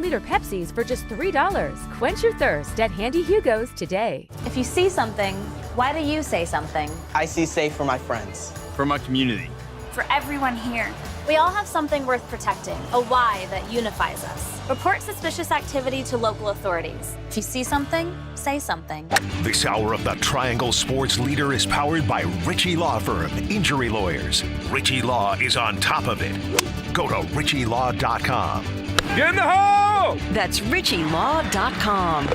5-liter Pepsis for just $3. Quench your thirst at Handy Hugo's today. If you see something, why do you say something? I see safe for my friends. For my community. For everyone here. We all have something worth protecting, a why that unifies us. Report suspicious activity to local authorities. If you see something, say something. This hour of the Triangle Sports Leader is powered by Ritchie Law Firm, Injury Lawyers. Ritchie Law is on top of it. Go to ritchielaw.com. Get in the hole! That's ritchielaw.com.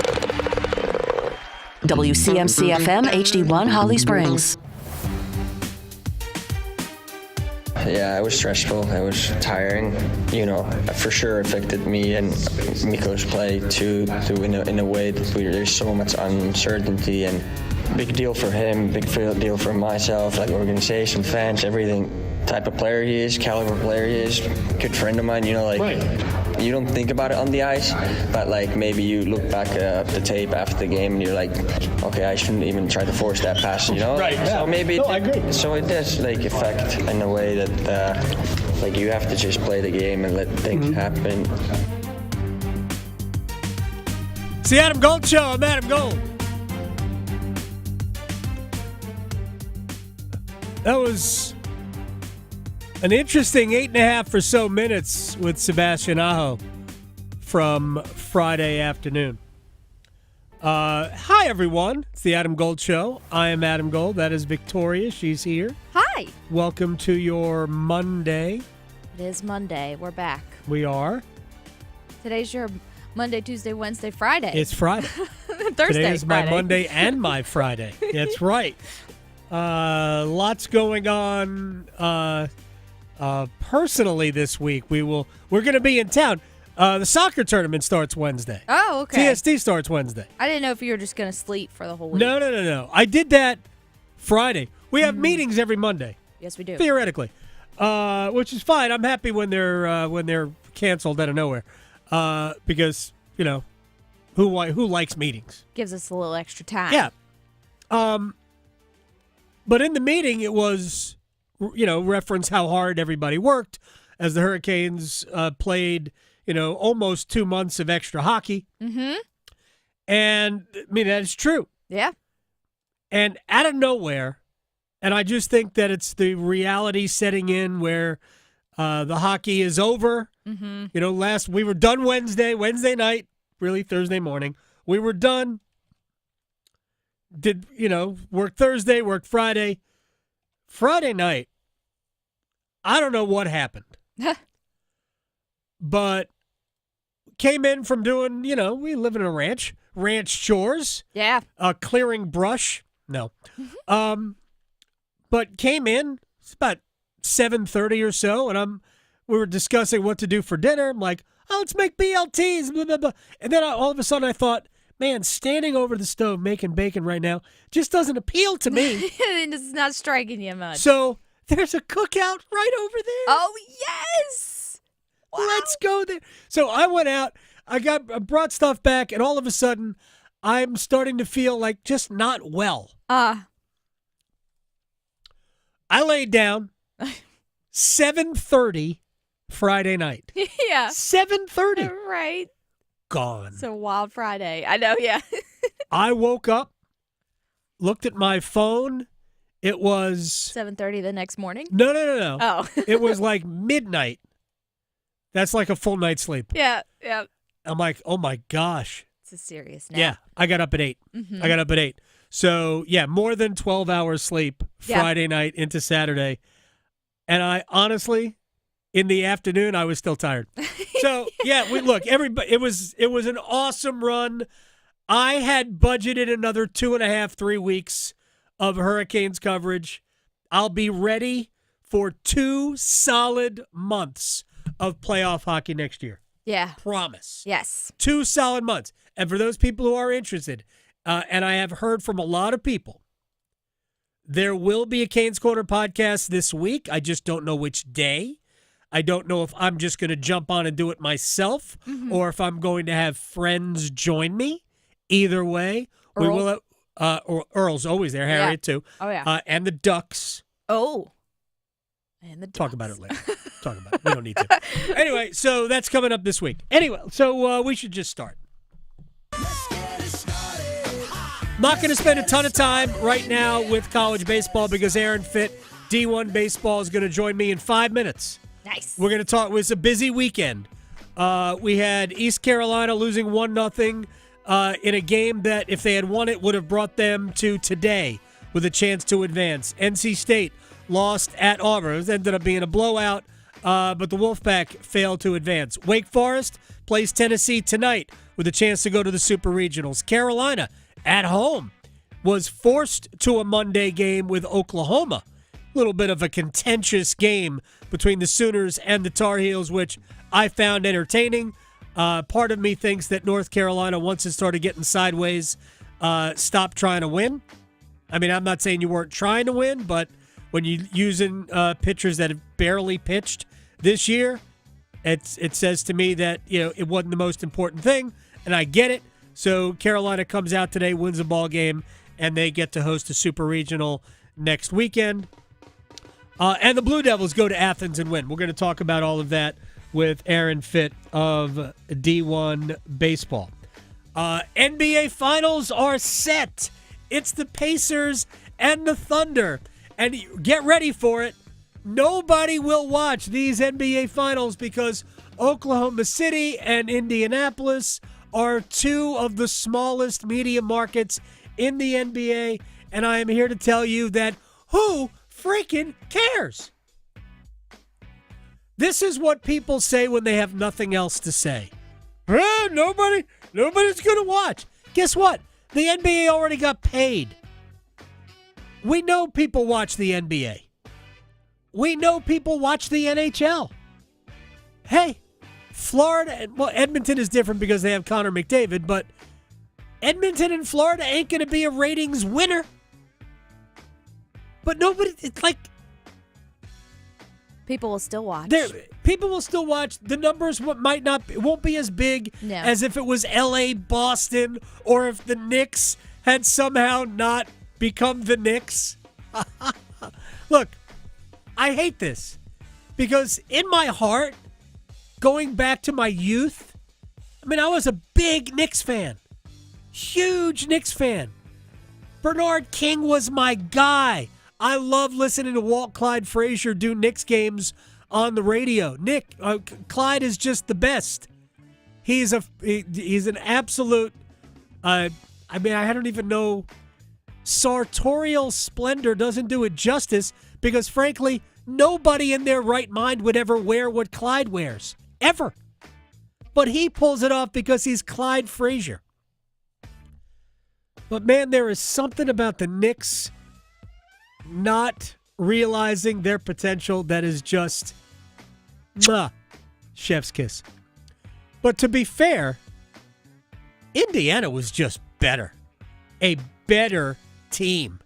WCMC-FM HD1 Holly Springs. Yeah, it was stressful. It was tiring. You know, for sure affected me and Mikko's play too in a way that there's so much uncertainty, and big deal for him, big deal for myself, like organization, fans, everything. Type of player he is, caliber player he is, good friend of mine, you know, like, right. You don't think about it on the ice, but like maybe you look back at the tape after the game and you're like, okay, I shouldn't even try to force that pass, you know? Right, yeah. So maybe I agree. So it does like affect in a way that like you have to just play the game and let things happen. It's the Adam Gold Show. I'm Adam Gold. That was an interesting 8.5 or so minutes with Sebastian Aho from Friday afternoon. Hi, everyone. It's the Adam Gold Show. I am Adam Gold. That is Victoria. She's here. Hi. Welcome to your Monday. It is Monday. We're back. We are. Today's your Monday, Tuesday, Wednesday, Friday. It's Friday. Thursday, Today is Friday. my Monday and my Friday. That's right. Lots going on personally this week. We're going to be in town. The soccer tournament starts Wednesday. Oh, okay. TST starts Wednesday. I didn't know if you were just going to sleep for the whole week. No. I did that Friday. We have meetings every Monday. Yes, we do. Theoretically, which is fine. I'm happy when they're canceled out of nowhere, because you know who likes meetings. Gives us a little extra time. Yeah. But in the meeting, it was, reference how hard everybody worked as the Hurricanes played, almost 2 months of extra hockey. Mm-hmm. And, I mean, that is true. Yeah. And out of nowhere, and I just think that it's the reality setting in where the hockey is over. Mm-hmm. We were done Wednesday night, really Thursday morning. We were done. Did, work Thursday, work Friday. Friday night, I don't know what happened. But came in from doing, we live in a ranch chores. Yeah. Clearing brush. No. But came in, it's about 7:30 or so, and we were discussing what to do for dinner. I'm like, let's make BLTs, blah, blah, blah. And then all of a sudden I thought, man, standing over the stove making bacon right now just doesn't appeal to me. It's not striking you much. So there's a cookout right over there. Oh, yes. Wow. Let's go there. So I went out. I brought stuff back, and all of a sudden I'm starting to feel like just not well. I laid down 7:30 Friday night. Yeah. 7:30. Right. Gone. It's a wild Friday. I know, yeah. I woke up, looked at my phone. It was 7:30 the next morning? No. Oh. It was like midnight. That's like a full night's sleep. Yeah. I'm like, oh my gosh. It's a serious nap. Yeah, I got up at 8. Mm-hmm. I got up at 8. So, yeah, more than 12 hours sleep Friday night into Saturday. And I honestly, in the afternoon, I was still tired. So, yeah, everybody, it was an awesome run. I had budgeted another 2.5, 3 weeks of Hurricanes coverage. I'll be ready for 2 solid months of playoff hockey next year. Yeah. Promise. Yes. 2 solid months. And for those people who are interested, and I have heard from a lot of people, there will be a Canes Corner podcast this week. I just don't know which day. I don't know if I'm just going to jump on and do it myself, or if I'm going to have friends join me. Either way, we will. Or Earl's always there. Harriet too. Oh yeah. And the Ducks. Oh. And the Ducks. Talk about it later. talk about it. We don't need to. Anyway, so that's coming up this week. Anyway, so we should just start. Not going to spend a ton of time right now with college baseball because Aaron Fitt, D1 Baseball, is going to join me in 5 minutes. Nice. We're going to talk. It was a busy weekend. We had East Carolina losing 1-0 in a game that, if they had won it, would have brought them to today with a chance to advance. NC State lost at Auburn. It ended up being a blowout, but the Wolfpack failed to advance. Wake Forest plays Tennessee tonight with a chance to go to the Super Regionals. Carolina, at home, was forced to a Monday game with Oklahoma. A little bit of a contentious game between the Sooners and the Tar Heels, which I found entertaining. Part of me thinks that North Carolina, once it started getting sideways, stopped trying to win. I mean, I'm not saying you weren't trying to win, but when you're using pitchers that have barely pitched this year, it says to me that it wasn't the most important thing, and I get it. So Carolina comes out today, wins a ball game, and they get to host a Super Regional next weekend. And the Blue Devils go to Athens and win. We're going to talk about all of that with Aaron Fitt of D1 Baseball. NBA Finals are set. It's the Pacers and the Thunder. And get ready for it. Nobody will watch these NBA Finals because Oklahoma City and Indianapolis are two of the smallest media markets in the NBA. And I am here to tell you that who freaking cares? This is what people say when they have nothing else to say. Nobody's going to watch. Guess what? The NBA already got paid. We know people watch the NBA. We know people watch the NHL. Hey, Florida, well, Edmonton is different because they have Connor McDavid, but Edmonton and Florida ain't going to be a ratings winner. But nobody, it's like... People will still watch. People will still watch. The numbers won't be as big as if it was L.A., Boston, or if the Knicks had somehow not become the Knicks. Look, I hate this because in my heart, going back to my youth, I mean, I was a big Knicks fan. Huge Knicks fan. Bernard King was my guy. I love listening to Walt Clyde Frazier do Knicks games on the radio. Clyde is just the best. He's an absolute, I don't even know, sartorial splendor doesn't do it justice because, frankly, nobody in their right mind would ever wear what Clyde wears. Ever. But he pulls it off because he's Clyde Frazier. But, man, there is something about the Knicks not realizing their potential that is just chef's kiss. But to be fair, Indiana was just better. A better team.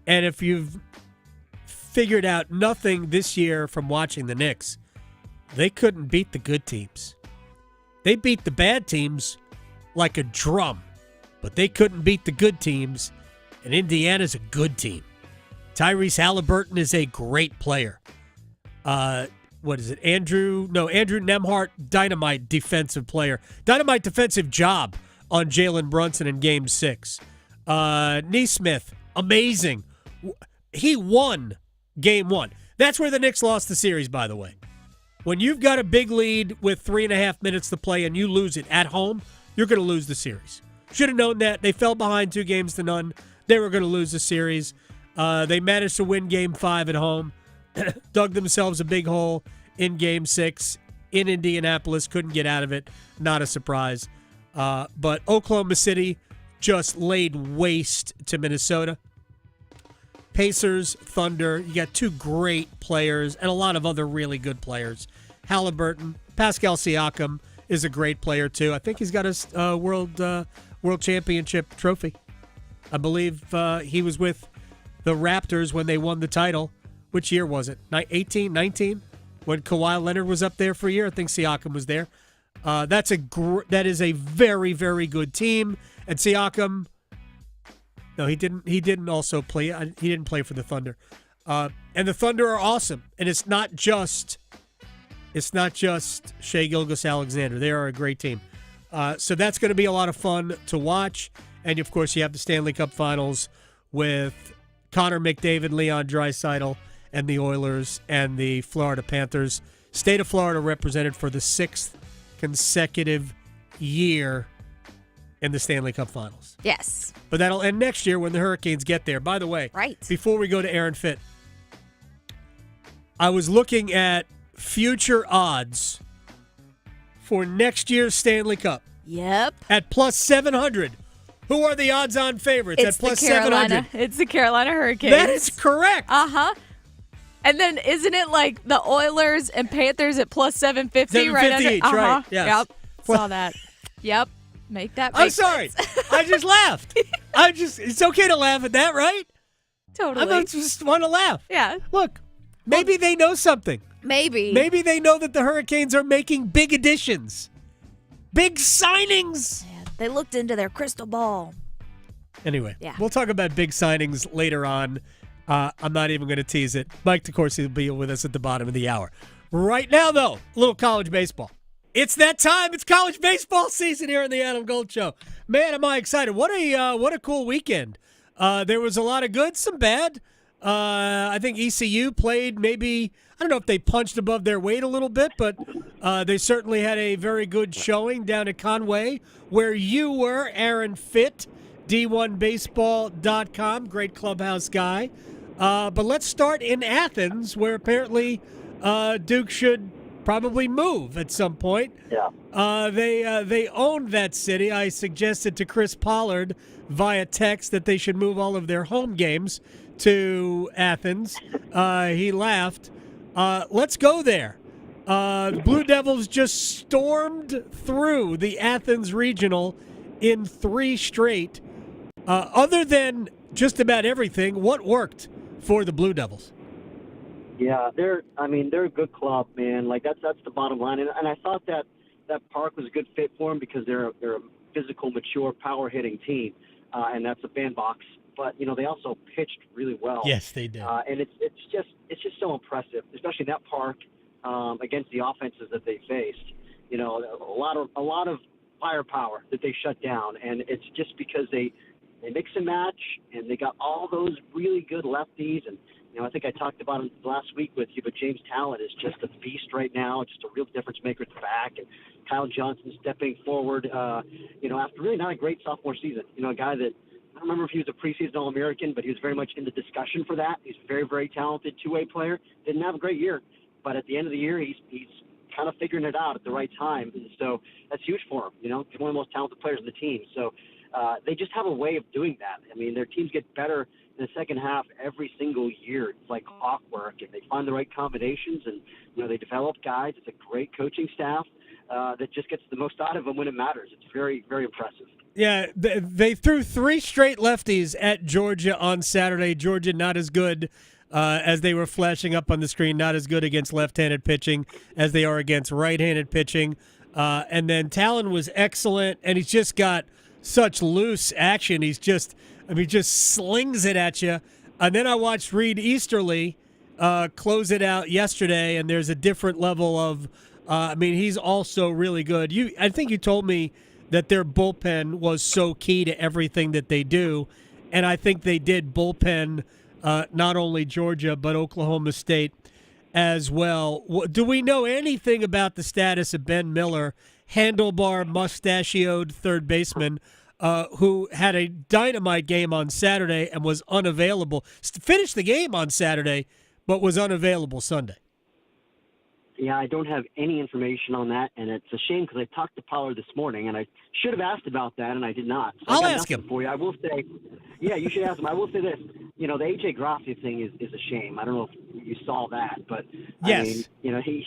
And if you've figured out nothing this year from watching the Knicks, they couldn't beat the good teams. They beat the bad teams like a drum, but they couldn't beat the good teams, and Indiana's a good team. Tyrese Halliburton is a great player. What is it? Andrew Nembhard, dynamite defensive player. Dynamite defensive job on Jalen Brunson in Game 6. Nesmith, amazing. He won Game 1. That's where the Knicks lost the series, by the way. When you've got a big lead with 3.5 minutes to play and you lose it at home, you're going to lose the series. Should have known that. They fell behind 2-0. They were going to lose the series. They managed to win Game 5 at home, dug themselves a big hole in Game 6 in Indianapolis, couldn't get out of it. Not a surprise. But Oklahoma City just laid waste to Minnesota. Pacers, Thunder, you got two great players and a lot of other really good players. Halliburton, Pascal Siakam is a great player too. I think he's got a world championship trophy. I believe he was with the Raptors when they won the title. Which year was it? 18, 19? When Kawhi Leonard was up there for a year? I think Siakam was there. That is a very, very good team. And Siakam, no, he didn't also play. He didn't play for the Thunder. And the Thunder are awesome. And it's not just It's not just Shea Gilgeous-Alexander. They are a great team. So that's going to be a lot of fun to watch. And, of course, you have the Stanley Cup Finals with Connor McDavid, Leon Draisaitl, and the Oilers and the Florida Panthers. State of Florida represented for the 6th consecutive year in the Stanley Cup Finals. Yes. But that'll end next year when the Hurricanes get there. By the way, before we go to Aaron Fitt, I was looking at future odds for next year's Stanley Cup. Yep. At plus 700. Who are the odds-on favorites at plus 700? It's the Carolina Hurricanes. That is correct. Uh-huh. And then isn't it like the Oilers and Panthers at plus 750? 750 each, right? Yes. Yep. Saw that. Yep. Make that make I'm sorry. I just laughed. It's okay to laugh at that, right? Totally. I just want to laugh. Yeah. Look, maybe they know something. Maybe. Maybe they know that the Hurricanes are making big additions. Big signings. Yeah, they looked into their crystal ball. Anyway, we'll talk about big signings later on. I'm not even going to tease it. Mike DeCourcy will be with us at the bottom of the hour. Right now, though, a little college baseball. It's that time. It's college baseball season here on the Adam Gold Show. Man, am I excited. What a cool weekend. There was a lot of good, some bad. I think ECU played maybe, I don't know if they punched above their weight a little bit, but they certainly had a very good showing down at Conway, where you were, Aaron Fitt, D1Baseball.com, great clubhouse guy. But let's start in Athens, where apparently Duke should probably move at some point. Yeah. They owned that city. I suggested to Chris Pollard via text that they should move all of their home games to Athens. He laughed. Let's go there. The Blue Devils just stormed through the Athens Regional in 3 straight. Other than just about everything, what worked for the Blue Devils? Yeah, they're a good club, man. Like that's the bottom line. And I thought that park was a good fit for them because they're a physical, mature, power hitting team, and that's a bandbox. But they also pitched really well. Yes, they did. And it's just so impressive, especially that park against the offenses that they faced. A lot of firepower that they shut down, and it's just because they mix and match, and they got all those really good lefties. And I think I talked about him last week with you, but James Talent is just a beast right now, just a real difference maker at the back. And Kyle Johnson stepping forward, after really not a great sophomore season. A guy that I don't remember if he was a preseason All-American, but he was very much in the discussion for that. He's a very, very talented two-way player. Didn't have a great year, but at the end of the year, he's kind of figuring it out at the right time. And so that's huge for him. He's one of the most talented players on the team. So they just have a way of doing that. I mean, their teams get better in the second half every single year. It's like clockwork, and they find the right combinations, and they develop guys. It's a great coaching staff that just gets the most out of them when it matters. It's very, very impressive. Yeah, they threw 3 straight lefties at Georgia on Saturday. Georgia not as good as they were flashing up on the screen, not as good against left-handed pitching as they are against right-handed pitching. And then Talon was excellent, and he's just got such loose action. He just slings it at you. And then I watched Reed Easterly close it out yesterday, and there's a different level of he's also really good. I think you told me that their bullpen was so key to everything that they do, and I think they did bullpen not only Georgia but Oklahoma State as well. Do we know anything about the status of Ben Miller, handlebar, mustachioed third baseman, who had a dynamite game on Saturday and was unavailable? Finished the game on Saturday, but was unavailable Sunday. Yeah, I don't have any information on that, and it's a shame because I talked to Pollard this morning, and I should have asked about that, and I did not. So I'll ask him. For you. I will say, yeah, you should ask him. I will say this. The AJ Grassi thing is a shame. I don't know if you saw that, but yes. He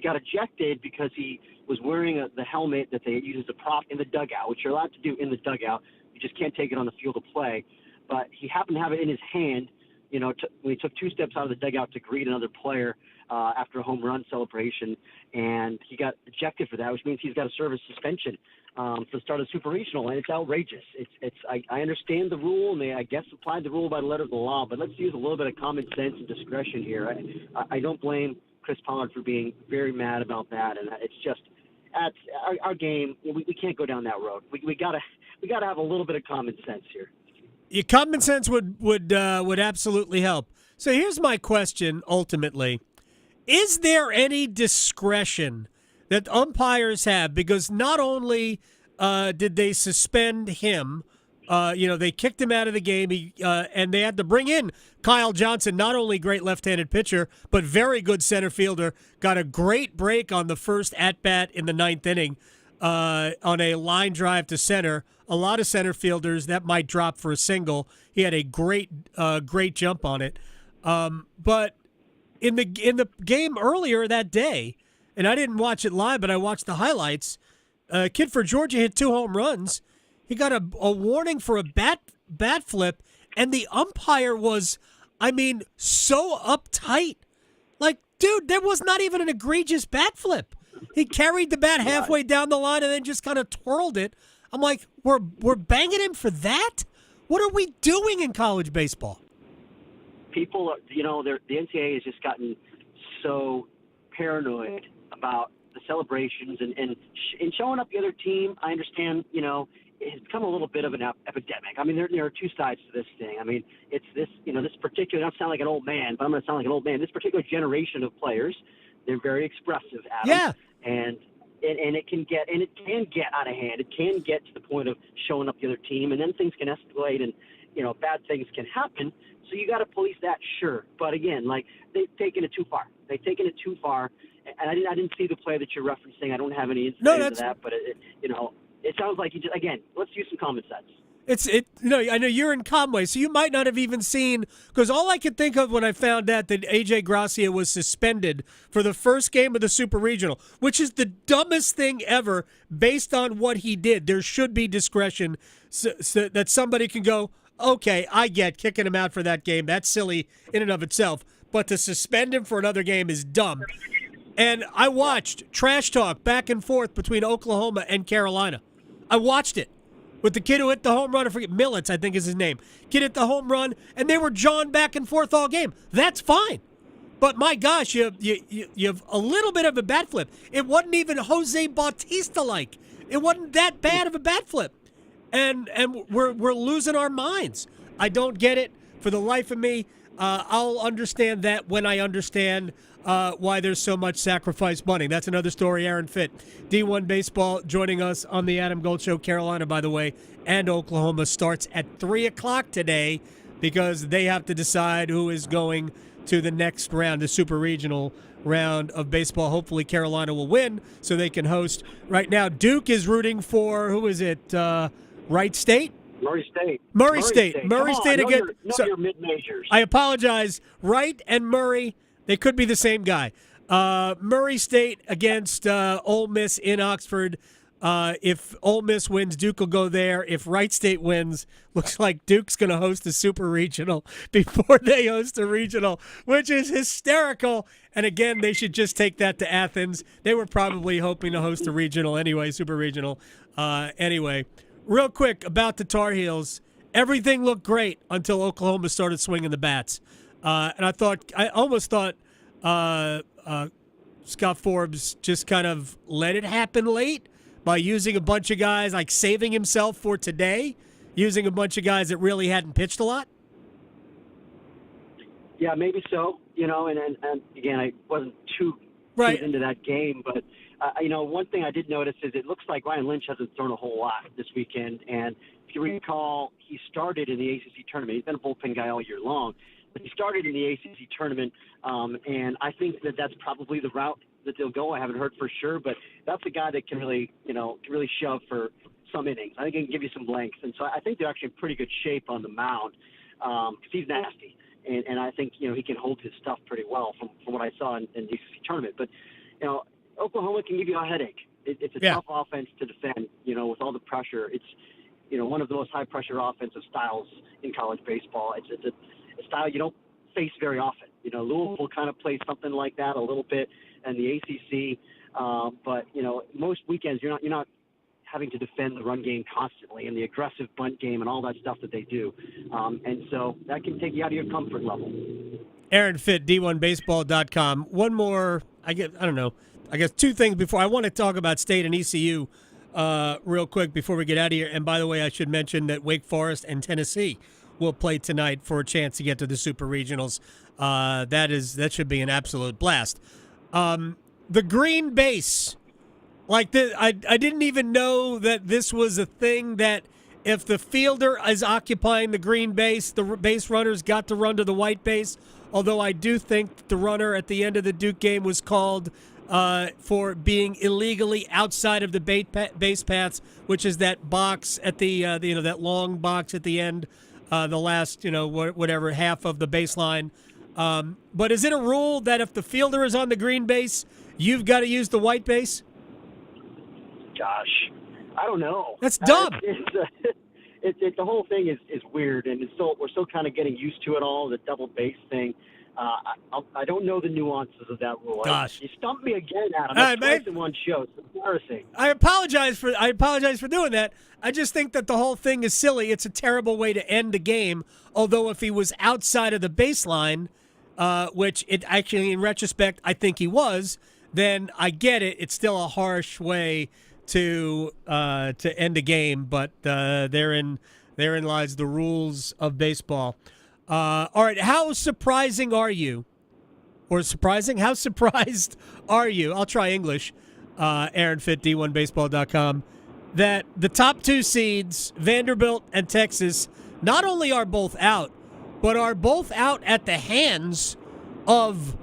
got ejected because he was wearing the helmet that they use as a prop in the dugout, which you're allowed to do in the dugout. You just can't take it on the field of play. But he happened to have it in his hand, when he took 2 steps out of the dugout to greet another player after a home run celebration, and he got ejected for that, which means he's got to serve a suspension for the start of Super Regional, and it's outrageous. I understand the rule, and they, I guess, applied the rule by the letter of the law, but let's use a little bit of common sense and discretion here. I don't blame Chris Pollard for being very mad about that, and it's just at our game. We can't go down that road. We gotta have a little bit of common sense here. Your common sense would absolutely help. So here's my question: ultimately, is there any discretion that umpires have? Because not only did they suspend him, they kicked him out of the game, and they had to bring in Kyle Johnson, not only great left-handed pitcher, but very good center fielder. Got a great break on the first at-bat in the ninth inning on a line drive to center. A lot of center fielders, that might drop for a single. He had a great jump on it. But in the game earlier that day, and I didn't watch it live, but I watched the highlights, a kid for Georgia hit 2 home runs. He got a warning for a bat flip, and the umpire was, so uptight. Like, dude, there was not even an egregious bat flip. He carried the bat halfway down the line and then just kind of twirled it. I'm like, we're banging him for that? What are we doing in college baseball? People, the NCAA has just gotten so paranoid about the celebrations and showing up the other team. I understand, it has become a little bit of an epidemic. There are two sides to this thing. It's this, this particular, I don't sound like an old man, but I'm going to sound like an old man. This particular generation of players, they're very expressive, Adam. Yeah. And it can get out of hand. It can get to the point of showing up the other team, and then things can escalate, and bad things can happen. So you got to police that, sure. But again, they've taken it too far. And I didn't see the play that you're referencing. I don't have any insight into that, but it sounds like you just, again, let's use some common sense. I know you're in Conway, so you might not have even seen, because all I could think of when I found out that A.J. Gracia was suspended for the first game of the Super Regional, which is the dumbest thing ever based on what he did. There should be discretion so that somebody can go, okay, I get kicking him out for that game. That's silly in and of itself. But to suspend him for another game is dumb. And I watched trash talk back and forth between Oklahoma and Carolina. I watched it. With the kid who hit the home run, I forget, Millets, I think is his name. Kid hit the home run, and they were jawing back and forth all game. That's fine. But my gosh, you have a little bit of a bat flip. It wasn't even Jose Bautista-like. It wasn't that bad of a bat flip. And we're losing our minds. I don't get it for the life of me. I'll understand that when I understand why there's so much sacrifice money. That's another story. Aaron Fitt, D1 Baseball, joining us on the Adam Gold Show. Carolina, by the way, and Oklahoma starts at 3 o'clock today because they have to decide who is going to the next round, the Super Regional round of baseball. Hopefully Carolina will win so they can host. Right now, Duke is rooting for, who is it, Wright State? Murray State. Murray State again. Your mid-majors. I apologize. Wright and Murray, they could be the same guy. Murray State against Ole Miss in Oxford. If Ole Miss wins, Duke will go there. If Wright State wins, looks like Duke's going to host a Super Regional before they host a regional, which is hysterical. And again, they should just take that to Athens. They were probably hoping to host a regional anyway, Super Regional. Anyway, real quick about the Tar Heels. Everything looked great until Oklahoma started swinging the bats. And I almost thought Scott Forbes just kind of let it happen late by using a bunch of guys, like saving himself for today, using a bunch of guys that really hadn't pitched a lot? Yeah, maybe so. And again, I wasn't too into that game, but one thing I did notice is it looks like Ryan Lynch hasn't thrown a whole lot this weekend. And if you recall, he started in the ACC tournament. He's been a bullpen guy all year long, but he started in the ACC tournament, and I think that's probably the route that they'll go. I haven't heard for sure, but that's a guy that can really shove for some innings. I think he can give you some length, and so I think they're actually in pretty good shape on the mound because he's nasty, and I think he can hold his stuff pretty well from what I saw in the ACC tournament. But Oklahoma can give you a headache. It's a tough offense to defend. With all the pressure, it's one of the most high pressure offensive styles in college baseball. It's a style you don't face very often. Louisville kind of plays something like that a little bit, and the ACC. But most weekends you're not having to defend the run game constantly and the aggressive bunt game and all that stuff that they do, and so that can take you out of your comfort level. Aaron Fitt, D1Baseball.com. One more, I guess two things before. I want to talk about State and ECU real quick before we get out of here. And by the way, I should mention that Wake Forest and Tennessee will play tonight for a chance to get to the Super Regionals. That should be an absolute blast. The green base, I didn't even know that this was a thing, that if the fielder is occupying the green base, the base runners got to run to the white base. Although I do think the runner at the end of the Duke game was called for being illegally outside of the base paths, which is that box at the that long box at the end, the last whatever half of the baseline. But is it a rule that if the fielder is on the green base, you've got to use the white base? Gosh, I don't know. That's dumb. The whole thing is weird, and we're still kind of getting used to it all, the double base thing. I don't know the nuances of that rule. Gosh, you stumped me again, Adam. That's twice in one show. It's embarrassing. I apologize for doing that. I just think that the whole thing is silly. It's a terrible way to end the game. Although if he was outside of the baseline, which it actually, in retrospect, I think he was, then I get it. It's still a harsh way to end a game, but therein lies the rules of baseball. All right, how surprising are you? Or surprising? How surprised are you? I'll try English. Aaron Fitt, D1Baseball.com. That the top two seeds, Vanderbilt and Texas, not only are both out, but are both out at the hands of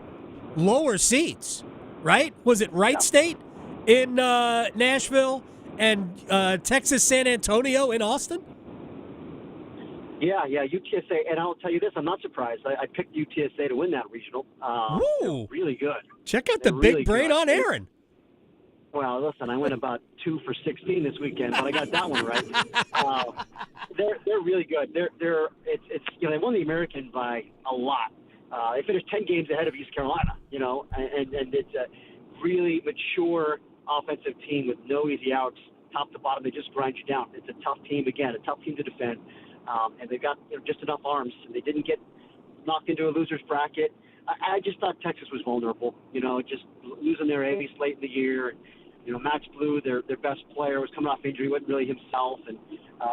lower seeds, right? Was it Wright State in Nashville and Texas San Antonio in Austin? Yeah, UTSA. And I'll tell you this, I'm not surprised. I picked UTSA to win that regional. Ooh. Really good. Check out the big brain on Aaron. Well, listen, I went about 2 for 16 this weekend, but I got that one right. They're really good. They won the American by a lot. They finished 10 games ahead of East Carolina, and it's a really mature offensive team with no easy outs, top to bottom. They just grind you down. It's a tough team, again, a tough team to defend. And they've got just enough arms, and they didn't get knocked into a loser's bracket. I just thought Texas was vulnerable, just losing their ace late in the year. Max Blue, their best player, was coming off injury, wasn't really himself, and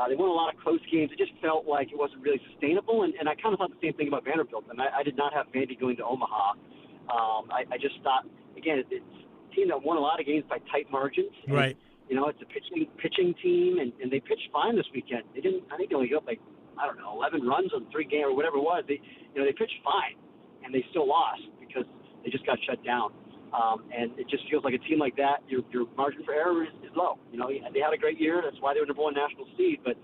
they won a lot of close games. It just felt like it wasn't really sustainable, and I kind of thought the same thing about Vanderbilt. And I did not have Vandy going to Omaha. I just thought, again, it's a team that won a lot of games by tight margins. And, right. It's a pitching team, and they pitched fine this weekend. I think they only got 11 runs on 3 games or whatever it was. They pitched fine, and they still lost because they just got shut down. And it just feels like a team like that, your margin for error is low. They had a great year. That's why they were number 1 national seed. But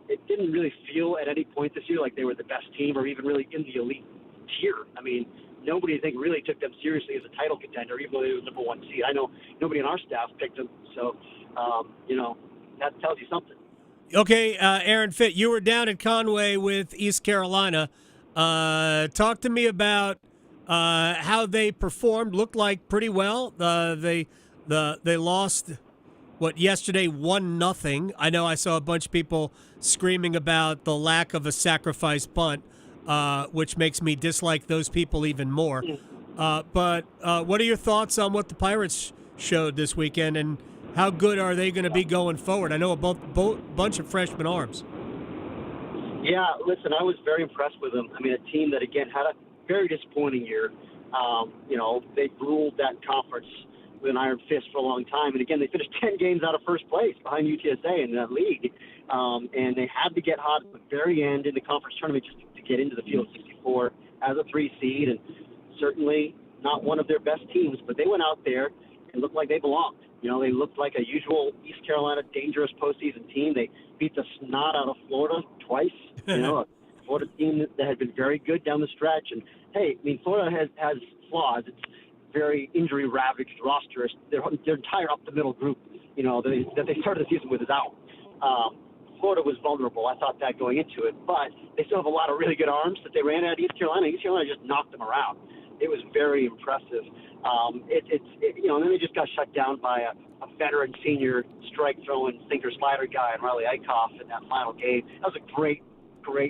it didn't really feel at any point this year like they were the best team or even really in the elite tier. I mean, nobody, I think, really took them seriously as a title contender, even though they were number 1 seed. I know nobody on our staff picked them. So, that tells you something. Okay, Aaron Fitt, you were down at Conway with East Carolina. Talk to me about how they performed. Looked like pretty well. They lost yesterday 1-0. I know I saw a bunch of people screaming about the lack of a sacrifice bunt, which makes me dislike those people even more. But what are your thoughts on what the Pirates showed this weekend, and how good are they going to be going forward? I know a bunch of freshman arms. Yeah, listen, I was very impressed with them. I mean, a team that, again, had a very disappointing year. They ruled that conference with an iron fist for a long time. And, again, they finished 10 games out of first place behind UTSA in that league. And they had to get hot at the very end in the conference tournament just to get into the field 64 as a 3 seed. And certainly not one of their best teams. But they went out there and looked like they belonged. They looked like a usual East Carolina dangerous postseason team. They beat the snot out of Florida twice. A Florida team that had been very good down the stretch. And, hey, I mean, Florida has flaws. It's very injury-ravaged roster. Their entire up-the-middle group, that they started the season with is out. Florida was vulnerable. I thought that going into it. But they still have a lot of really good arms that they ran at East Carolina. East Carolina just knocked them around. It was very impressive. And then they just got shut down by a veteran senior strike-throwing sinker-slider guy in Raleigh in that final game. That was a great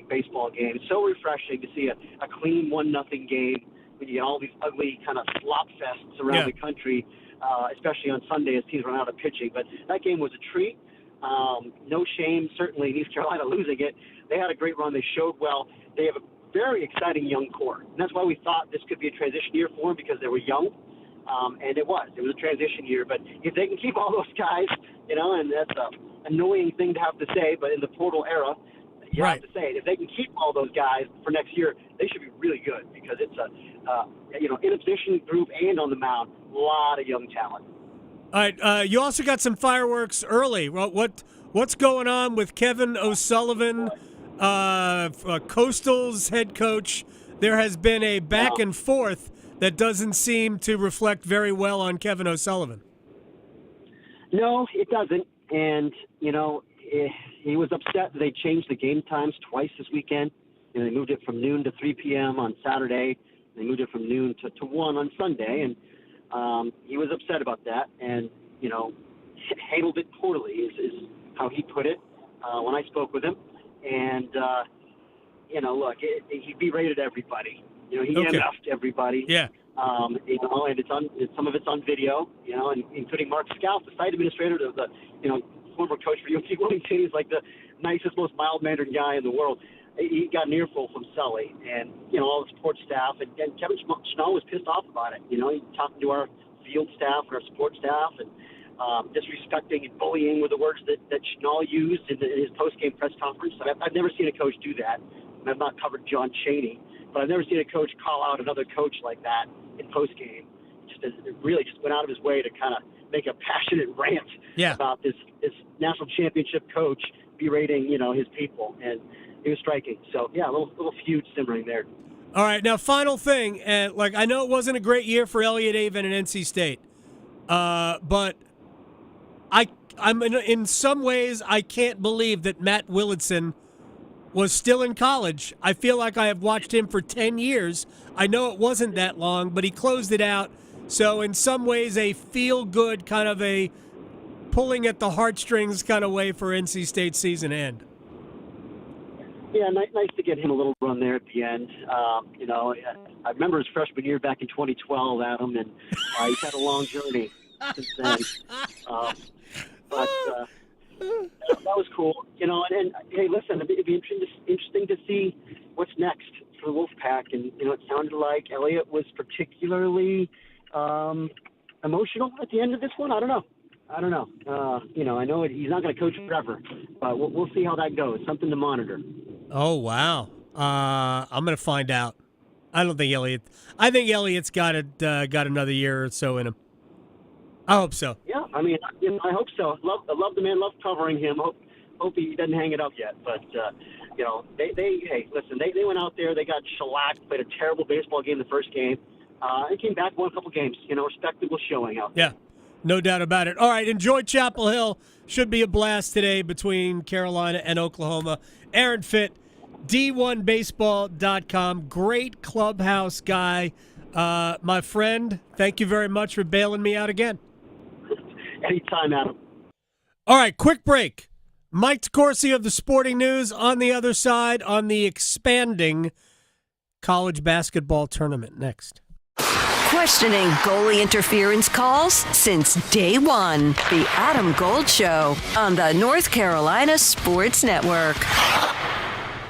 baseball game. It's so refreshing to see a clean 1-0 game when you get all these ugly kind of slop fests around the country, especially on Sunday as teams run out of pitching. But that game was a treat. No shame, certainly, in East Carolina losing it. They had a great run. They showed well. They have a very exciting young core. And that's why we thought this could be a transition year for them, because they were young. And it was. It was a transition year. But if they can keep all those guys, and that's an annoying thing to have to say, but in the portal era, you have to say it. If they can keep all those guys for next year, they should be really good, because it's in a position group and on the mound, a lot of young talent. All right, you also got some fireworks early. Well, what's going on with Kevin O'Sullivan, Coastal's head coach? There has been a back and forth that doesn't seem to reflect very well on Kevin O'Sullivan. No, it doesn't. And, he was upset that they changed the game times twice this weekend. They moved it from noon to 3 p.m. on Saturday. They moved it from noon to 1 on Sunday. And he was upset about that and, handled it poorly is how he put it when I spoke with him. And, look, he berated everybody. He MF'd everybody. Yeah. And some of it's on video, and including Mark Scout, the site administrator of the, former coach for UNC Wilmington. He's like the nicest, most mild-mannered guy in the world. He got an earful from Sully and, all the support staff. And Kevin Schnall was pissed off about it. He talked to our field staff and our support staff and disrespecting and bullying were the words that Schnall used in his post-game press conference. I've never seen a coach do that. I've not covered John Chaney, but I've never seen a coach call out another coach like that in post-game. It really just went out of his way to kind of make a passionate rant about this national championship coach berating, his people. And it was striking. So, a little feud simmering there. All right, now, final thing. I know it wasn't a great year for Elliott Avon and NC State, but I'm in some ways I can't believe that Matt Willardson was still in college. I feel like I have watched him for 10 years. I know it wasn't that long, but he closed it out. So in some ways, a feel-good kind of a pulling at the heartstrings kind of way for NC State's season end. Yeah, nice to get him a little run there at the end. I remember his freshman year back in 2012, Adam, and he's had a long journey since then. But that was cool. And hey, listen, it'd be interesting to see what's next for the Wolfpack. And, it sounded like Elliott was particularly emotional at the end of this one. I don't know. I know he's not going to coach forever, but we'll see how that goes. Something to monitor. Oh, wow. I'm going to find out. I think Elliott's got another year or so in him. I hope so. Yeah, I hope so. I love the man. Love covering him. Hope he doesn't hang it up yet. But they went out there. They got shellacked. Played a terrible baseball game the first game. And came back, won a couple games. Respectable showing out there. Yeah, no doubt about it. All right, enjoy Chapel Hill. Should be a blast today between Carolina and Oklahoma. Aaron Fitt, D1Baseball.com. Great clubhouse guy. My friend, thank you very much for bailing me out again. Anytime, Adam. All right, quick break. Mike DeCourcy of the Sporting News on the other side on the expanding college basketball tournament next. Questioning goalie interference calls since day one. The Adam Gold Show on the North Carolina Sports Network.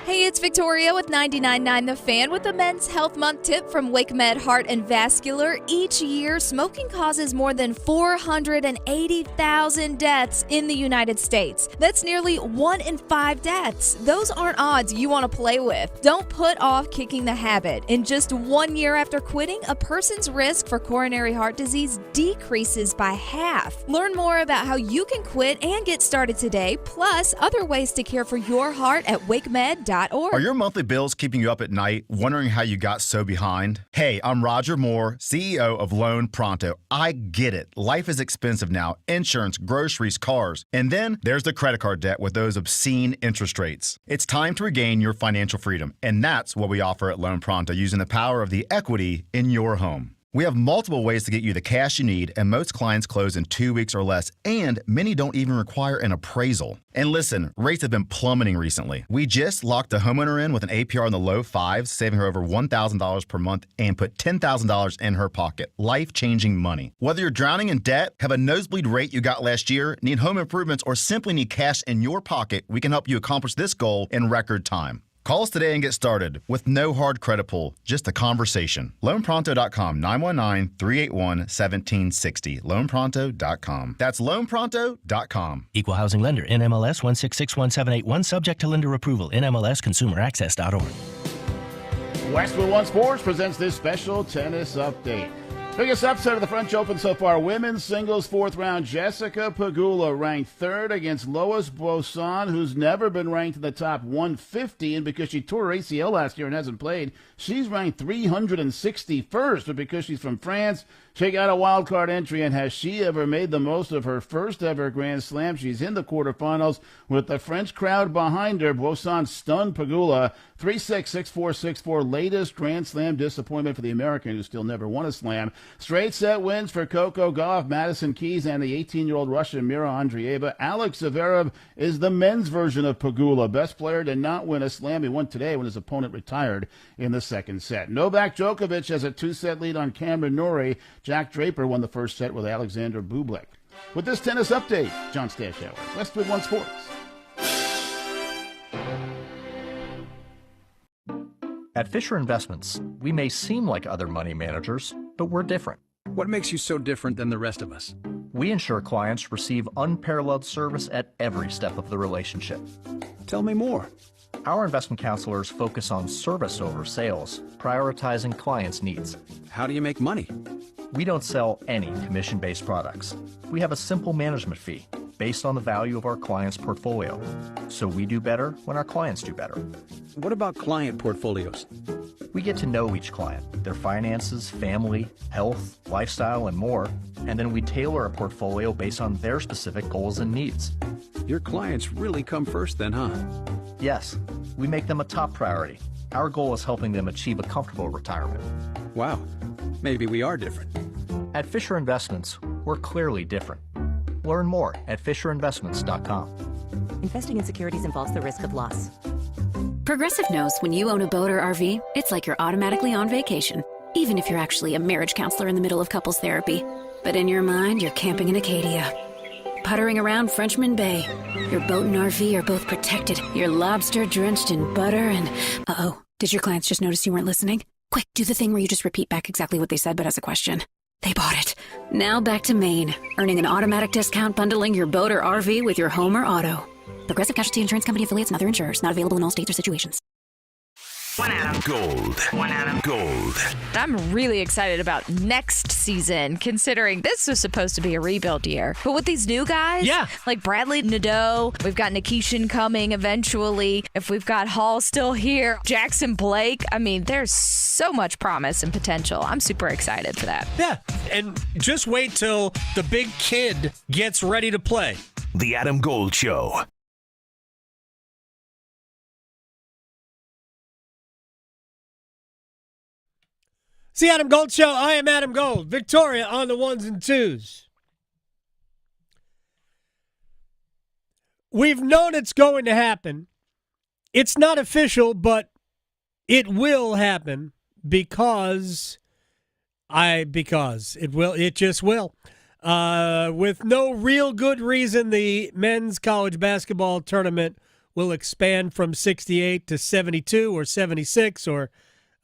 Hey, it's Victoria with 99.9 The Fan with a Men's Health Month tip from WakeMed Heart and Vascular. Each year, smoking causes more than 480,000 deaths in the United States. That's nearly 1 in 5 deaths. Those aren't odds you want to play with. Don't put off kicking the habit. In just 1 year after quitting, a person's risk for coronary heart disease decreases by half. Learn more about how you can quit and get started today, plus other ways to care for your heart at WakeMed.org. Are your monthly bills keeping you up at night, wondering how you got so behind? Hey, I'm Roger Moore, CEO of Loan Pronto. I get it. Life is expensive now. Insurance, groceries, cars. And then there's the credit card debt with those obscene interest rates. It's time to regain your financial freedom, and that's what we offer at Loan Pronto using the power of the equity in your home. We have multiple ways to get you the cash you need, and most clients close in 2 weeks or less, and many don't even require an appraisal. And listen, rates have been plummeting recently. We just locked a homeowner in with an APR in the low fives, saving her over $1,000 per month, and put $10,000 in her pocket. Life-changing money. Whether you're drowning in debt, have a nosebleed rate you got last year, need home improvements, or simply need cash in your pocket, we can help you accomplish this goal in record time. Call us today and get started with no hard credit pull, just a conversation. LoanPronto.com, 919-381-1760. LoanPronto.com. That's LoanPronto.com. Equal Housing Lender, NMLS 1661781, subject to lender approval, NMLSConsumerAccess.org. Westwood One Sports presents this special tennis update. Biggest upset of the French Open so far. Women's singles fourth round. Jessica Pegula ranked third against Lois Boisson, who's never been ranked in the top 150. And because she tore her ACL last year and hasn't played, she's ranked 361st. But because she's from France, she got a wild card entry. And has she ever made the most of her first ever Grand Slam? She's in the quarterfinals with the French crowd behind her. Boisson stunned Pegula 3-6, 6-4, 6-4. Latest Grand Slam disappointment for the American, who still never won a slam. Straight set wins for Coco Gauff, Madison Keys, and the 18-year-old Russian Mira Andreeva. Alex Zverev is the men's version of Pegula. Best player to not win a slam. He won today when his opponent retired in the second set. Novak Djokovic has a 2-set lead on Cameron Norrie. Jack Draper won the first set with Alexander Bublik. With this tennis update, John Stashower, Westwood One Sports. At Fisher Investments, we may seem like other money managers, but we're different. What makes you so different than the rest of us? We ensure clients receive unparalleled service at every step of the relationship. Tell me more. Our investment counselors focus on service over sales, prioritizing clients' needs. How do you make money? We don't sell any commission-based products. We have a simple management fee based on the value of our client's portfolio. So we do better when our clients do better. What about client portfolios? We get to know each client, their finances, family, health, lifestyle, and more, and then we tailor a portfolio based on their specific goals and needs. Your clients really come first then, huh? Yes, we make them a top priority. Our goal is helping them achieve a comfortable retirement. Wow, maybe we are different. At Fisher Investments, we're clearly different. Learn more at FisherInvestments.com. Investing in securities involves the risk of loss. Progressive knows when you own a boat or RV, it's like you're automatically on vacation, even if you're actually a marriage counselor in the middle of couples therapy. But in your mind, you're camping in Acadia, puttering around Frenchman Bay. Your boat and RV are both protected. You're lobster drenched in butter and... Uh-oh, did your clients just notice you weren't listening? Quick, do the thing where you just repeat back exactly what they said but as a question. They bought it. Now back to Maine, earning an automatic discount bundling your boat or RV with your home or auto. Progressive Casualty Insurance Company affiliates and other insurers. Not available in all states or situations. One Adam. Gold. One Adam. Gold. I'm really excited about next season, considering this was supposed to be a rebuild year. But with these new guys, like Bradley Nadeau, we've got Nikishin coming eventually. If we've got Hall still here, Jackson Blake, I mean, there's so much promise and potential. I'm super excited for that. Yeah, and just wait till the big kid gets ready to play. The Adam Gold Show. It's the Adam Gold Show. I am Adam Gold. Victoria on the ones and twos. We've known it's going to happen. It's not official, but it will happen because it just will. With no real good reason, the men's college basketball tournament will expand from 68 to 72 or 76 or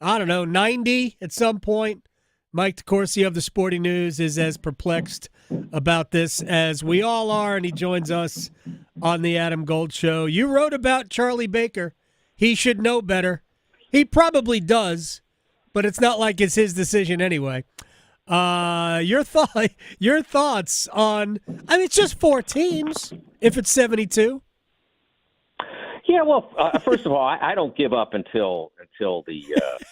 90 at some point. Mike DeCourcy of the Sporting News is as perplexed about this as we all are, and he joins us on the Adam Gold Show. You wrote about Charlie Baker. He should know better. He probably does, but it's not like it's his decision anyway. Your thoughts on, it's just 4 teams if it's 72. Yeah, well, first of all, I don't give up until the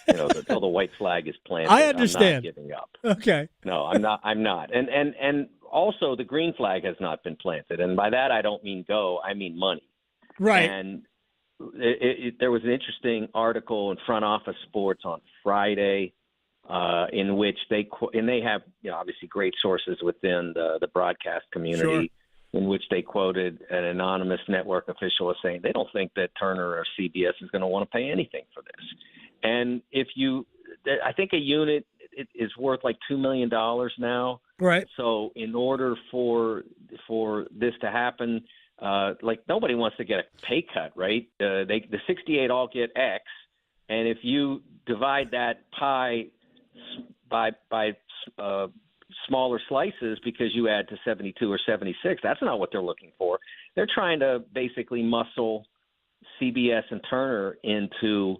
until the white flag is planted. I understand. I'm not giving up. Okay. No, I'm not. And also the green flag has not been planted, and by that I don't mean go, I mean money. Right. And there was an interesting article in Front Office Sports on Friday in which they have obviously great sources within the broadcast community, in which they quoted an anonymous network official as saying they don't think that Turner or CBS is going to want to pay anything for this. And I think a unit is worth like $2 million now. Right. So in order for this to happen, nobody wants to get a pay cut, right? The 68 all get X, and if you divide that pie by smaller slices because you add to 72 or 76, that's not what they're looking for. They're trying to basically muscle CBS and Turner into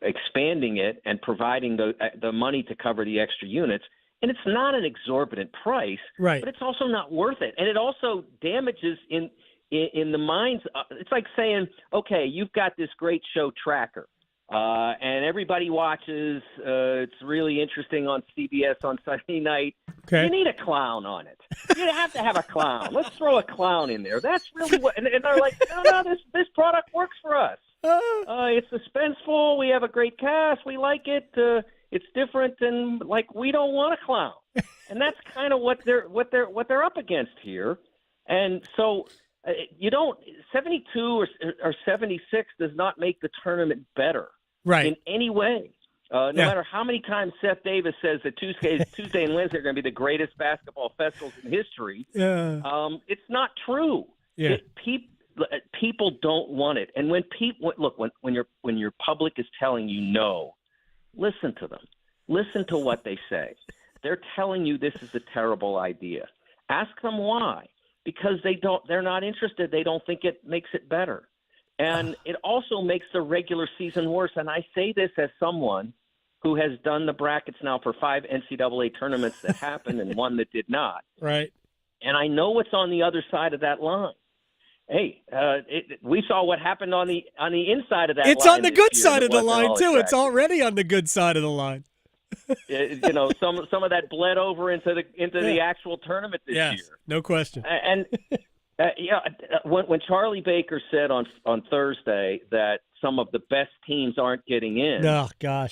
expanding it and providing the money to cover the extra units. And it's not an exorbitant price, right? But it's also not worth it. And it also damages in the minds. It's like saying, okay, you've got this great show Tracker, and everybody watches. It's really interesting on CBS on Sunday night. Okay. You need a clown on it. You have to have a clown. Let's throw a clown in there. That's really what. And they're like, no, this product works for us. It's suspenseful. We have a great cast. We like it. It's different, and we don't want a clown. And that's kind of what they're up against here. And so 72 or 76 does not make the tournament better, right? In any way. No matter how many times Seth Davis says that Tuesday and Wednesday are going to be the greatest basketball festivals in history, it's not true. Yeah. People don't want it, and when your public is telling you no, listen to them. Listen to what they say. They're telling you this is a terrible idea. Ask them why. Because they're not interested. They don't think it makes it better. And it also makes the regular season worse. And I say this as someone who has done the brackets now for 5 NCAA tournaments that happened and one that did not. Right. And I know what's on the other side of that line. Hey, we saw what happened on the inside of that line. It's on the good side of the wasn't line, all too. It's attractive. already on the good side of the line. Some of that bled over into the actual tournament this year. No question. And when Charlie Baker said on Thursday that some of the best teams aren't getting in, oh gosh,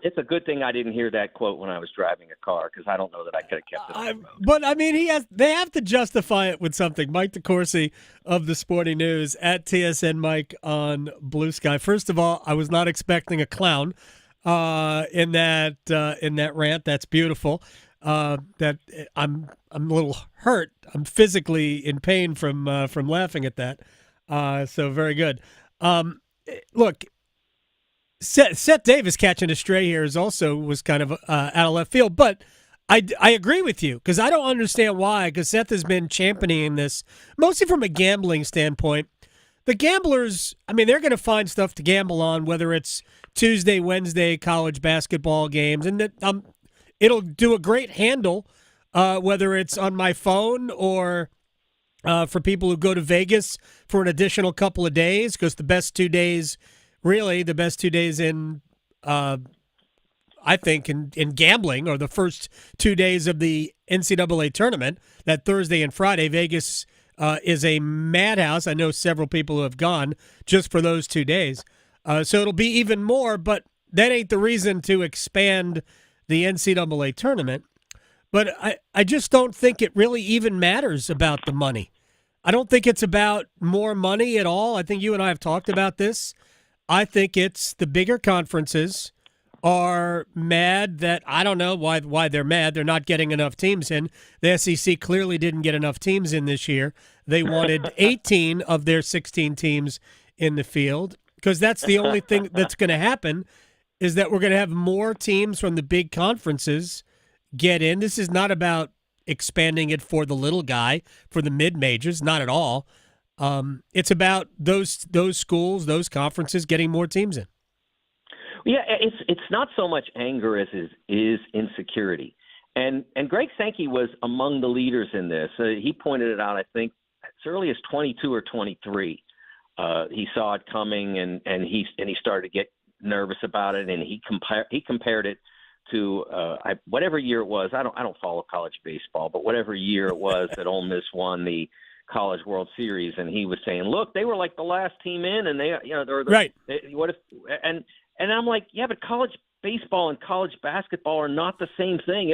it's a good thing I didn't hear that quote when I was driving a car, because I don't know that I could have kept it on the road. But I mean, they have to justify it with something. Mike DeCourcy of the Sporting News at TSN Mike on Blue Sky. First of all, I was not expecting a clown in that rant. That's beautiful. That I'm a little hurt. I'm physically in pain from laughing at that. So very good. Look, Seth Davis catching a stray here was kind of out of left field, but I agree with you, because I don't understand why. Because Seth has been championing this mostly from a gambling standpoint. The gamblers, I mean, they're going to find stuff to gamble on, whether it's Tuesday, Wednesday college basketball games, and it'll do a great handle, whether it's on my phone or for people who go to Vegas for an additional couple of days, because the best 2 days in, I think, in gambling are the first 2 days of the NCAA tournament, that Thursday and Friday. Vegas is a madhouse. I know several people who have gone just for those 2 days. So it'll be even more, but that ain't the reason to expand the NCAA tournament. But I just don't think it really even matters about the money. I don't think it's about more money at all. I think you and I have talked about this. I think it's the bigger conferences are mad that, I don't know why they're mad. They're not getting enough teams in. The SEC clearly didn't get enough teams in this year. They wanted 18 of their 16 teams in the field, because that's the only thing that's going to happen, is that we're going to have more teams from the big conferences get in. This is not about expanding it for the little guy, for the mid-majors, not at all. It's about those schools, those conferences getting more teams in. Yeah, it's not so much anger as is insecurity. And Greg Sankey was among the leaders in this. He pointed it out, I think, as early as 22 or 23. He saw it coming, and he started to get nervous about it, and he compared it to whatever year it was. I don't follow college baseball, but whatever year it was that Ole Miss won the College World Series, and he was saying, "Look, they were like the last team in, and they were right. What if?" And I'm like, yeah, but college baseball and college basketball are not the same thing.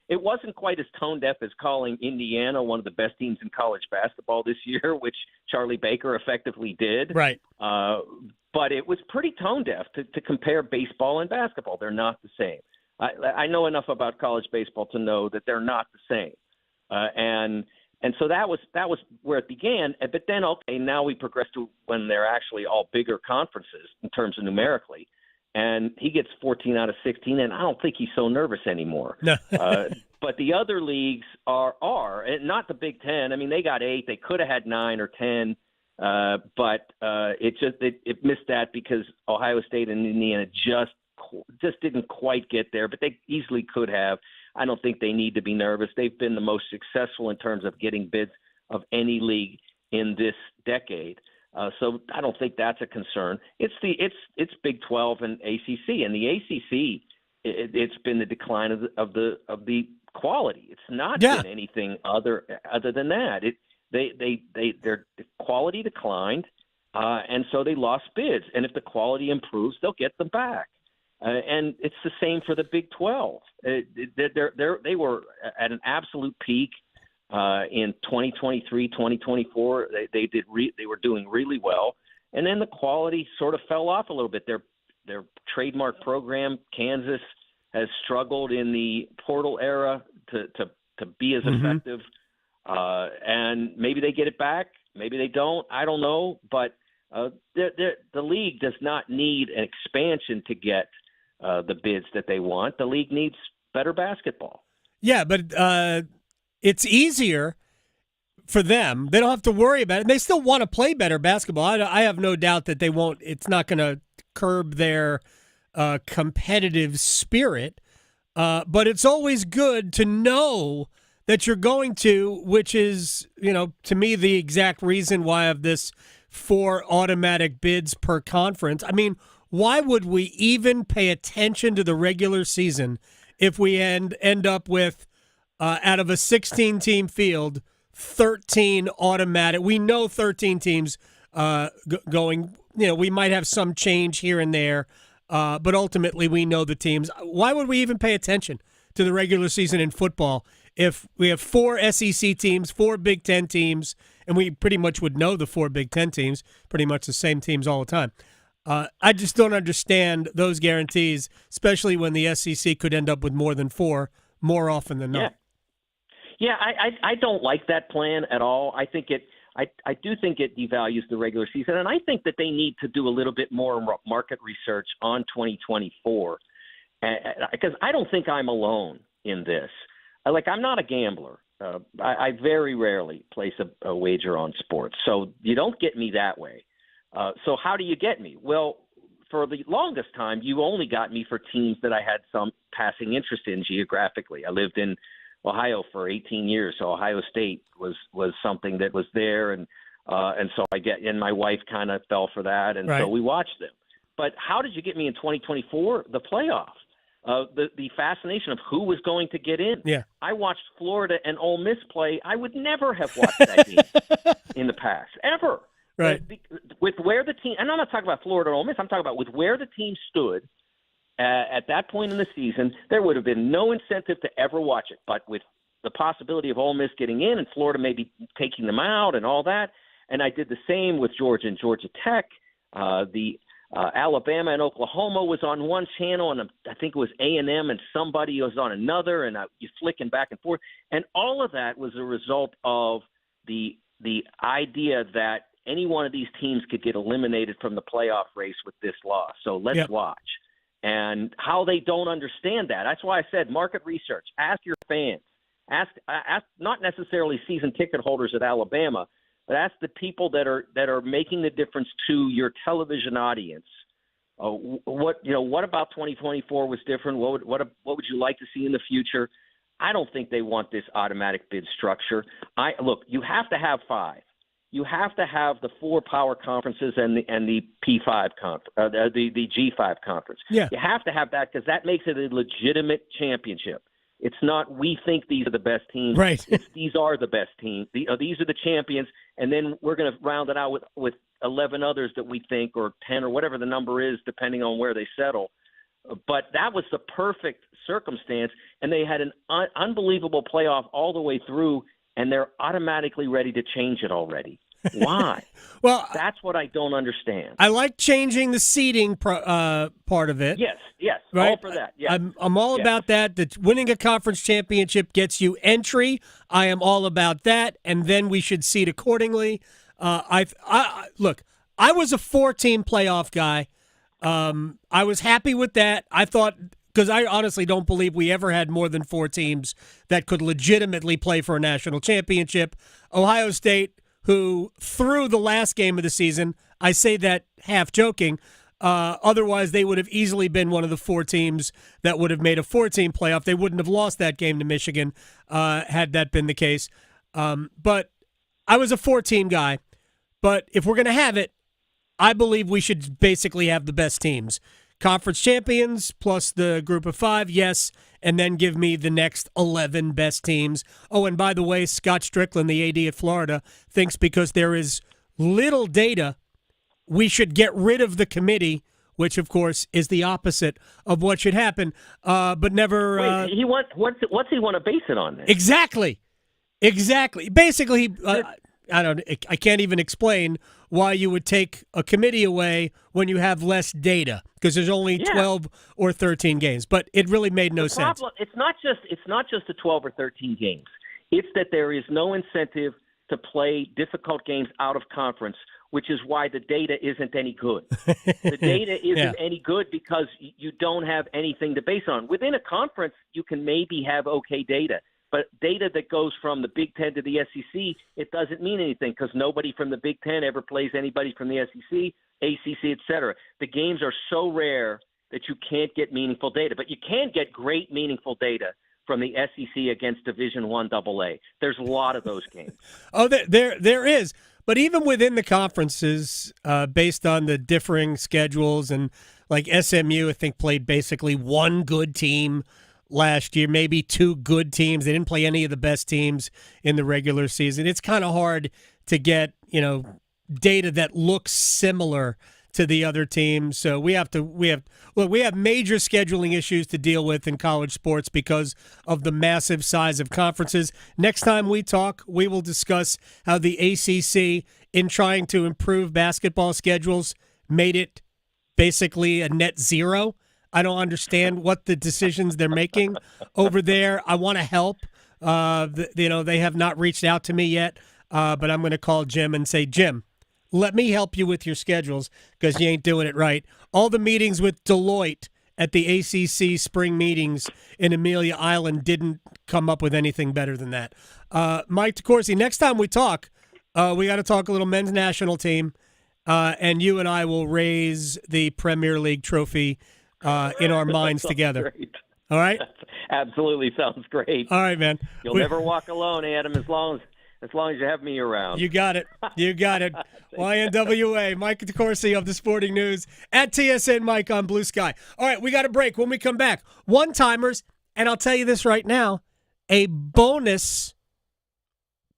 It wasn't quite as tone deaf as calling Indiana one of the best teams in college basketball this year, which Charlie Baker effectively did. Right. But it was pretty tone deaf to compare baseball and basketball. They're not the same. I know enough about college baseball to know that they're not the same. And so that was where it began. But then, okay, now we progress to when they're actually all bigger conferences in terms of numerically. And he gets 14 out of 16, and I don't think he's so nervous anymore. No. But the other leagues are, and not the Big Ten. I mean, they got 8. They could have had 9 or 10, but it missed that because Ohio State and Indiana just didn't quite get there, but they easily could have. I don't think they need to be nervous. They've been the most successful in terms of getting bids of any league in this decade. So I don't think that's a concern. It's Big 12 and ACC, and the ACC it's been the decline of the quality. It's not been anything other than that. Their quality declined, and so they lost bids. And if the quality improves, they'll get them back. And it's the same for the Big 12. They were at an absolute peak. In 2023, 2024, they were doing really well, and then the quality sort of fell off a little bit. Their trademark program, Kansas, has struggled in the portal era to be as effective, and maybe they get it back, maybe they don't. I don't know, but the league does not need an expansion to get the bids that they want. The league needs better basketball. Yeah, but. It's easier for them. They don't have to worry about it. They still want to play better basketball. I have no doubt that they won't. It's not going to curb their competitive spirit. But it's always good to know that you're going to, which is, to me, the exact reason why I have this 4 automatic bids per conference. I mean, why would we even pay attention to the regular season if we end up with out of a 16-team field, 13 automatic. We know 13 teams going, we might have some change here and there, but ultimately we know the teams. Why would we even pay attention to the regular season in football if we have 4 SEC teams, 4 Big Ten teams, and we pretty much would know the 4 Big Ten teams, pretty much the same teams all the time? I just don't understand those guarantees, especially when the SEC could end up with more than 4 more often than not. Yeah, I don't like that plan at all. I think I do think it devalues the regular season, and I think that they need to do a little bit more market research on 2024, because I don't think I'm alone in this. I'm not a gambler. I very rarely place a wager on sports, so you don't get me that way. So how do you get me? Well, for the longest time, you only got me for teams that I had some passing interest in geographically. I lived in Ohio for 18 years, so Ohio State was something that was there, and so and my wife kind of fell for that, and so we watched them. But how did you get me in 2024? The playoff, the fascination of who was going to get in. Yeah, I watched Florida and Ole Miss play. I would never have watched that game in the past, ever. Right. With where the team, and I'm not talking about Florida and Ole Miss. I'm talking about with where the team stood. At that point in the season, there would have been no incentive to ever watch it. But with the possibility of Ole Miss getting in and Florida maybe taking them out and all that, and I did the same with Georgia and Georgia Tech. The Alabama and Oklahoma was on one channel, and I think it was A&M and somebody was on another, and you're flicking back and forth. And all of that was a result of the idea that any one of these teams could get eliminated from the playoff race with this loss. So let's watch. And how they don't understand that. That's why I said market research. Ask your fans. Ask not necessarily season ticket holders at Alabama, but ask the people that are making the difference to your television audience. What about 2024 was different? What would you like to see in the future? I don't think they want this automatic bid structure. Look, you have to have 5. You have to have the 4 power conferences and the P5 conference, the G5 conference. Yeah. You have to have that because that makes it a legitimate championship. It's not we think these are the best teams. Right. These are the best teams. These are the champions, and then we're going to round it out with 11 others that we think, or 10, or whatever the number is, depending on where they settle. but that was the perfect circumstance, and they had an unbelievable playoff all the way through, and they're automatically ready to change it already. Why? Well, that's what I don't understand. I like changing the seeding part of it. Yes, right? All for that. Yes. I'm all about that. That winning a conference championship gets you entry. I am all about that, and then we should seed accordingly. Look, I was a 4-team playoff guy. I was happy with that. I thought, because I honestly don't believe we ever had more than 4 teams that could legitimately play for a national championship. Ohio State, who threw the last game of the season, I say that half joking, otherwise they would have easily been one of the 4 teams that would have made a 4-team playoff. They wouldn't have lost that game to Michigan had that been the case. But I was a 4-team guy. But if we're going to have it, I believe we should basically have the best teams. Conference champions plus the group of 5, yes, and then give me the next 11 best teams. Oh, and by the way, Scott Strickland, the AD at Florida, thinks because there is little data, we should get rid of the committee, which, of course, is the opposite of what should happen, but never... Wait, what's he want to base it on then? Exactly. Basically, I can't even explain why you would take a committee away when you have less data, because there's only 12 or 13 games. But it really made no sense. It's not just the 12 or 13 games. It's that there is no incentive to play difficult games out of conference, which is why the data isn't any good. The data isn't any good because you don't have anything to base on. Within a conference, you can maybe have okay data. But data that goes from the Big Ten to the SEC, it doesn't mean anything because nobody from the Big Ten ever plays anybody from the SEC, ACC, et cetera. The games are so rare that you can't get meaningful data. But you can get great meaningful data from the SEC against Division I AA. There's a lot of those games. Oh, there is. But even within the conferences, based on the differing schedules, and like SMU, I think, played basically one good team last year, maybe 2 good teams. They didn't play any of the best teams in the regular season. It's kind of hard to get, data that looks similar to the other teams. So we have major scheduling issues to deal with in college sports because of the massive size of conferences. Next time we talk, we will discuss how the ACC, in trying to improve basketball schedules, made it basically a net zero. I don't understand what the decisions they're making over there. I want to help. They have not reached out to me yet, but I'm going to call Jim and say, Jim, let me help you with your schedules because you ain't doing it right. All the meetings with Deloitte at the ACC spring meetings in Amelia Island didn't come up with anything better than that. Mike DeCourcy, next time we talk, we got to talk a little men's national team, and you and I will raise the Premier League trophy in our minds together. Great. All right? Absolutely sounds great. All right, man. You'll never walk alone, Adam, as long as you have me around. You got it. YNWA, Mike DeCourcy of the Sporting News at TSN Mike on Blue Sky. All right, we got a break. When we come back, one-timers, and I'll tell you this right now, a bonus,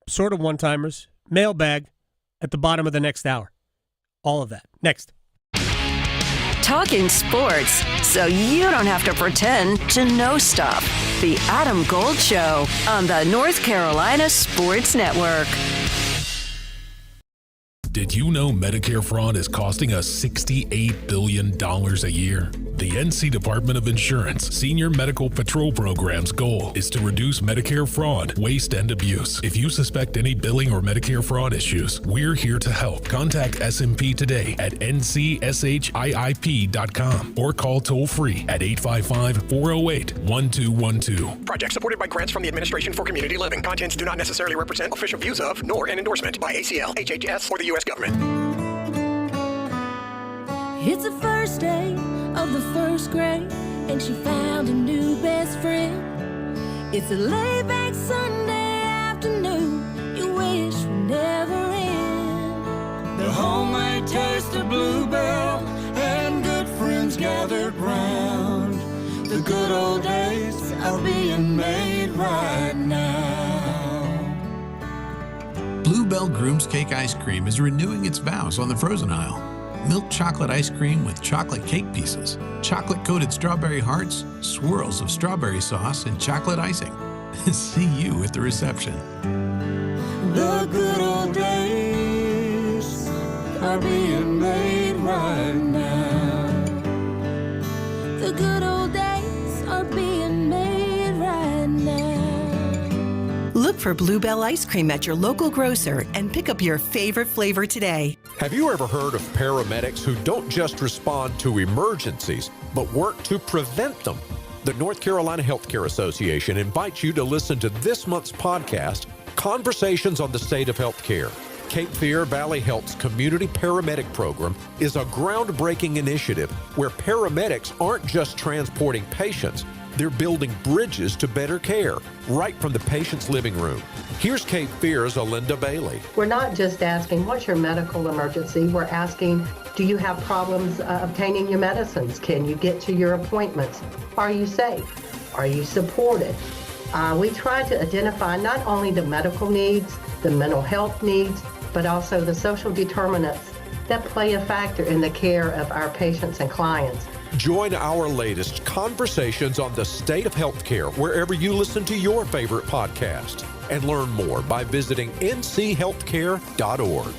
sort of one-timers, mailbag at the bottom of the next hour. All of that. Next. Talking sports so you don't have to pretend to know stuff. The Adam Gold Show on the North Carolina Sports Network. Did you know Medicare fraud is costing us $68 billion a year? The NC Department of Insurance Senior Medical Patrol Program's goal is to reduce Medicare fraud, waste, and abuse. If you suspect any billing or Medicare fraud issues, we're here to help. Contact SMP today at ncshiip.com or call toll-free at 855-408-1212. Project supported by grants from the Administration for Community Living. Contents do not necessarily represent official views of, nor an endorsement by ACL, HHS, or the U.S. government. It's the first day of the first grade, and she found a new best friend. It's a laid-back Sunday afternoon you wish would never end. The homemade taste of Bluebell and good friends gathered round. The good old days are being made right now. Bluebell Groom's Cake Ice Cream is renewing its vows on the frozen aisle. milk chocolate ice cream with chocolate cake pieces, chocolate-coated strawberry hearts, swirls of strawberry sauce, and chocolate icing. See you at the reception. The good old days are being made right now. The good old days are being made right now. Look for Bluebell ice cream at your local grocer and pick up your favorite flavor today. Have you ever heard of paramedics who don't just respond to emergencies, but work to prevent them? The North Carolina Healthcare Association invites you to listen to this month's podcast, Conversations on the State of Healthcare. Cape Fear Valley Health's Community Paramedic Program is a groundbreaking initiative where paramedics aren't just transporting patients, they're building bridges to better care, right from the patient's living room. Here's Cape Fear's Alinda Bailey. We're not just asking, what's your medical emergency? We're asking, do you have problems obtaining your medicines? Can you get to your appointments? Are you safe? Are you supported? We try to identify not only the medical needs, the mental health needs, but also the social determinants that play a factor in the care of our patients and clients. Join our latest Conversations on the State of Healthcare wherever you listen to your favorite podcast. And learn more by visiting nchealthcare.org.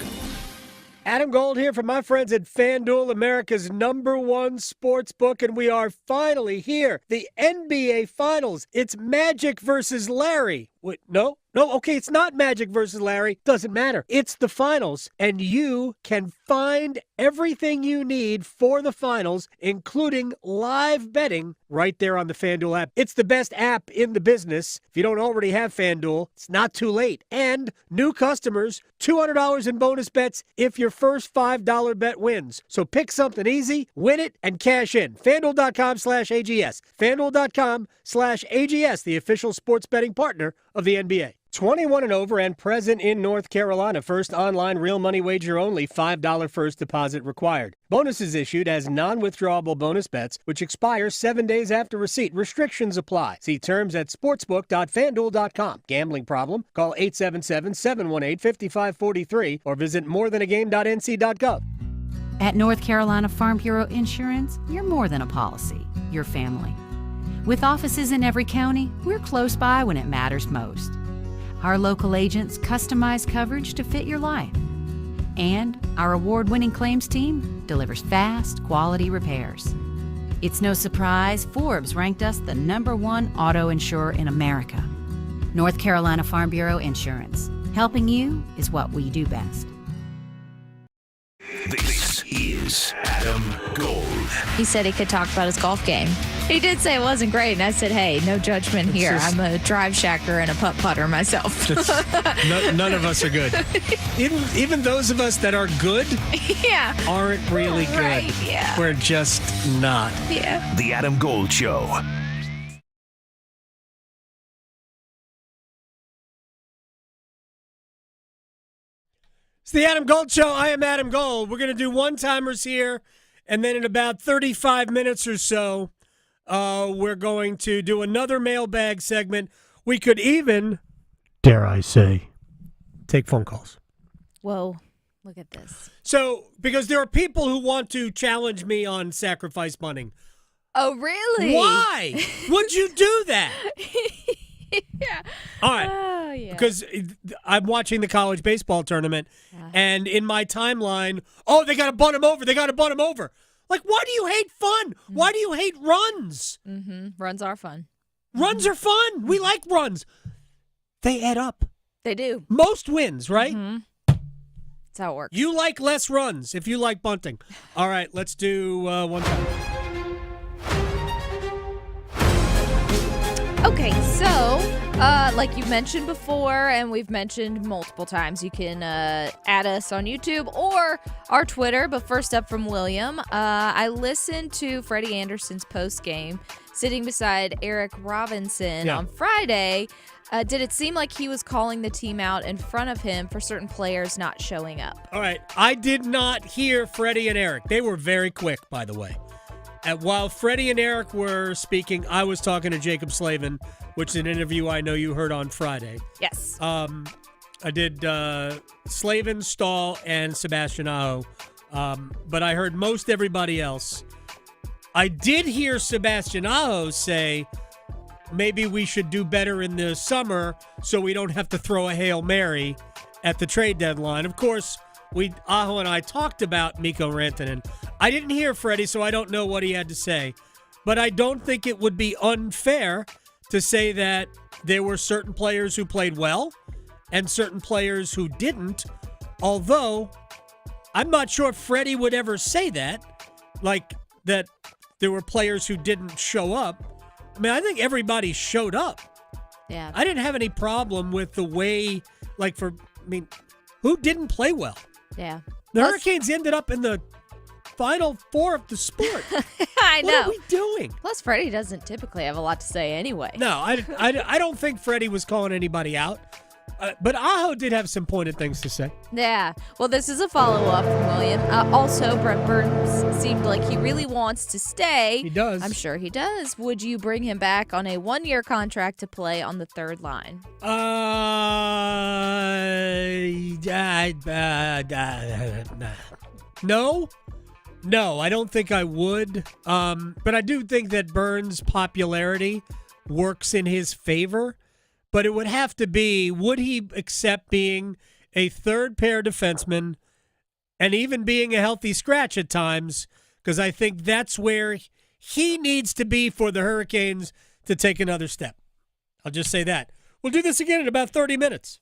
Adam Gold here from my friends at FanDuel, America's #1 sports book, and we are finally here. The NBA Finals. It's Magic versus Larry. Wait, no, okay, it's not Magic versus Larry. Doesn't matter. It's the finals, and you can find everything you need for the finals, including live betting, right there on the FanDuel app. It's the best app in the business. If you don't already have FanDuel, it's not too late. And new customers, $200 in bonus bets if your first $5 bet wins. So pick something easy, win it, and cash in. FanDuel.com/AGS. FanDuel.com/AGS, the official sports betting partner of the NBA. 21 and over and present in North Carolina. First online real money wager only. $5 first deposit required. Bonuses issued as non-withdrawable bonus bets, which expire 7 days after receipt. Restrictions apply. See terms at sportsbook.fanduel.com. Gambling problem? Call 877-718-5543 or visit morethanagame.nc.gov. At North Carolina Farm Bureau Insurance, you're more than a policy. You're family. With offices in every county, we're close by when it matters most. Our local agents customize coverage to fit your life. And our award-winning claims team delivers fast, quality repairs. It's no surprise Forbes ranked us the #1 auto insurer in America. North Carolina Farm Bureau Insurance. Helping you is what we do best. This is Adam Gold. He said he could talk about his golf game. He did say it wasn't great, and I said, hey, no judgment here. I'm a drive shacker and a putt-putter myself. None of us are good. Even those of us that are good aren't really good. Right, yeah. We're just not. Yeah. The Adam Gold Show. It's the Adam Gold Show. I am Adam Gold. We're going to do one-timers here, and then in about 35 minutes or so, we're going to do another mailbag segment. We could even, dare I say, take phone calls. Whoa, look at this. So, because there are people who want to challenge me on sacrifice bunting. Oh, really? Why would you do that? Yeah. All right. Oh, yeah. Because I'm watching the college baseball tournament, and in my timeline, they got to bunt him over. They got to bunt him over. Like, why do you hate fun? Why do you hate runs? Mm-hmm. Runs are fun. Runs are fun. We like runs. They add up. They do. Most wins, right? Mm-hmm. That's how it works. You like less runs if you like bunting. All right, let's do one time. Okay, so like you mentioned before, and we've mentioned multiple times, you can add us on YouTube or our Twitter. But first up from William, I listened to Freddie Anderson's post game sitting beside Eric Robinson on Friday. Did it seem like he was calling the team out in front of him for certain players not showing up? All right, I did not hear Freddie and Eric. They were very quick, by the way. While Freddie and Eric were speaking, I was talking to Jacob Slavin, which is an interview I know you heard on Friday. Yes. I did Slavin, Stahl, and Sebastian Aho But I heard most everybody else. I did hear Sebastian Aho say maybe we should do better in the summer so we don't have to throw a Hail Mary at the trade deadline. Of course, Aho and I talked about Mikko Rantanen. I didn't hear Freddie, so I don't know what he had to say. But I don't think it would be unfair to say that there were certain players who played well and certain players who didn't, although I'm not sure Freddie would ever say that, like that there were players who didn't show up. I mean, I think everybody showed up. Yeah. I didn't have any problem with the way, who didn't play well? Yeah. The Hurricanes ended up in the Final Four of the sport. I know. What are we doing? Plus, Freddie doesn't typically have a lot to say anyway. No, I don't think Freddie was calling anybody out. But Aho did have some pointed things to say. Yeah. Well, this is a follow-up from William. Also, Brent Burns seemed like he really wants to stay. He does. I'm sure he does. Would you bring him back on a one-year contract to play on the third line? No, I don't think I would. But I do think that Burns' popularity works in his favor. But it would have to be, would he accept being a third-pair defenseman and even being a healthy scratch at times? Because I think that's where he needs to be for the Hurricanes to take another step. I'll just say that. We'll do this again in about 30 minutes.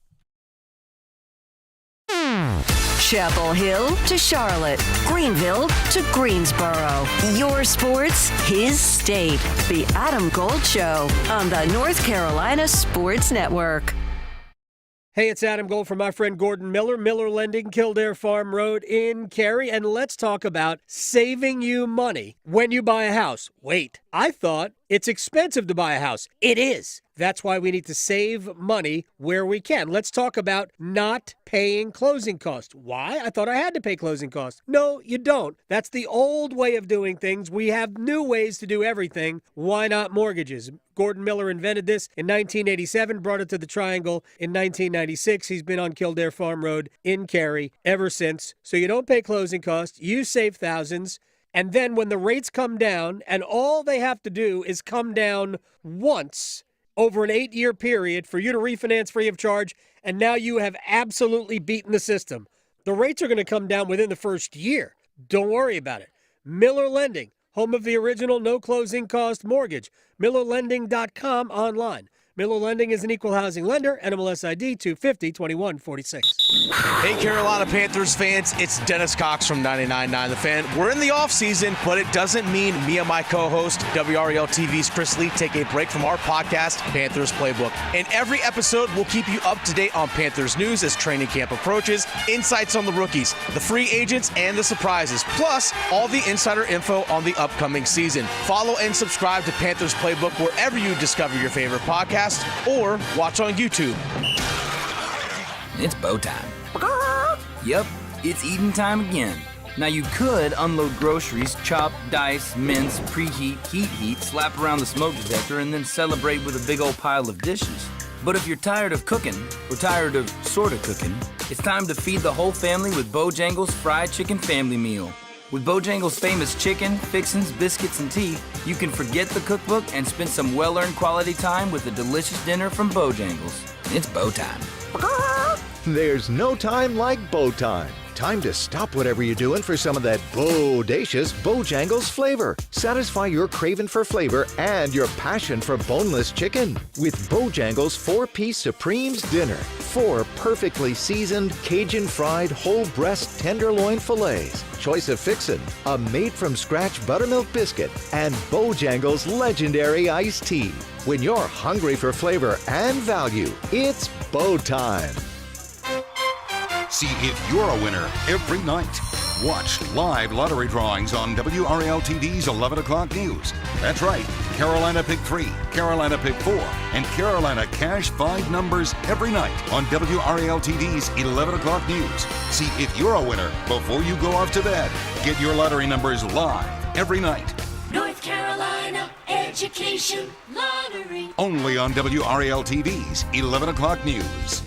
Chapel Hill to Charlotte, Greenville to Greensboro. Your sports, his state. The Adam Gold Show on the North Carolina Sports Network. Hey, it's Adam Gold from my friend Gordon Miller, Miller Lending, Kildare Farm Road in Cary, and let's talk about saving you money when you buy a house. Wait, I thought it's expensive to buy a house. It is. That's why we need to save money where we can. Let's talk about not paying closing costs. Why? I thought I had to pay closing costs. No, you don't. That's the old way of doing things. We have new ways to do everything. Why not mortgages? Gordon Miller invented this in 1987, brought it to the Triangle in 1996. He's been on Kildare Farm Road in Cary ever since. So you don't pay closing costs. You save thousands. And then when the rates come down, and all they have to do is come down once over an 8-year period for you to refinance free of charge, and now you have absolutely beaten the system. The rates are going to come down within the first year. Don't worry about it. Miller Lending, home of the original no closing cost mortgage. MillerLending.com online. Miller Lending is an equal housing lender. NMLS ID 250-2146. Hey, Carolina Panthers fans, it's Dennis Cox from 99.9 The Fan. We're in the offseason, but it doesn't mean me and my co-host, WREL TV's Chris Lee, take a break from our podcast, Panthers Playbook. In every episode, we'll keep you up to date on Panthers news as training camp approaches, insights on the rookies, the free agents, and the surprises, plus all the insider info on the upcoming season. Follow and subscribe to Panthers Playbook wherever you discover your favorite podcast, or watch on YouTube. It's bow time. Yep, it's eating time again. Now you could unload groceries, chop, dice, mince, preheat, heat, slap around the smoke detector, and then celebrate with a big old pile of dishes. But if you're tired of cooking, or tired of sorta cooking, it's time to feed the whole family with Bojangles Fried Chicken Family Meal. With Bojangles' famous chicken, fixins, biscuits, and tea, you can forget the cookbook and spend some well-earned quality time with a delicious dinner from Bojangles. It's bow time. There's no time like bow time. Time to stop whatever you're doing for some of that bodacious Bojangles flavor. Satisfy your craving for flavor and your passion for boneless chicken with Bojangles 4-piece Supremes dinner. 4 perfectly seasoned Cajun fried whole breast tenderloin fillets. Choice of fixin', a made-from-scratch buttermilk biscuit, and Bojangles legendary iced tea. When you're hungry for flavor and value, it's bow time. See if you're a winner every night. Watch live lottery drawings on WRAL TV's 11 o'clock news. That's right, Carolina Pick 3, Carolina Pick 4, and Carolina Cash 5 numbers every night on WRAL TV's 11 o'clock news. See if you're a winner before you go off to bed. Get your lottery numbers live every night. North Carolina Education Lottery. Only on WRAL TV's 11 o'clock news.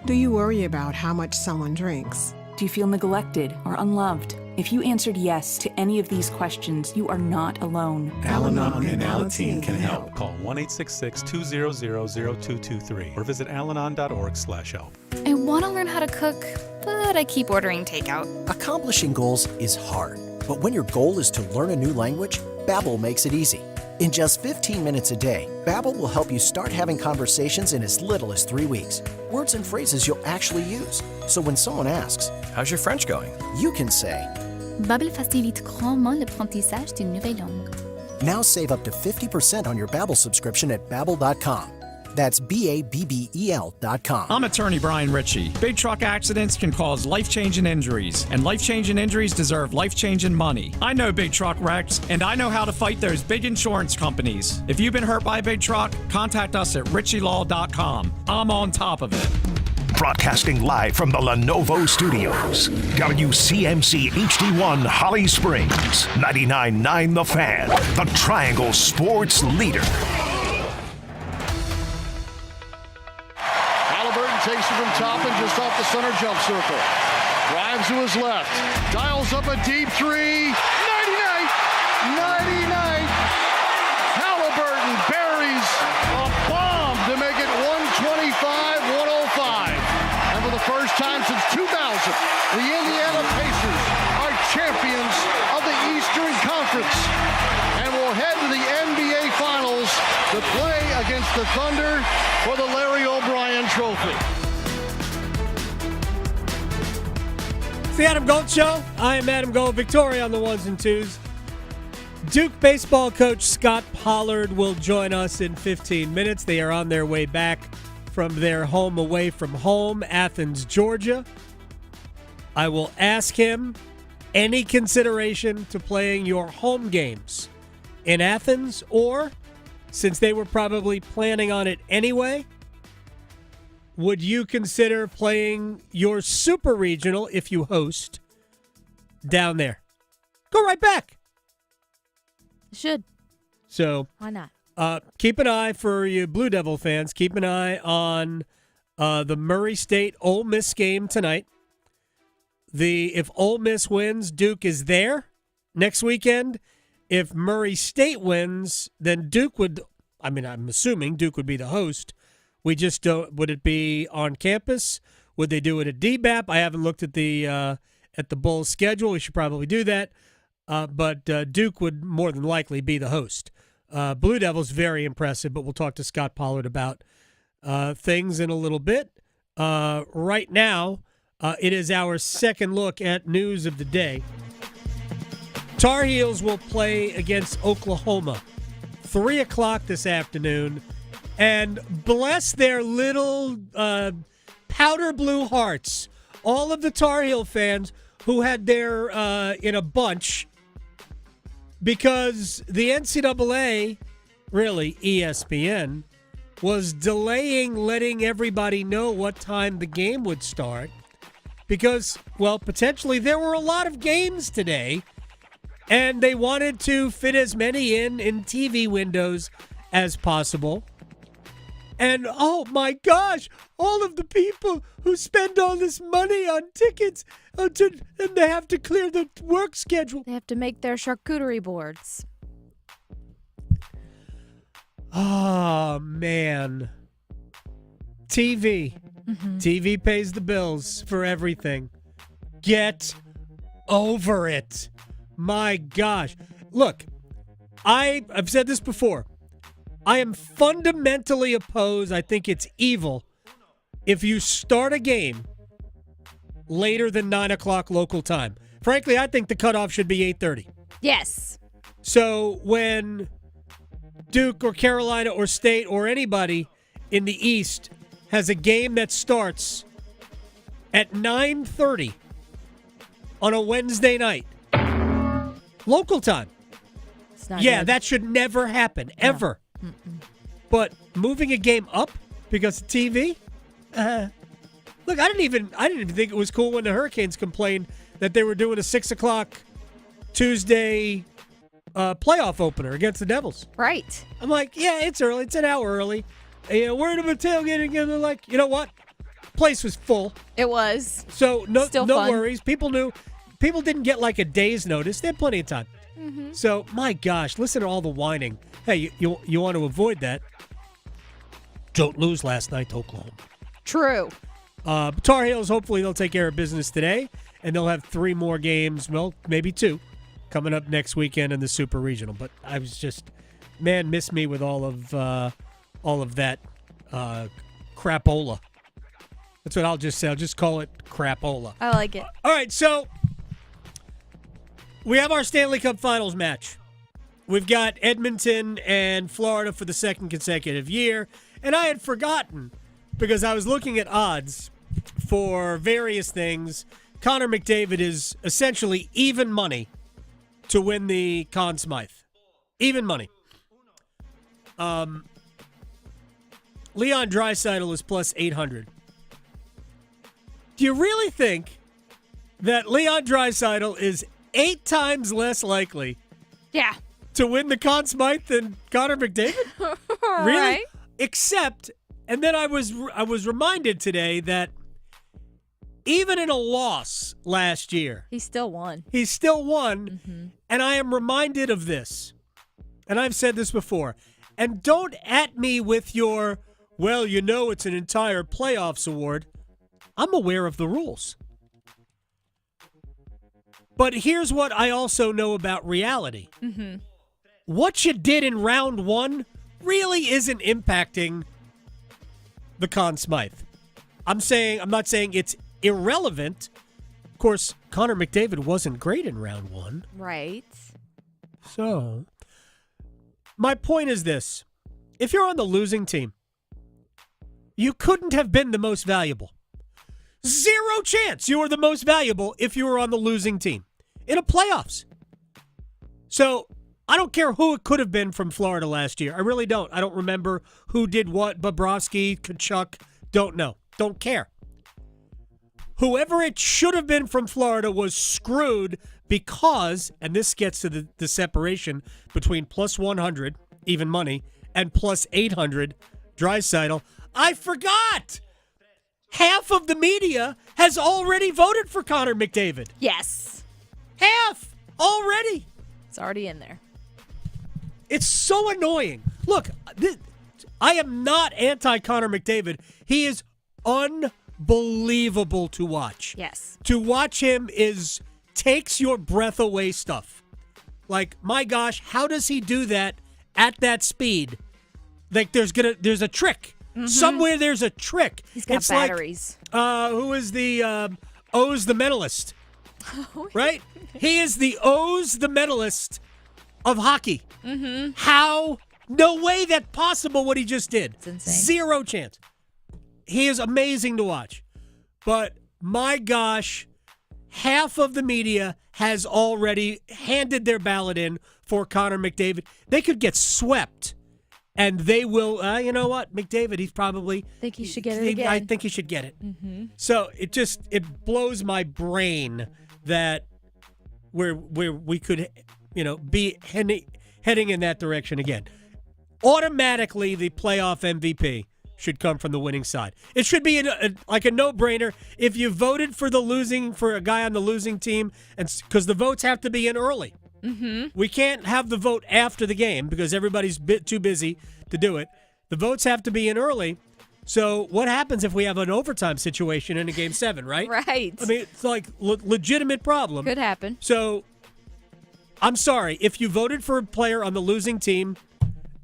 Do you worry about how much someone drinks? Do you feel neglected or unloved? If you answered yes to any of these questions, you are not alone. Al-Anon and Alateen can help. Call 1-866-200-0223 or visit alanon.org/help. I want to learn how to cook, but I keep ordering takeout. Accomplishing goals is hard, but when your goal is to learn a new language, Babbel makes it easy. In just 15 minutes a day, Babbel will help you start having conversations in as little as 3 weeks. Words and phrases you'll actually use. So when someone asks, "How's your French going?" you can say, Babbel facilite grandement l'apprentissage d'une nouvelle langue. Now save up to 50% on your Babbel subscription at Babbel.com. That's Babbel.com. I'm attorney Brian Ritchie. Big truck accidents can cause life-changing injuries, and life-changing injuries deserve life-changing money. I know big truck wrecks, and I know how to fight those big insurance companies. If you've been hurt by a big truck, contact us at RitchieLaw.com. I'm on top of it. Broadcasting live from the Lenovo Studios. WCMC HD1 Holly Springs. 99.9 The Fan. The Triangle Sports Leader. Takes it from Toppin just off the center jump circle. Drives to his left. Dials up a deep three. 99! 99! Halliburton buries a bomb to make it 125-105. And for the first time since 2000, the Indiana Pacers are champions of the Eastern Conference and will head to the NBA Finals to play against the Thunder for the Larry O'Brien Trophy. It's the Adam Gold Show. I am Adam Gold. Victoria on the ones and twos. Duke baseball coach Scott Pollard will join us in 15 minutes. They are on their way back from their home away from home, Athens, Georgia. I will ask him any consideration to playing your home games in Athens, or since they were probably planning on it anyway, would you consider playing your super regional, if you host, down there? Go right back. Should. So why not? Keep an eye for you Blue Devil fans. Keep an eye on the Murray State Ole Miss game tonight. If Ole Miss wins, Duke is there next weekend. If Murray State wins, then Duke would. I mean, I'm assuming Duke would be the host. We just don't. Would it be on campus? Would they do it at DBAP? I haven't looked at the Bulls schedule. We should probably do that. But Duke would more than likely be the host. Blue Devils very impressive, but we'll talk to Scott Pollard about things in a little bit. Right now, it is our second look at news of the day. Tar Heels will play against Oklahoma, 3 o'clock this afternoon. And bless their little powder blue hearts, all of the Tar Heel fans who had their in a bunch, because the NCAA, really ESPN, was delaying letting everybody know what time the game would start because, well, potentially there were a lot of games today, and they wanted to fit as many in TV windows as possible. And, oh, my gosh, all of the people who spend all this money on tickets, and they have to clear the work schedule. They have to make their charcuterie boards. Oh, man. TV. Mm-hmm. TV pays the bills for everything. Get over it. My gosh. Look, I've said this before. I am fundamentally opposed. I think it's evil if you start a game later than 9 o'clock local time. Frankly, I think the cutoff should be 8:30. Yes. So when Duke or Carolina or State or anybody in the East has a game that starts at 9:30 on a Wednesday night, local time, yeah, that should never happen, ever. Mm-mm. But moving a game up because of TV? Look, I didn't even think it was cool when the Hurricanes complained that they were doing a 6 o'clock Tuesday playoff opener against the Devils. Right. I'm like, yeah, it's early. It's an hour early. We're in a tailgating, and they're like, you know what? Place was full. It was. So no Still fun. worries. People knew. People didn't get like a day's notice. They had plenty of time. Mm-hmm. So, my gosh, listen to all the whining. Hey, you want to avoid that. Don't lose last night to Oklahoma. True. Tar Heels, hopefully they'll take care of business today, and they'll have 3 more games, well, maybe 2, coming up next weekend in the Super Regional. But I was just, man, miss me with all of that crapola. That's what I'll just say. I'll just call it crapola. I like it. All right, so we have our Stanley Cup Finals match. We've got Edmonton and Florida for the second consecutive year. And I had forgotten because I was looking at odds for various things. Connor McDavid is essentially even money to win the Conn Smythe. Even money. Leon Draisaitl is plus 800. Do you really think that Leon Draisaitl is 8 times less likely to win the Conn Smythe than Connor McDavid? Really? Right. Except, and then I was reminded today that even in a loss last year, He still won. Mm-hmm. And I am reminded of this. And I've said this before. And don't at me with your, well, you know it's an entire playoffs award. I'm aware of the rules. But here's what I also know about reality. Mm-hmm. What you did in round 1 really isn't impacting the Conn Smythe. I'm not saying it's irrelevant. Of course, Connor McDavid wasn't great in round 1. Right. So, my point is this. If you're on the losing team, you couldn't have been the most valuable. 0 chance you were the most valuable if you were on the losing team in a playoffs. So, I don't care who it could have been from Florida last year. I really don't. I don't remember who did what. Bobrovsky, Tkachuk, don't know. Don't care. Whoever it should have been from Florida was screwed because, and this gets to the separation between plus 100, even money, and plus 800, Draisaitl. I forgot! Half of the media has already voted for Connor McDavid. Yes. Half! Already! It's already in there. It's so annoying. Look, I am not anti-Connor McDavid. He is unbelievable to watch. Yes. To watch him takes your breath away stuff. Like, my gosh, how does he do that at that speed? Like, there's a trick. Mm-hmm. Somewhere there's a trick. He's got batteries. Like, who is the O's the medalist? Right? He is the O's the medalist of hockey. Mm-hmm. How? No way that's possible what he just did. It's insane. 0 chance. He is amazing to watch. But my gosh, half of the media has already handed their ballot in for Connor McDavid. They could get swept. And they will, you know what? McDavid, he's probably... think he should get it again. I think he should get it. Mm-hmm. So it blows my brain that we could, be heading in that direction again. Automatically, the playoff MVP should come from the winning side. It should be like a no-brainer. If you voted for a guy on the losing team, and because the votes have to be in early. Mm-hmm. We can't have the vote after the game because everybody's too busy to do it. The votes have to be in early. So what happens if we have an overtime situation in a Game 7, right? Right. I mean, it's like legitimate problem. Could happen. So I'm sorry. If you voted for a player on the losing team,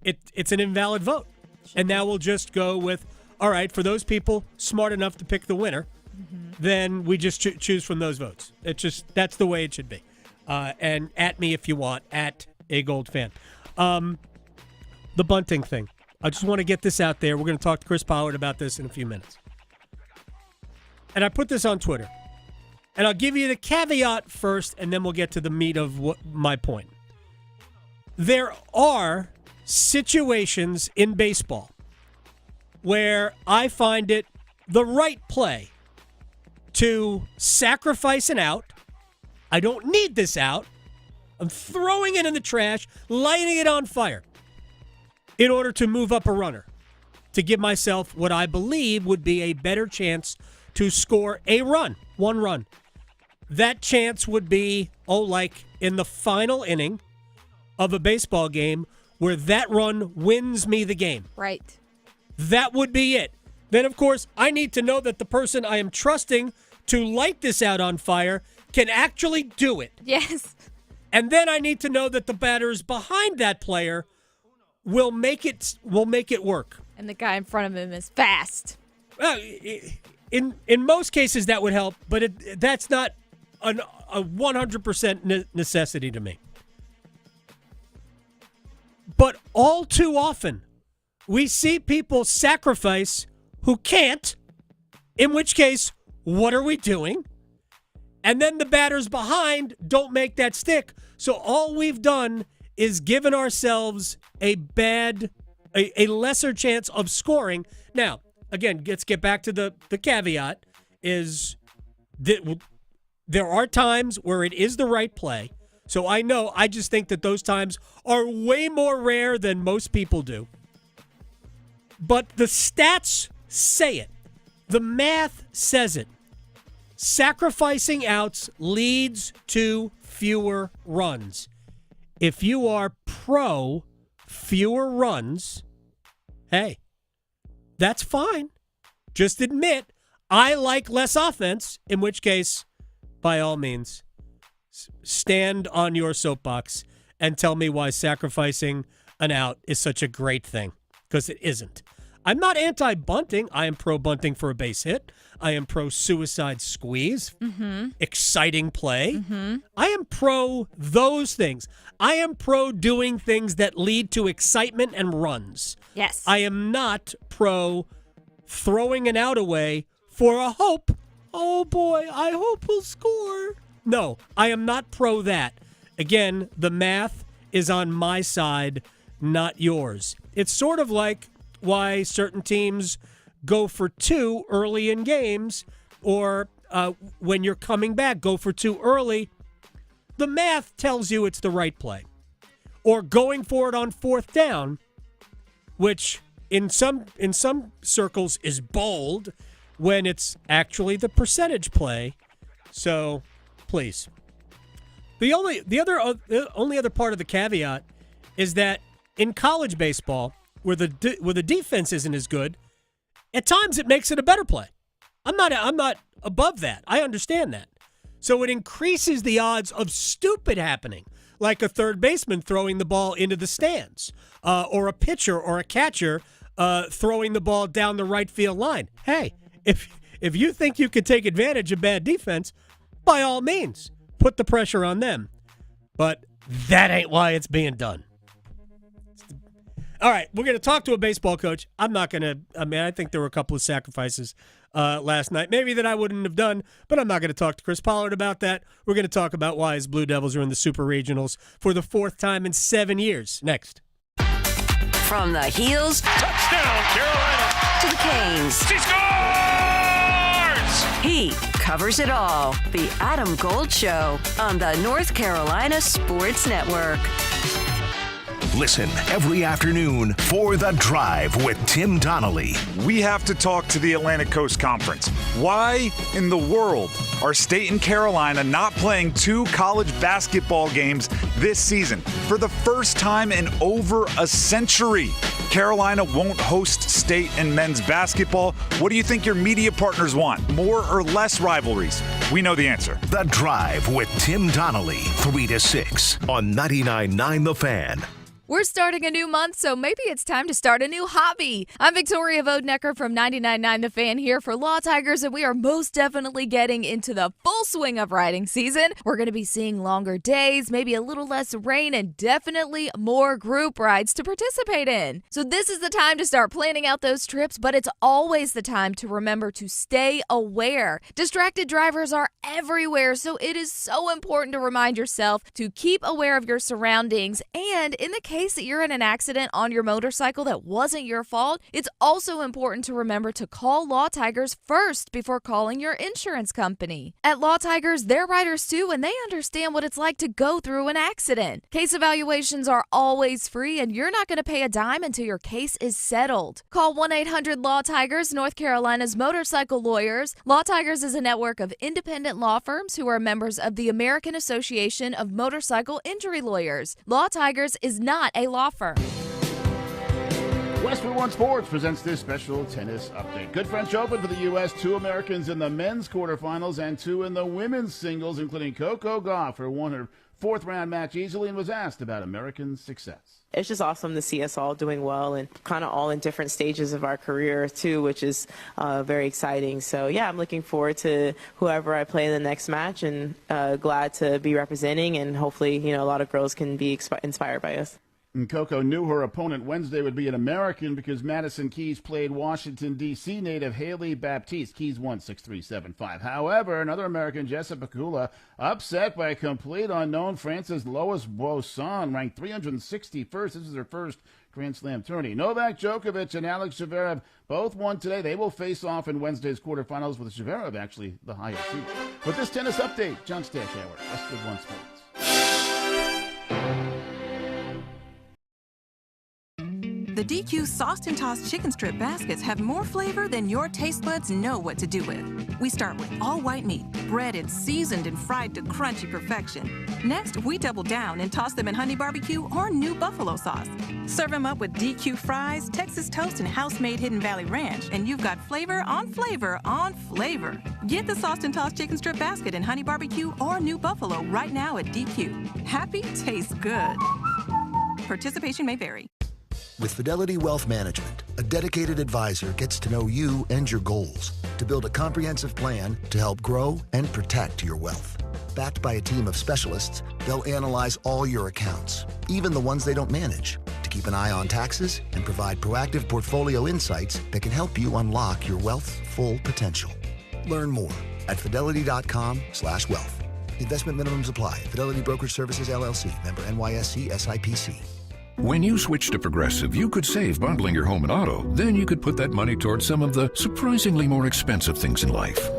it's an invalid vote. And now we'll just go with, all right, for those people smart enough to pick the winner, then we just choose from those votes. That's the way it should be. And at me if you want, at a Gold Fan. The bunting thing. I just want to get this out there. We're going to talk to Chris Pollard about this in a few minutes. And I put this on Twitter. And I'll give you the caveat first, and then we'll get to the meat of my point. There are situations in baseball where I find it the right play to sacrifice an out. I don't need this out. I'm throwing it in the trash, lighting it on fire in order to move up a runner. to give myself what I believe would be a better chance to score a run, one run. That chance would be, like in the final inning of a baseball game where that run wins me the game. Right. That would be it. Then, of course, I need to know that the person I am trusting to light this out on fire can actually do it. Yes. And then I need to know that the batters behind that player will make it work. And the guy in front of him is fast. In most cases, that would help, but that's not a 100% necessity to me. But all too often, we see people sacrifice who can't, in which case, what are we doing? And then the batters behind don't make that stick. So all we've done is given ourselves a lesser chance of scoring. Now, again, let's get back to the caveat is that there are times where it is the right play. So I just think that those times are way more rare than most people do. But the stats say it. The math says it. Sacrificing outs leads to fewer runs. If you are pro fewer runs, hey, that's fine. Just admit, I like less offense, in which case, by all means, stand on your soapbox and tell me why sacrificing an out is such a great thing, because it isn't. I'm not anti-bunting. I am pro-bunting for a base hit. I am pro-suicide squeeze, exciting play. I am pro those things. I am pro doing things that lead to excitement and runs. Yes. I am not pro throwing an out away for a hope. Oh, boy, I hope we'll score. No, I am not pro that. Again, the math is on my side, not yours. It's sort of like why certain teams go for two early in games, or when you're coming back, go for two early. The math tells you it's the right play. Or going for it on fourth down, which in some circles is bold, when it's actually the percentage play. So, please. The only other part of the caveat is that in college baseball, where the defense isn't as good, at times it makes it a better play. I'm not above that. I understand that. So it increases the odds of stupid happening, like a third baseman throwing the ball into the stands, or a pitcher or a catcher throwing the ball down the right field line. Hey, if you think you could take advantage of bad defense, by all means, put the pressure on them. But that ain't why it's being done. All right, we're going to talk to a baseball coach. I think there were a couple of sacrifices last night, maybe that I wouldn't have done, but I'm not going to talk to Chris Pollard about that. We're going to talk about why his Blue Devils are in the Super Regionals for the fourth time in 7 years. Next. From the heels, touchdown, Carolina, to the canes. She scores! He covers it all. The Adam Gold Show on the North Carolina Sports Network. Listen every afternoon for The Drive with Tim Donnelly. We have to talk to the Atlantic Coast Conference. Why in the world are State and Carolina not playing 2 college basketball games this season? For the first time in over a century, Carolina won't host State and men's basketball. What do you think your media partners want? More or less rivalries? We know the answer. The Drive with Tim Donnelly, 3 to 6 on 99.9 The Fan. We're starting a new month, so maybe it's time to start a new hobby. I'm Victoria Vodenecker from 99.9 The Fan here for Law Tigers, and we are most definitely getting into the full swing of riding season. We're going to be seeing longer days, maybe a little less rain, and definitely more group rides to participate in. So this is the time to start planning out those trips, but it's always the time to remember to stay aware. Distracted drivers are everywhere, so it is so important to remind yourself to keep aware of your surroundings, and in the case case that you're in an accident on your motorcycle that wasn't your fault, it's also important to remember to call Law Tigers first before calling your insurance company. At Law Tigers, they're riders too, and they understand what it's like to go through an accident. Case evaluations are always free, and you're not going to pay a dime until your case is settled. Call 1-800-LAW-TIGERS, North Carolina's motorcycle lawyers. Law Tigers is a network of independent law firms who are members of the American Association of Motorcycle Injury Lawyers. Law Tigers is not a law firm. Westwood One Sports presents this special tennis update. Good French Open for the U.S. 2 Americans in the men's quarterfinals and 2 in the women's singles, including Coco Gauff, who won her 4th round match easily and was asked about American success. It's just awesome to see us all doing well and kind of all in different stages of our career, too, which is very exciting. So, yeah, I'm looking forward to whoever I play in the next match and glad to be representing, and hopefully, a lot of girls can be inspired by us. And Coco knew her opponent Wednesday would be an American because Madison Keys played Washington, D.C. native Haley Baptiste. Keys won 6-3, 7-5. However, another American, Jessica Pegula, upset by a complete unknown Frances Lois Boisson, ranked 361st. This is her first Grand Slam tourney. Novak Djokovic and Alex Zverev both won today. They will face off in Wednesday's quarterfinals, with Zverev actually the highest seed. With this tennis update, John Stashauer, Westwood One Sports. The DQ Sauced and Tossed Chicken Strip Baskets have more flavor than your taste buds know what to do with. We start with all white meat, breaded, seasoned, and fried to crunchy perfection. Next, we double down and toss them in honey barbecue or new buffalo sauce. Serve them up with DQ fries, Texas toast, and house-made Hidden Valley Ranch, and you've got flavor on flavor on flavor. Get the Sauced and Tossed Chicken Strip Basket in honey barbecue or new buffalo right now at DQ. Happy tastes good. Participation may vary. With Fidelity Wealth Management, a dedicated advisor gets to know you and your goals to build a comprehensive plan to help grow and protect your wealth. Backed by a team of specialists, they'll analyze all your accounts, even the ones they don't manage, to keep an eye on taxes and provide proactive portfolio insights that can help you unlock your wealth's full potential. Learn more at fidelity.com/wealth. Investment minimums apply. Fidelity Brokerage Services, LLC. Member NYSE SIPC. When you switch to Progressive, you could save bundling your home and auto. Then you could put that money towards some of the surprisingly more expensive things in life.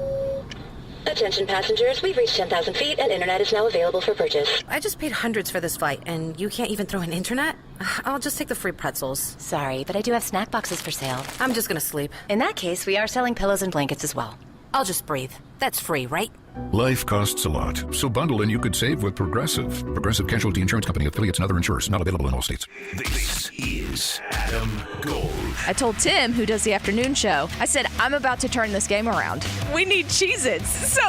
Attention passengers, we've reached 10,000 feet and internet is now available for purchase. I just paid hundreds for this flight, and you can't even throw in internet? I'll just take the free pretzels. Sorry, but I do have snack boxes for sale. I'm just gonna sleep. In that case, we are selling pillows and blankets as well. I'll just breathe. That's free, right? Life costs a lot, so bundle and you could save with Progressive. Progressive Casualty Insurance Company, affiliates, and other insurers. Not available in all states. This is Adam Gold. I told Tim, who does the afternoon show, I said, I'm about to turn this game around. We need Cheez-Its. So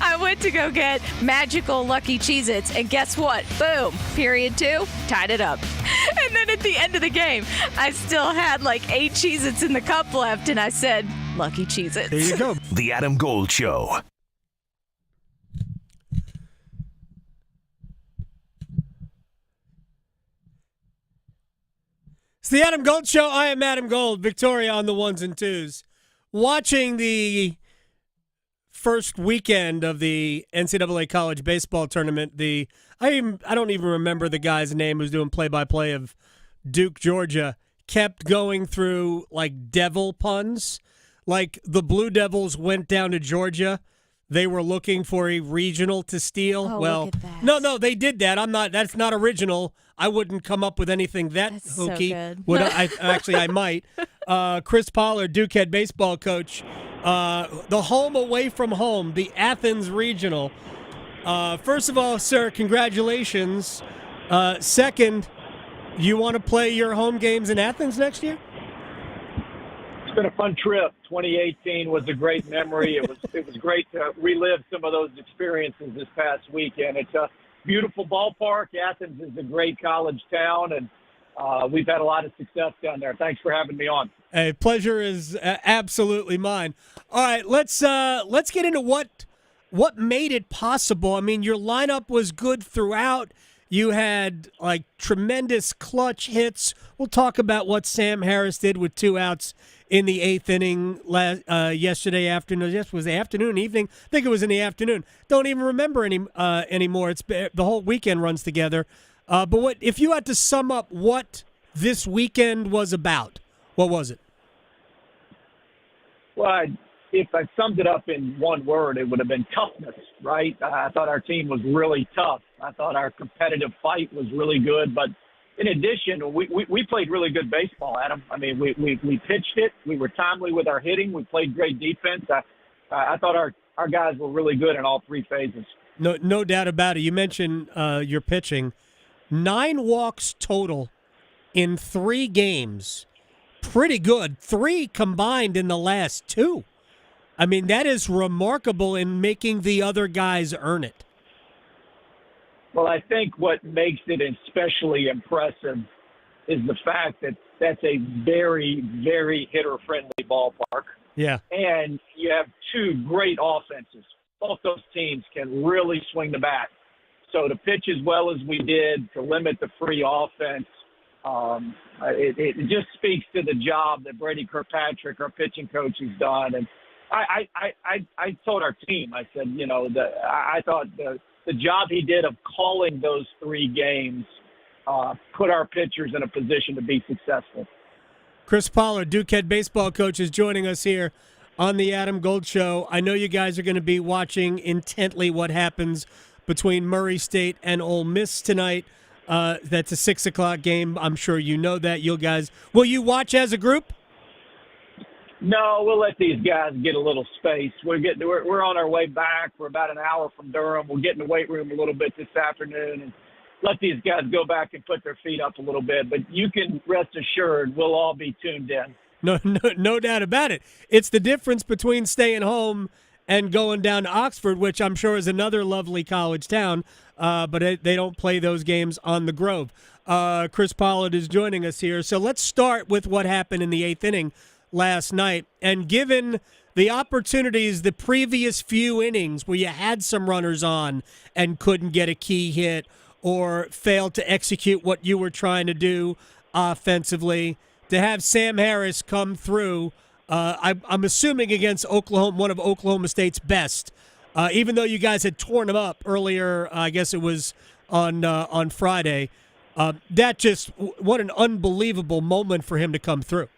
I went to go get magical Lucky Cheez-Its, and guess what? Boom. Period 2, tied it up. And then at the end of the game, I still had like 8 Cheez-Its in the cup left, and I said, Lucky Cheez-Its. There you go. The Adam Gold Show. It's the Adam Gold Show. I am Adam Gold. Victoria on the ones and twos. Watching the first weekend of the NCAA college baseball tournament, I don't even remember the guy's name who's doing play-by-play of Duke, Georgia, kept going through like devil puns. Like the Blue Devils went down to Georgia. They were looking for a regional to steal. Oh, well, look at that. No, they did that. That's not original. I wouldn't come up with anything that's hokey. So good. Would I might. Chris Pollard, Duke head baseball coach, the home away from home, the Athens Regional. First of all, sir, congratulations. Second, you want to play your home games in Athens next year? It's been a fun trip. 2018 was a great memory. It was great to relive some of those experiences this past weekend. It's a beautiful ballpark. Athens is a great college town, and we've had a lot of success down there. Thanks for having me on. Hey, pleasure is absolutely mine. All right, let's get into what made it possible. I mean, your lineup was good throughout. You had like tremendous clutch hits. We'll talk about what Sam Harris did with 2 outs in the 8th inning yesterday afternoon. Yes, was the afternoon, evening? I think it was in the afternoon. Don't even remember anymore. It's the whole weekend runs together. But if you had to sum up what this weekend was about, what was it? Well, if I summed it up in one word, it would have been toughness, right? I thought our team was really tough. I thought our competitive fight was really good. But in addition, we played really good baseball, Adam. I mean, we pitched it. We were timely with our hitting. We played great defense. I thought our guys were really good in all three phases. No doubt about it. You mentioned your pitching. 9 walks total in 3 games. Pretty good. 3 combined in the last 2. I mean, that is remarkable in making the other guys earn it. Well, I think what makes it especially impressive is the fact that that's a very, very hitter-friendly ballpark. Yeah. And you have 2 great offenses. Both those teams can really swing the bat. So to pitch as well as we did, to limit the free offense, it just speaks to the job that Brady Kirkpatrick, our pitching coach, has done. And I told our team, I said, I thought the job he did of calling those 3 games put our pitchers in a position to be successful. Chris Pollard, Duke head baseball coach, is joining us here on the Adam Gold Show. I know you guys are going to be watching intently what happens between Murray State and Ole Miss tonight. That's a 6 o'clock game. I'm sure you know that. Will you watch as a group? No, we'll let these guys get a little space. We're on our way back. We're about an hour from Durham. We'll get in the weight room a little bit this afternoon and let these guys go back and put their feet up a little bit. But you can rest assured we'll all be tuned in. No doubt about it. It's the difference between staying home and going down to Oxford, which I'm sure is another lovely college town, but they don't play those games on the Grove. Chris Pollard is joining us here. So let's start with what happened in the 8th inning last night. And given the opportunities the previous few innings where you had some runners on and couldn't get a key hit or failed to execute what you were trying to do offensively, to have Sam Harris come through, I'm assuming against Oklahoma, one of Oklahoma State's best, even though you guys had torn him up earlier, I guess it was on Friday. What an unbelievable moment for him to come through.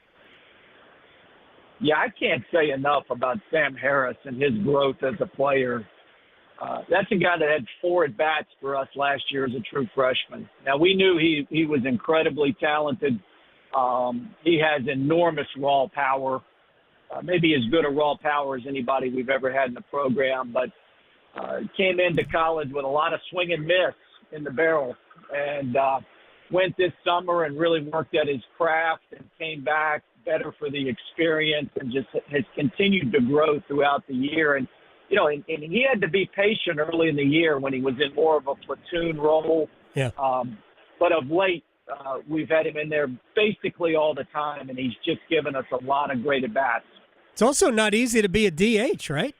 Yeah, I can't say enough about Sam Harris and his growth as a player. That's a guy that had 4 at-bats for us last year as a true freshman. Now, we knew he was incredibly talented. He has enormous raw power, maybe as good a raw power as anybody we've ever had in the program, but came into college with a lot of swing and miss in the barrel and went this summer and really worked at his craft and came back better for the experience and just has continued to grow throughout the year. And, and he had to be patient early in the year when he was in more of a platoon role. Yeah. But of late, we've had him in there basically all the time, and he's just given us a lot of great at-bats. It's also not easy to be a DH, right?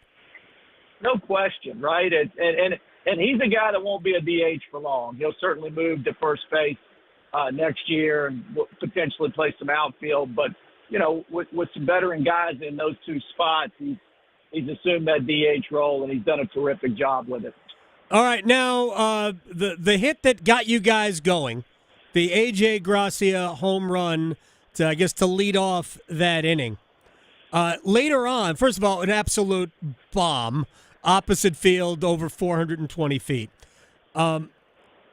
No question, right? And he's a guy that won't be a DH for long. He'll certainly move to first base next year and potentially play some outfield. But, with some veteran guys in those 2 spots, he's assumed that DH role, and he's done a terrific job with it. All right, now the hit that got you guys going, the A.J. Gracia home run to lead off that inning. Later on, first of all, an absolute bomb, opposite field over 420 feet.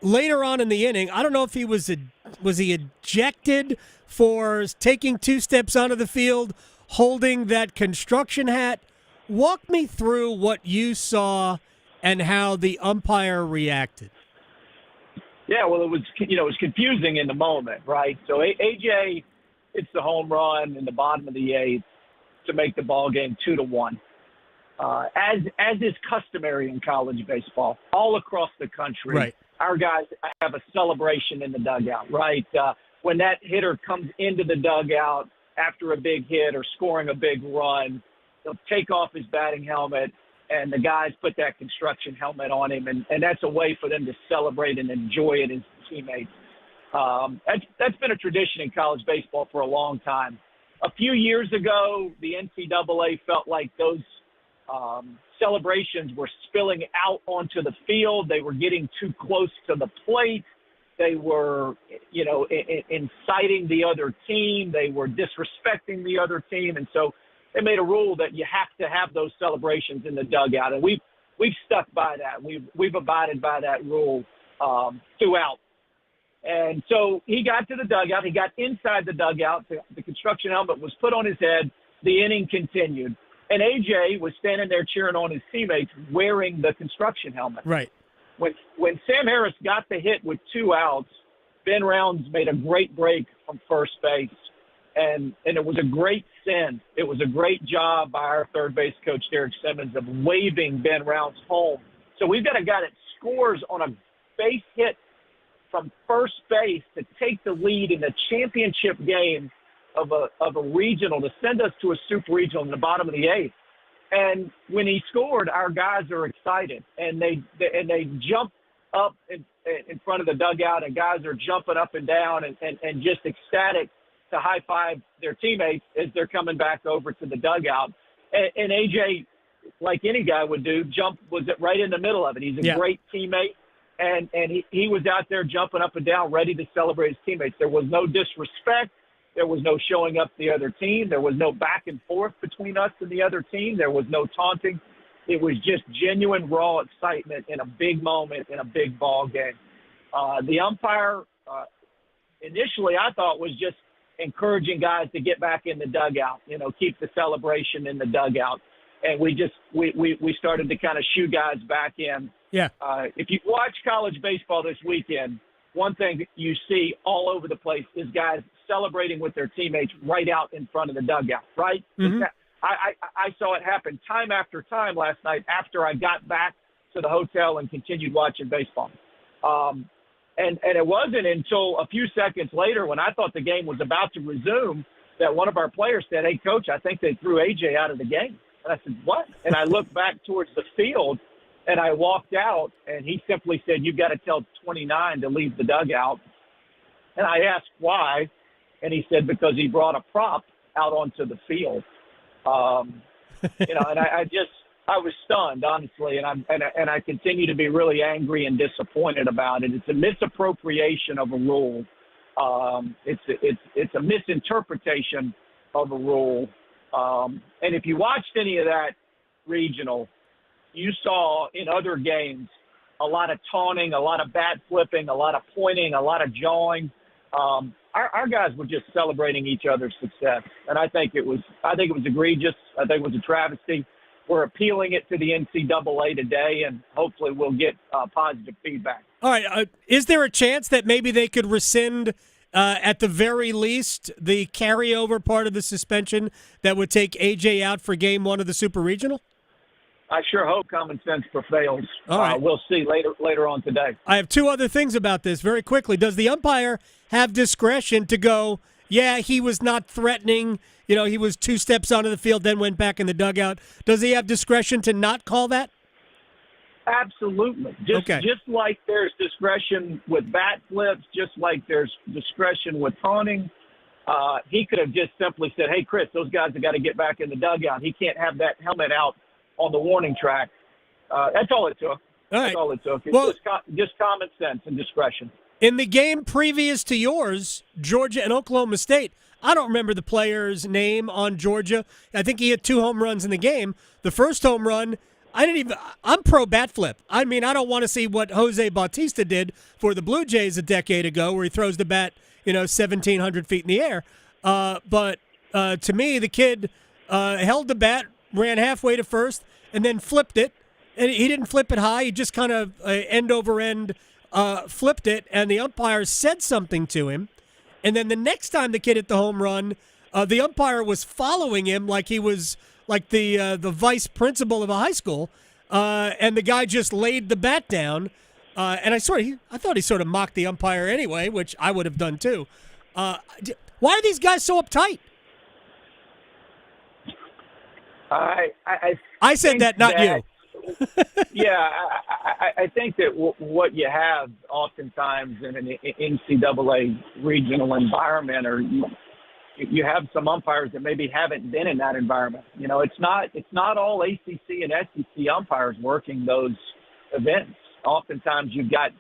Later on in the inning, I don't know if he was he ejected for taking 2 steps onto the field, holding that construction hat. Walk me through what you saw and how the umpire reacted. Yeah, well, it was confusing in the moment, right? So AJ hits the home run in the bottom of the 8th to make the ball game 2-1. As is customary in college baseball, all across the country, right. Our guys have a celebration in the dugout, right? When that hitter comes into the dugout after a big hit or scoring a big run, he'll take off his batting helmet, and the guys put that construction helmet on him, and that's a way for them to celebrate and enjoy it as teammates. That's been a tradition in college baseball for a long time. A few years ago, the NCAA felt like those celebrations were spilling out onto the field. They were getting too close to the plate. They were, inciting the other team. They were disrespecting the other team. And so they made a rule that you have to have those celebrations in the dugout. And we've stuck by that. We've abided by that rule throughout. And so he got to the dugout. He got inside the dugout. The construction helmet was put on his head. The inning continued. And A.J. was standing there cheering on his teammates wearing the construction helmet. Right. When Sam Harris got the hit with 2 outs, Ben Rounds made a great break from first base. And it was a great send. It was a great job by our third base coach, Derek Simmons, of waving Ben Rounds home. So we've got a guy that scores on a base hit from first base to take the lead in the championship game of a regional, to send us to a super regional in the bottom of the 8th. And when he scored, our guys are excited, and they jump up in front of the dugout, and guys are jumping up and down and just ecstatic to high five their teammates as they're coming back over to the dugout. And AJ, like any guy would do, was right in the middle of it. He's a great teammate, and he was out there jumping up and down, ready to celebrate his teammates. There was no disrespect. There was no showing up the other team. There was no back and forth between us and the other team. There was no taunting. It was just genuine, raw excitement in a big moment in a big ball game. The umpire, initially, I thought was just encouraging guys to get back in the dugout, keep the celebration in the dugout. And we started to kind of shoo guys back in. Yeah. If you watch college baseball this weekend, one thing you see all over the place is guys celebrating with their teammates right out in front of the dugout, right? Mm-hmm. I saw it happen time after time last night after I got back to the hotel and continued watching baseball. And it wasn't until a few seconds later, when I thought the game was about to resume, that one of our players said, "Hey, Coach, I think they threw AJ out of the game." And I said, "What?" And I looked back towards the field, and I walked out, and he simply said, "You've got to tell 29 to leave the dugout." And I asked why, and he said, "Because he brought a prop out onto the field." And I was stunned, honestly, and I continue to be really angry and disappointed about it. It's a misappropriation of a rule. It's a misinterpretation of a rule. And if you watched any of that regional, you saw in other games a lot of taunting, a lot of bat flipping, a lot of pointing, a lot of jawing. Our guys were just celebrating each other's success, and I think it was egregious. I think it was a travesty. We're appealing it to the NCAA today, and hopefully we'll get positive feedback. All right. Is there a chance that maybe they could rescind, at the very least, the carryover part of the suspension that would take AJ out for Game 1 of the Super Regional? I sure hope common sense prevails. All right. We'll see later on today. I have 2 other things about this very quickly. Does the umpire have discretion to go, yeah, he was not threatening, he was 2 steps onto the field, then went back in the dugout? Does he have discretion to not call that? Absolutely. Just like there's discretion with bat flips, just like there's discretion with taunting, he could have just simply said, "Hey, Chris, those guys have got to get back in the dugout. He can't have that helmet out on the warning track." That's all it took. All right. That's all it took. It's just common sense and discretion. In the game previous to yours, Georgia and Oklahoma State, I don't remember the player's name on Georgia. I think he hit 2 home runs in the game. The first home run, I'm pro bat flip. I mean, I don't want to see what Jose Bautista did for the Blue Jays a decade ago, where he throws the bat, 1,700 feet in the air. But to me, the kid held the bat, ran halfway to first, and then flipped it. And he didn't flip it high. He just kind of end over end flipped it, and the umpire said something to him. And then the next time the kid hit the home run, the umpire was following him like he was like the vice principal of a high school, and the guy just laid the bat down. And I thought he sort of mocked the umpire anyway, which I would have done too. Why are these guys so uptight? I said that, not you. Yeah, I think that what you have oftentimes in an NCAA regional environment, or you have some umpires that maybe haven't been in that environment. It's not all ACC and SEC umpires working those events. Oftentimes you've got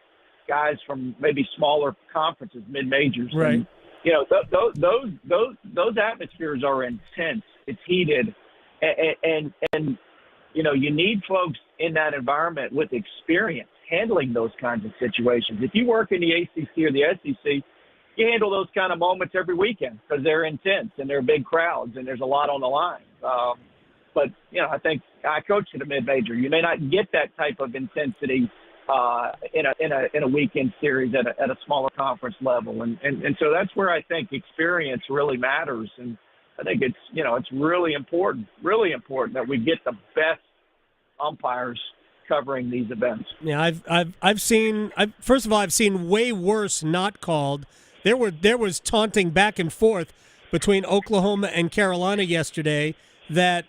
guys from maybe smaller conferences, mid-majors. Right. And, you know, those atmospheres are intense. It's heated, and you know, you need folks in that environment with experience handling those kinds of situations. If you work in the ACC or the SEC, you handle those kind of moments every weekend because they're intense and they're big crowds and there's a lot on the line. But you know, I think I coached at a mid-major. You may not get that type of intensity in a weekend series at a smaller conference level, and so that's where I think experience really matters. And I think it's really important that we get the best umpires covering these events. Yeah, I've seen way worse not called. There was taunting back and forth between Oklahoma and Carolina yesterday that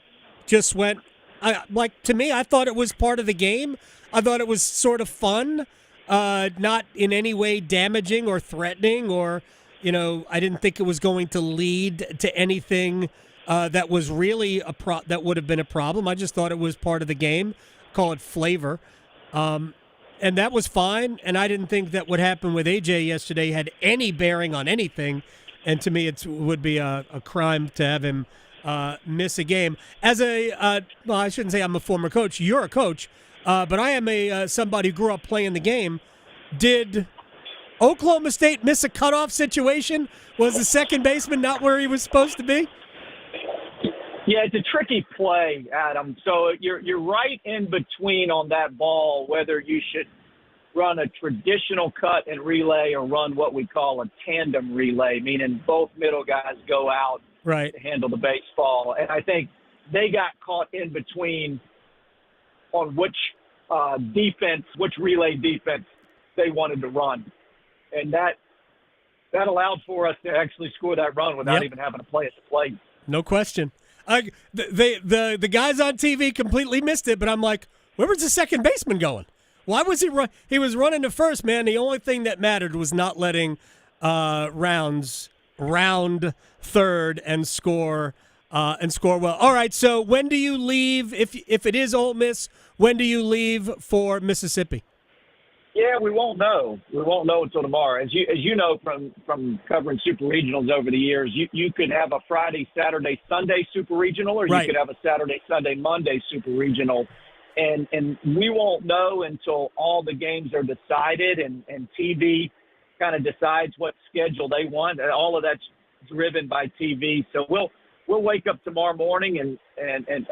just went to me. I thought it was part of the game. I thought it was sort of fun, not in any way damaging or threatening, or I didn't think it was going to lead to anything that was really that would have been a problem. I just thought it was part of the game. Call it flavor, and that was fine. And I didn't think that what happened with AJ yesterday had any bearing on anything. And to me, it would be a crime to have him miss a game. As I shouldn't say I'm a former coach. You're a coach. But I am somebody who grew up playing the game. Did Oklahoma State miss a cutoff situation? Was the second baseman not where he was supposed to be? Yeah, it's a tricky play, Adam. So you're right in between on that ball, whether you should run a traditional cut and relay or run what we call a tandem relay, meaning both middle guys go out right to handle the baseball. And I think they got caught in between on which which relay defense they wanted to run. And that allowed for us to actually score that run without even having to play at the plate. No question. The guys on TV completely missed it, but I'm like, where was the second baseman going? Why was he run? He was running to first, man. The only thing that mattered was not letting round third and score well. All right, so when do you leave? If it is Ole Miss, when do you leave for Mississippi? Yeah, we won't know. We won't know until tomorrow. As you know from covering super regionals over the years, you could have a Friday, Saturday, Sunday super regional, or you could have a Saturday, Sunday, Monday super regional. And we won't know until all the games are decided and TV kind of decides what schedule they want. And all of that's driven by TV. So we'll wake up tomorrow morning and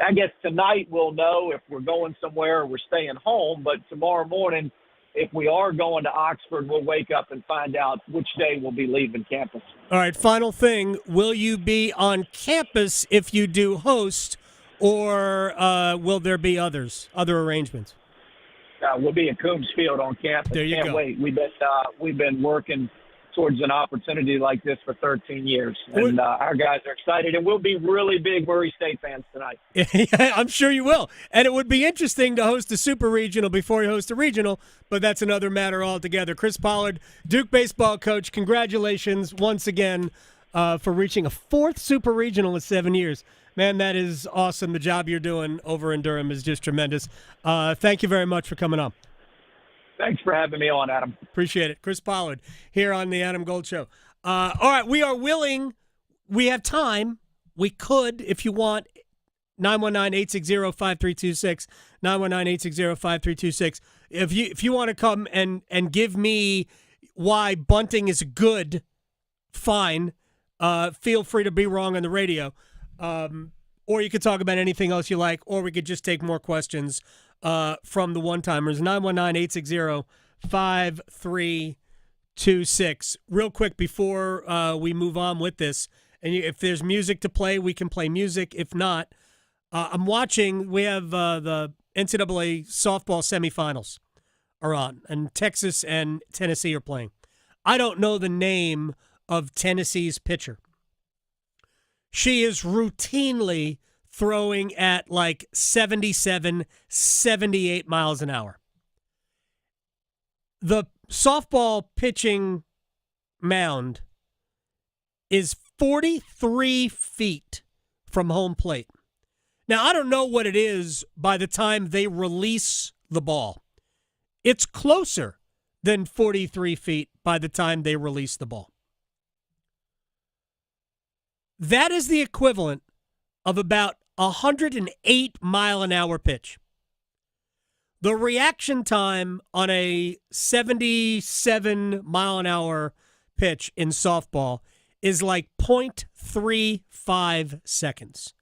I guess tonight we'll know if we're going somewhere or we're staying home. But tomorrow morning, if we are going to Oxford, we'll wake up and find out which day we'll be leaving campus. All right, final thing. Will you be on campus if you do host, or will there be other arrangements? We'll be at Coombs Field on campus. There you Can't go. wait. We've been working towards an opportunity like this for 13 years, and our guys are excited, and we'll be really big Murray State fans tonight. Yeah, I'm sure you will. And it would be interesting to host a super regional before you host a regional, but that's another matter altogether. Chris Pollard, Duke baseball coach, congratulations once again for reaching a fourth super regional in 7 years. Man, that is awesome. The job you're doing over in Durham is just tremendous. Thank you very much for coming on. Thanks for having me on, Adam. Appreciate it. Chris Pollard here on the Adam Gold Show. All right, we are willing. We have time. We could, if you want, 919-860-5326, 919-860-5326. If you want to come and give me why bunting is good, fine. Feel free to be wrong on the radio. Or you could talk about anything else you like, or we could just take more questions from the one-timers. 919-860-5326. Real quick before we move on with this, and if there's music to play, we can play music. If not, I'm watching. We have the NCAA softball semifinals are on, and Texas and Tennessee are playing. I don't know the name of Tennessee's pitcher. She is routinely throwing at like 77, 78 miles an hour. The softball pitching mound is 43 feet from home plate. Now, I don't know what it is by the time they release the ball. It's closer than 43 feet by the time they release the ball. That is the equivalent of about 108-mile-an-hour pitch. The reaction time on a 77-mile-an-hour pitch in softball is like 0.35 seconds.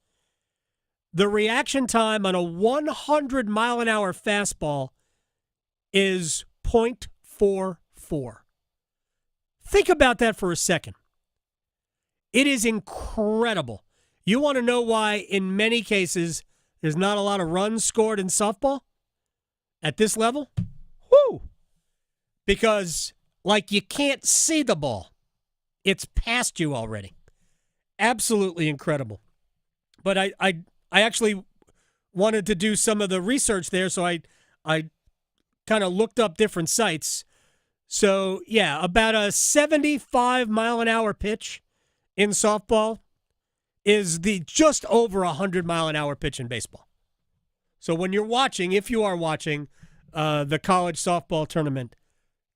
The reaction time on a 100-mile-an-hour fastball is 0.44. Think about that for a second. It is incredible. You want to know why, in many cases, there's not a lot of runs scored in softball at this level? Whoo! Because, like, you can't see the ball. It's past you already. Absolutely incredible. But I actually wanted to do some of the research there, so I kind of looked up different sites. So, yeah, about a 75-mile-an-hour pitch in softball is the just over 100-mile-an-hour pitch in baseball. So when you're watching, if you are watching the college softball tournament,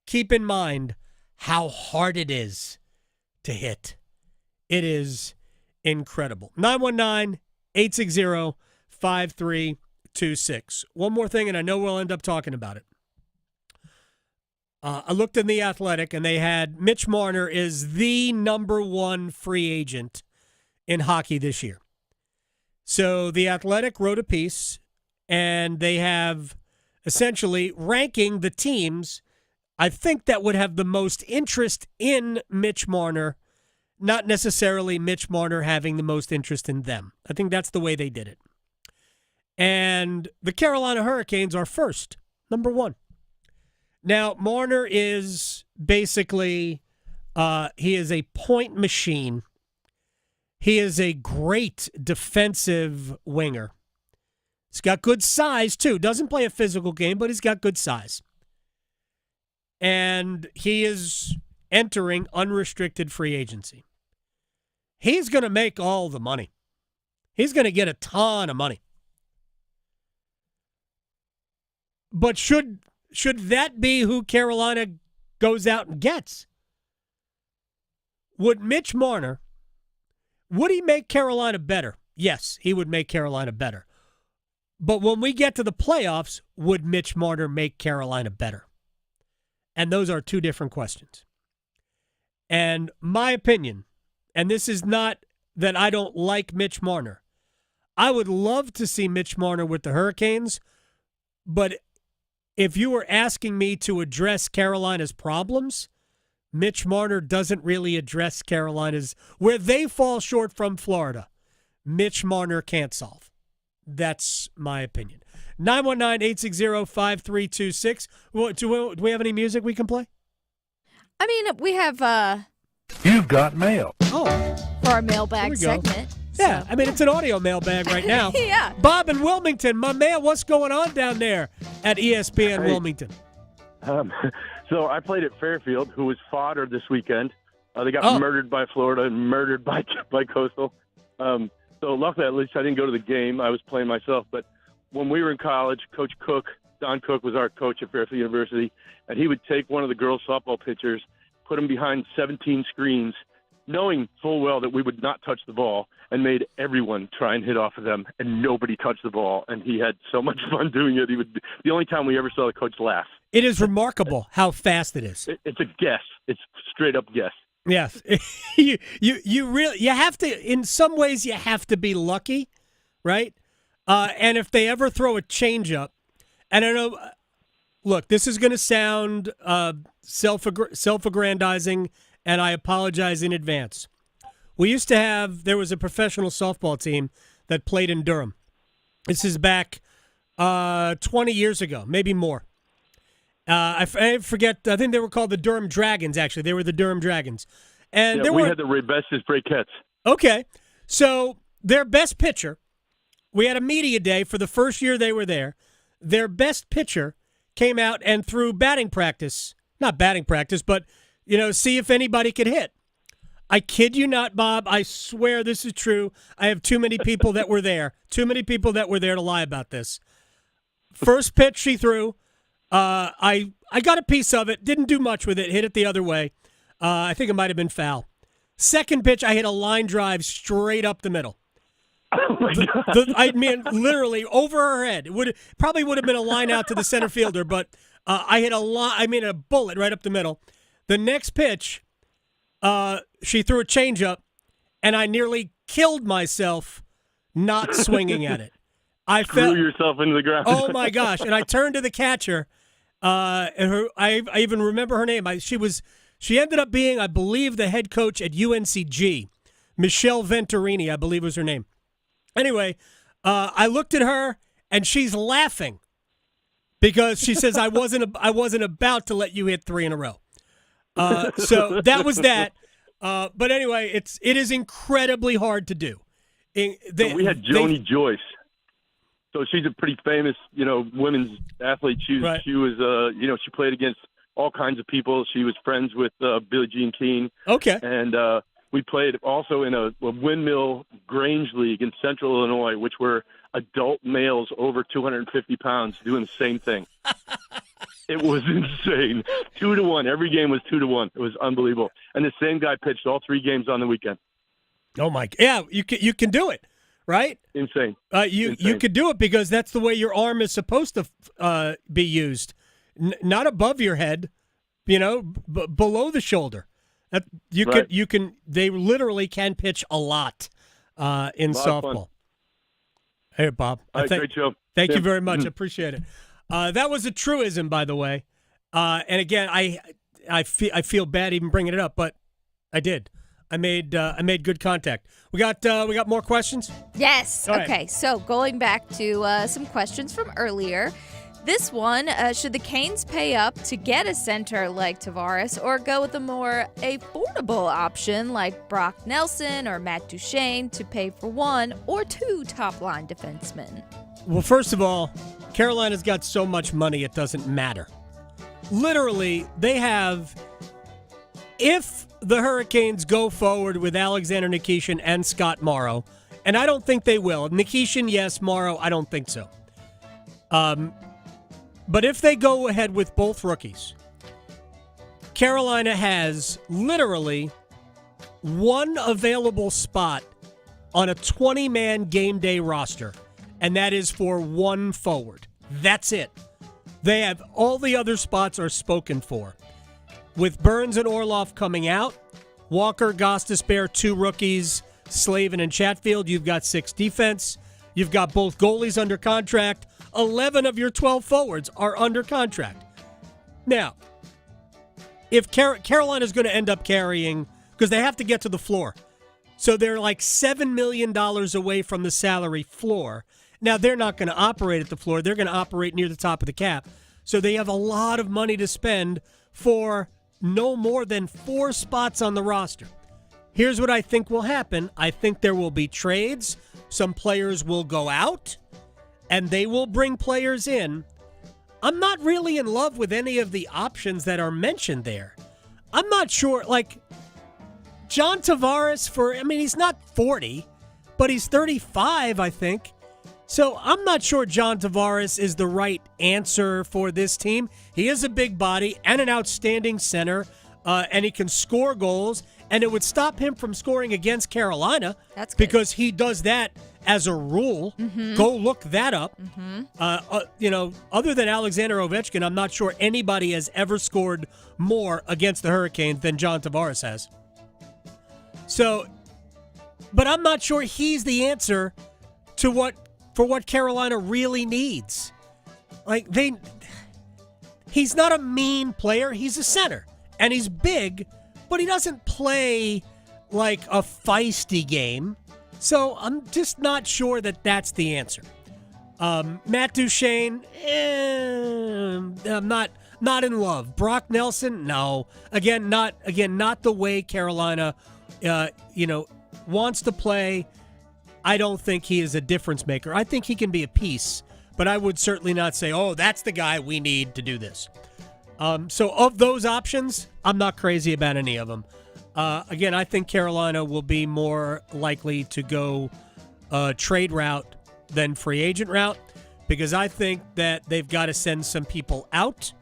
keep in mind how hard it is to hit. It is incredible. 919-860-5326. One more thing, and I know we'll end up talking about it. I looked in The Athletic, and they had Mitch Marner is the number one free agent in hockey this year. So The Athletic wrote a piece, and they have essentially ranking the teams, I think, that would have the most interest in Mitch Marner, not necessarily Mitch Marner having the most interest in them. I think that's the way they did it. And the Carolina Hurricanes are first, number one. Now, Marner is basically, he is a point machine. He is a great defensive winger. He's got good size, too. Doesn't play a physical game, but he's got good size. And he is entering unrestricted free agency. He's going to make all the money. He's going to get a ton of money. But should that be who Carolina goes out and gets? Would Mitch Marner, would he make Carolina better? Yes, he would make Carolina better. But when we get to the playoffs, would Mitch Marner make Carolina better? And those are two different questions. And my opinion, and this is not that I don't like Mitch Marner. I would love to see Mitch Marner with the Hurricanes, but if you were asking me to address Carolina's problems, Mitch Marner doesn't really address Carolina's, where they fall short from Florida. Mitch Marner can't solve. That's my opinion. 919-860-5326. Do we have any music we can play? I mean, we have... You've got mail. Oh. For our mailbag segment. Yeah, I mean, it's an audio mailbag right now. Yeah. Bob in Wilmington, my man, what's going on down there at ESPN Wilmington? So I played at Fairfield, who was fodder this weekend. They got murdered by Florida and murdered by Coastal. So luckily, at least I didn't go to the game. I was playing myself. But when we were in college, Coach Cook, Don Cook, was our coach at Fairfield University, and he would take one of the girls' softball pitchers, put him behind 17 screens, knowing full well that we would not touch the ball, and made everyone try and hit off of them, and nobody touched the ball. And he had so much fun doing it. The only time we ever saw the coach laugh. It is remarkable how fast it is. It's a guess. It's straight up guess. Yes. you have to, in some ways, you have to be lucky, right? And if they ever throw a changeup, and I know, look, this is going to sound self-aggrandizing, and I apologize in advance. There was a professional softball team that played in Durham. This is back 20 years ago, maybe more. I forget, I think they were called the Durham Dragons, actually. They were the Durham Dragons. And we had the Rebesses Breakettes. Okay. So their best pitcher, we had a media day for the first year they were there. Their best pitcher came out and threw batting practice. Not batting practice, but, see if anybody could hit. I kid you not, Bob. I swear this is true. I have too many people that were there. Too many people that were there to lie about this. First pitch she threw, I I got a piece of it. Didn't do much with it. Hit it the other way. I think it might have been foul. Second pitch, I hit a line drive straight up the middle. Oh my God. I mean, literally over her head. It probably would have been a line out to the center fielder, but I hit a bullet right up the middle. The next pitch, she threw a changeup, and I nearly killed myself not swinging at it. I threw yourself into the ground. Oh my gosh! And I turned to the catcher, and I even remember her name. She ended up being, I believe, the head coach at UNCG, Michelle Venturini, I believe was her name. Anyway, I looked at her, and she's laughing because she says I wasn't about to let you hit 3 in a row. So that was that. But anyway, it is incredibly hard to do. So we had Joni Joyce. So she's a pretty famous, women's athlete. She was, she played against all kinds of people. She was friends with Billie Jean King. Okay. And we played also in a windmill Grange League in Central Illinois, which were adult males over 250 pounds doing the same thing. It was insane. 2-1. Every game was 2-1. It was unbelievable. And the same guy pitched all 3 games on the weekend. Oh my! Yeah, you can do it, right? Insane. You could do it because that's the way your arm is supposed to be used, not above your head, below the shoulder. They literally can pitch a lot in softball. Hey, Bob. Great show. Thank you very much. I appreciate it. That was a truism, by the way. And again, I feel bad even bringing it up, but I did. I made good contact. We got more questions? Yes. All okay. right. So going back to some questions from earlier. This one, should the Canes pay up to get a center like Tavares or go with a more affordable option like Brock Nelson or Matt Duchene to pay for 1 or 2 top-line defensemen? Well, first of all, Carolina's got so much money it doesn't matter. Literally, they have... If the Hurricanes go forward with Alexander Nikishin and Scott Morrow, and I don't think they will. Nikishin, yes. Morrow, I don't think so. But if they go ahead with both rookies, Carolina has literally 1 available spot on a 20-man game day roster, and that is for 1 forward. That's it. They have all the other spots are spoken for. With Burns and Orloff coming out, Walker, Gostisbehere, 2 rookies, Slavin and Chatfield, you've got 6 defense. You've got both goalies under contract. 11 of your 12 forwards are under contract. Now, if Carolina's going to end up carrying, because they have to get to the floor, so they're like $7 million away from the salary floor. Now, they're not going to operate at the floor. They're going to operate near the top of the cap. So they have a lot of money to spend for no more than 4 spots on the roster. Here's what I think will happen. I think there will be trades. Some players will go out, and they will bring players in. I'm not really in love with any of the options that are mentioned there. I'm not sure, like, John Tavares he's not 40, but he's 35, I think. So I'm not sure John Tavares is the right answer for this team. He is a big body and an outstanding center, and he can score goals, and it would stop him from scoring against Carolina. That's good. Because he does that as a rule. Mm-hmm. Go look that up. Mm-hmm. Other than Alexander Ovechkin, I'm not sure anybody has ever scored more against the Hurricanes than John Tavares has. So, but I'm not sure he's the answer to what Carolina really needs. He's not a mean player. He's a center, and he's big, but he doesn't play like a feisty game. So I'm just not sure that that's the answer. Matt Duchene, I'm not in love. Brock Nelson, no. Again, not the way Carolina, wants to play. I don't think he is a difference maker. I think he can be a piece, but I would certainly not say, oh, that's the guy we need to do this. So of those options, I'm not crazy about any of them. Again, I think Carolina will be more likely to go trade route than free agent route because I think that they've got to send some people out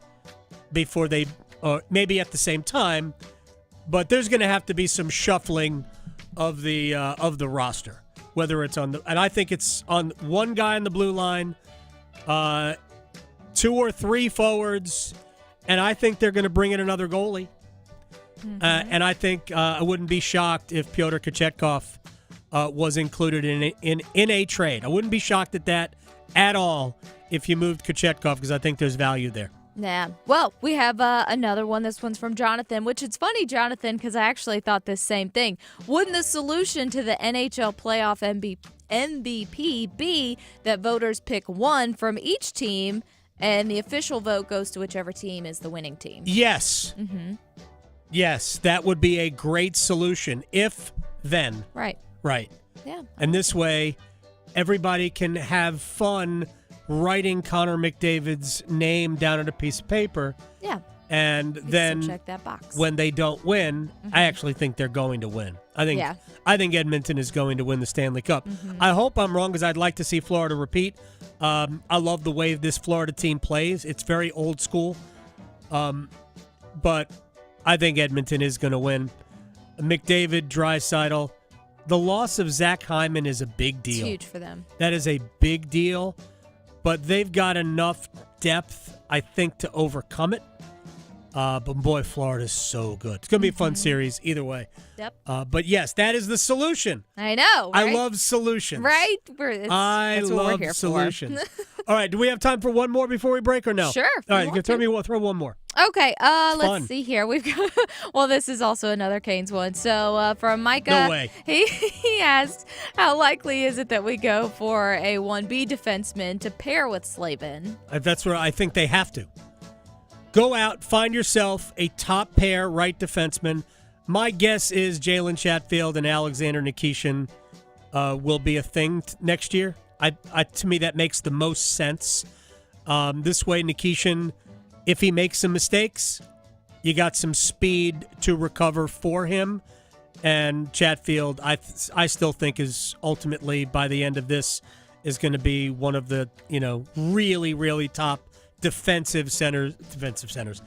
before they, maybe at the same time, but there's going to have to be some shuffling of the roster, whether it's on and I think it's on one guy on the blue line, 2 or 3 forwards, and I think they're going to bring in another goalie. And I think I wouldn't be shocked if Pyotr Kochetkov was included in a trade. I wouldn't be shocked at that at all if you moved Kochetkov, because I think there's value there. Yeah. Well, we have another one. This one's from Jonathan, which it's funny, Jonathan, because I actually thought this same thing. Wouldn't the solution to the NHL playoff MVP be that voters pick one from each team and the official vote goes to whichever team is the winning team? Yes. Mm-hmm. Yes, that would be a great solution if then. Right. Right. Yeah. And this way, everybody can have fun writing Connor McDavid's name down on a piece of paper. Yeah. And then check that box. When they don't win, I actually think they're going to win. I think Edmonton is going to win the Stanley Cup. I hope I'm wrong, because I'd like to see Florida repeat. I love the way this Florida team plays. It's very old school. But I think Edmonton is going to win. McDavid, Draisaitl. The loss of Zach Hyman is a big deal. It's huge for them. That is a big deal. But they've got enough depth, I think, to overcome it. But boy, Florida's so good. It's going to be a fun series either way. Yep. But yes, that is the solution. I know. Right? I love solutions. Right? I that's what we're love here solutions. All right, do we have time for one more before we break or no? Sure. All right, throw one more. Okay, let's see here. We've got, well, this is also another Canes one. So from Micah, no way. He asked, how likely is it that we go for a 1B defenseman to pair with Slavin? That's where I think they have to. Go out, find yourself a top pair right defenseman. My guess is Jalen Chatfield and Alexander Nikishin will be a thing next year. To me, that makes the most sense. This way, Nikishin, if he makes some mistakes, you got some speed to recover for him. And Chatfield, I still think is ultimately, by the end of this, is going to be one of the really, really top defensive defensemen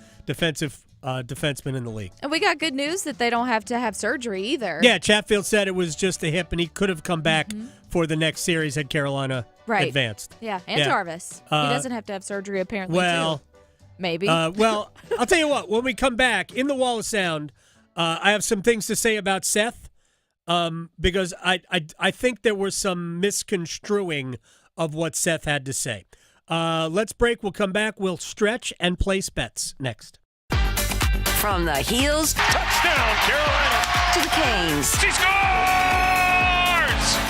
in the league. And we got good news that they don't have to have surgery either. Yeah, Chatfield said it was just a hip, and he could have come back for the next series had Carolina advanced. Yeah, and Jarvis. He doesn't have to have surgery apparently, too. Maybe. Well, I'll tell you what. When we come back in the Wall of Sound, I have some things to say about Seth because I think there was some misconstruing of what Seth had to say. Let's break. We'll come back. We'll stretch and place bets next. From the heels, touchdown Carolina, to the Canes. She scores!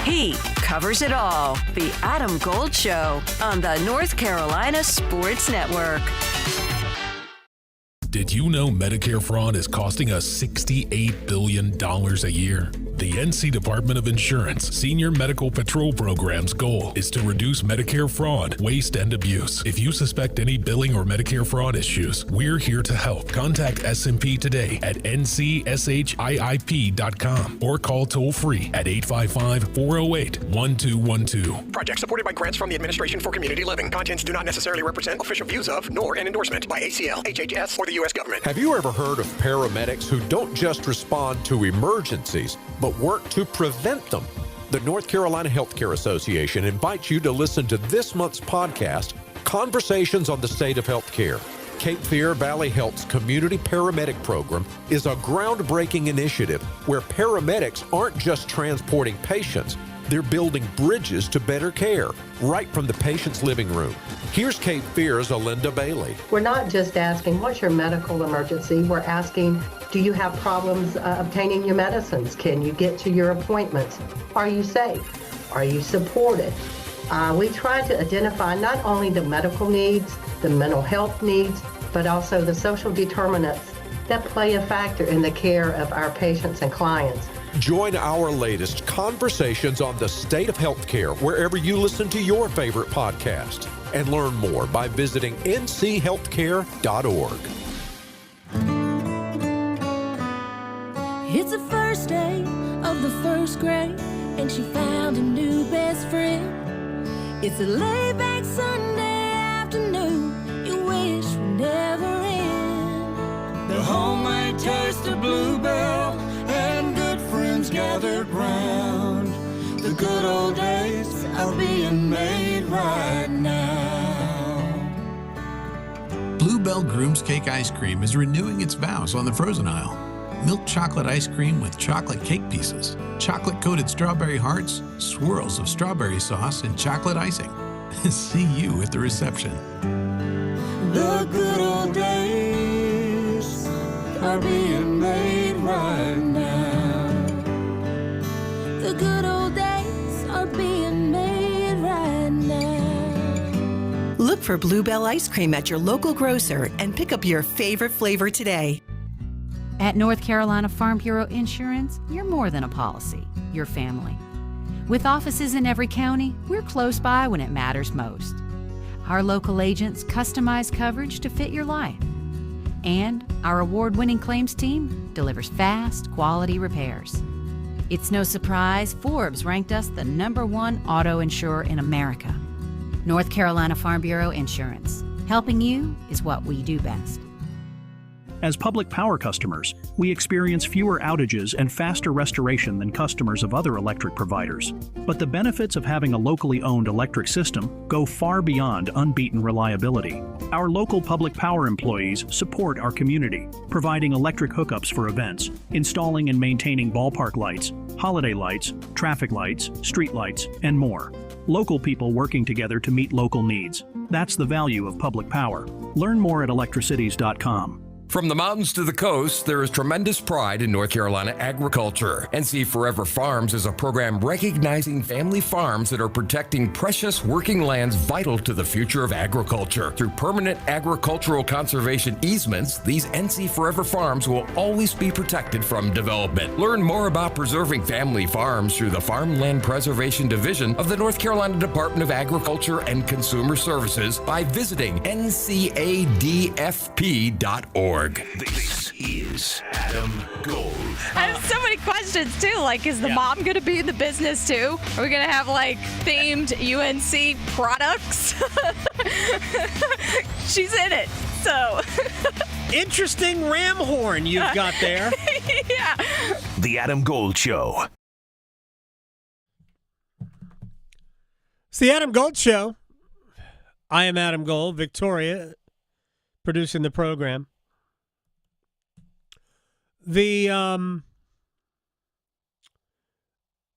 He covers it all. The Adam Gold Show on the North Carolina Sports Network. Did you know Medicare fraud is costing us $68 billion a year? The NC Department of Insurance Senior Medical Patrol Program's goal is to reduce Medicare fraud, waste, and abuse. If you suspect any billing or Medicare fraud issues, we're here to help. Contact SMP today at ncshiip.com or call toll-free at 855-408-1212. Project supported by grants from the Administration for Community Living. Contents do not necessarily represent official views of, nor an endorsement by ACL, HHS, or the U.S. government. Have you ever heard of paramedics who don't just respond to emergencies, but work to prevent them? The North Carolina Healthcare Association invites you to listen to this month's podcast, Conversations on the State of Healthcare. Cape Fear Valley Health's Community Paramedic Program is a groundbreaking initiative where paramedics aren't just transporting patients, they're building bridges to better care, right from the patient's living room. Here's Cape Fear's Alinda Bailey. We're not just asking, what's your medical emergency? We're asking, do you have problems obtaining your medicines? Can you get to your appointments? Are you safe? Are you supported? We try to identify not only the medical needs, the mental health needs, but also the social determinants that play a factor in the care of our patients and clients. Join our latest Conversations on the State of Healthcare wherever you listen to your favorite podcast. And learn more by visiting nchealthcare.org. It's the first day of the first grade, and she found a new best friend. It's a laid-back Sunday afternoon you wish would never end. homemade taste of Bluebell, and good friends gathered round. The good old days are being made right now. Bluebell Groom's Cake Ice Cream is renewing its vows on the frozen aisle. Milk chocolate ice cream with chocolate cake pieces, chocolate-coated strawberry hearts, swirls of strawberry sauce, and chocolate icing. See you at the reception. The good old days are being made right now. The good old days are being made right now. Look for Bluebell ice cream at your local grocer and pick up your favorite flavor today. At North Carolina Farm Bureau Insurance, you're more than a policy, you're family. With offices in every county, we're close by when it matters most. Our local agents customize coverage to fit your life. And our award-winning claims team delivers fast, quality repairs. It's no surprise Forbes ranked us the #1 auto insurer in America. North Carolina Farm Bureau Insurance. Helping you is what we do best. As public power customers, we experience fewer outages and faster restoration than customers of other electric providers. But the benefits of having a locally owned electric system go far beyond unbeaten reliability. Our local public power employees support our community, providing electric hookups for events, installing and maintaining ballpark lights, holiday lights, traffic lights, street lights, and more. Local people working together to meet local needs. That's the value of public power. Learn more at electricities.com. From the mountains to the coast, there is tremendous pride in North Carolina agriculture. NC Forever Farms is a program recognizing family farms that are protecting precious working lands vital to the future of agriculture. Through permanent agricultural conservation easements, these NC Forever Farms will always be protected from development. Learn more about preserving family farms through the Farmland Preservation Division of the North Carolina Department of Agriculture and Consumer Services by visiting ncadfp.org. This is Adam Gold. I have so many questions too. Like, is the mom going to be in the business too? Are we going to have like themed UNC products? She's in it, so. Interesting ram horn you've got there. Yeah. The Adam Gold Show. It's the Adam Gold Show. I am Adam Gold. Victoria producing the program.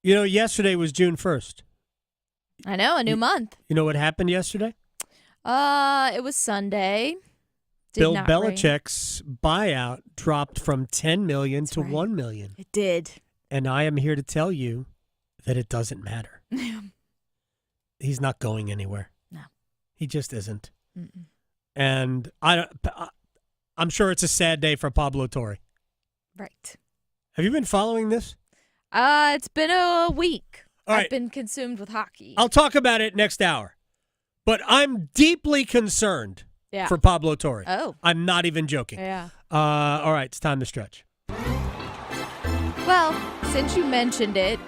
Yesterday was June 1st. I know, a new month. You know what happened yesterday? It was Sunday. Bill Belichick's buyout dropped from $10 million to $1 million. It did. And I am here to tell you that it doesn't matter. He's not going anywhere. No. He just isn't. Mm-mm. And I'm sure it's a sad day for Pablo Torre. Right. Have you been following this? It's been a week. All right. I've been consumed with hockey. I'll talk about it next hour. But I'm deeply concerned for Pablo Torre. Oh. I'm not even joking. Yeah. All right, it's time to stretch. Well, since you mentioned it,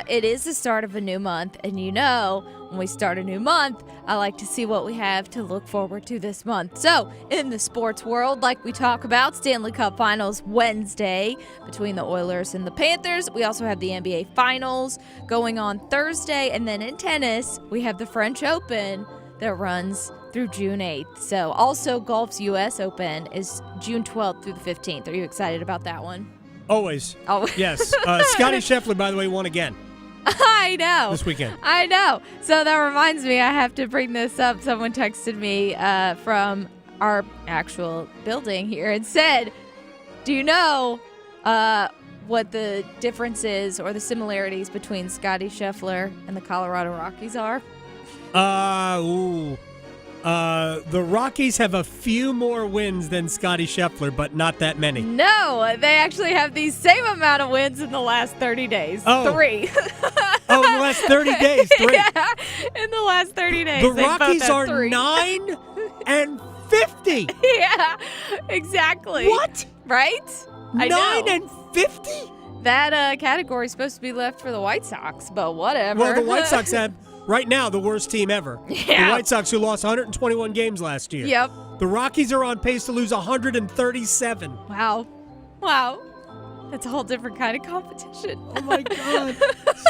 it is the start of a new month. And when we start a new month, I like to see what we have to look forward to this month. So, in the sports world, like we talk about, Stanley Cup Finals Wednesday between the Oilers and the Panthers. We also have the NBA Finals going on Thursday. And then in tennis, we have the French Open that runs through June 8th. So, also golf's U.S. Open is June 12th through the 15th. Are you excited about that one? Always. Oh. Yes. Scotty Scheffler, by the way, won again. I know. This weekend. I know. So that reminds me, I have to bring this up. Someone texted me from our actual building here and said, do you know what the difference is or the similarities between Scotty Scheffler and the Colorado Rockies are? The Rockies have a few more wins than Scotty Scheffler, but not that many. No, they actually have the same amount of wins in the last 30 days. 3. In the last 30 days, 3. Yeah, in the last 30 days. The Rockies are 9 and 50. Yeah, exactly. What? Right? 9 and 50? That category is supposed to be left for the White Sox, but whatever. Well, the White Sox have, right now, the worst team ever. Yeah. The White Sox, who lost 121 games last year. Yep. The Rockies are on pace to lose 137. Wow. That's a whole different kind of competition. Oh, my God.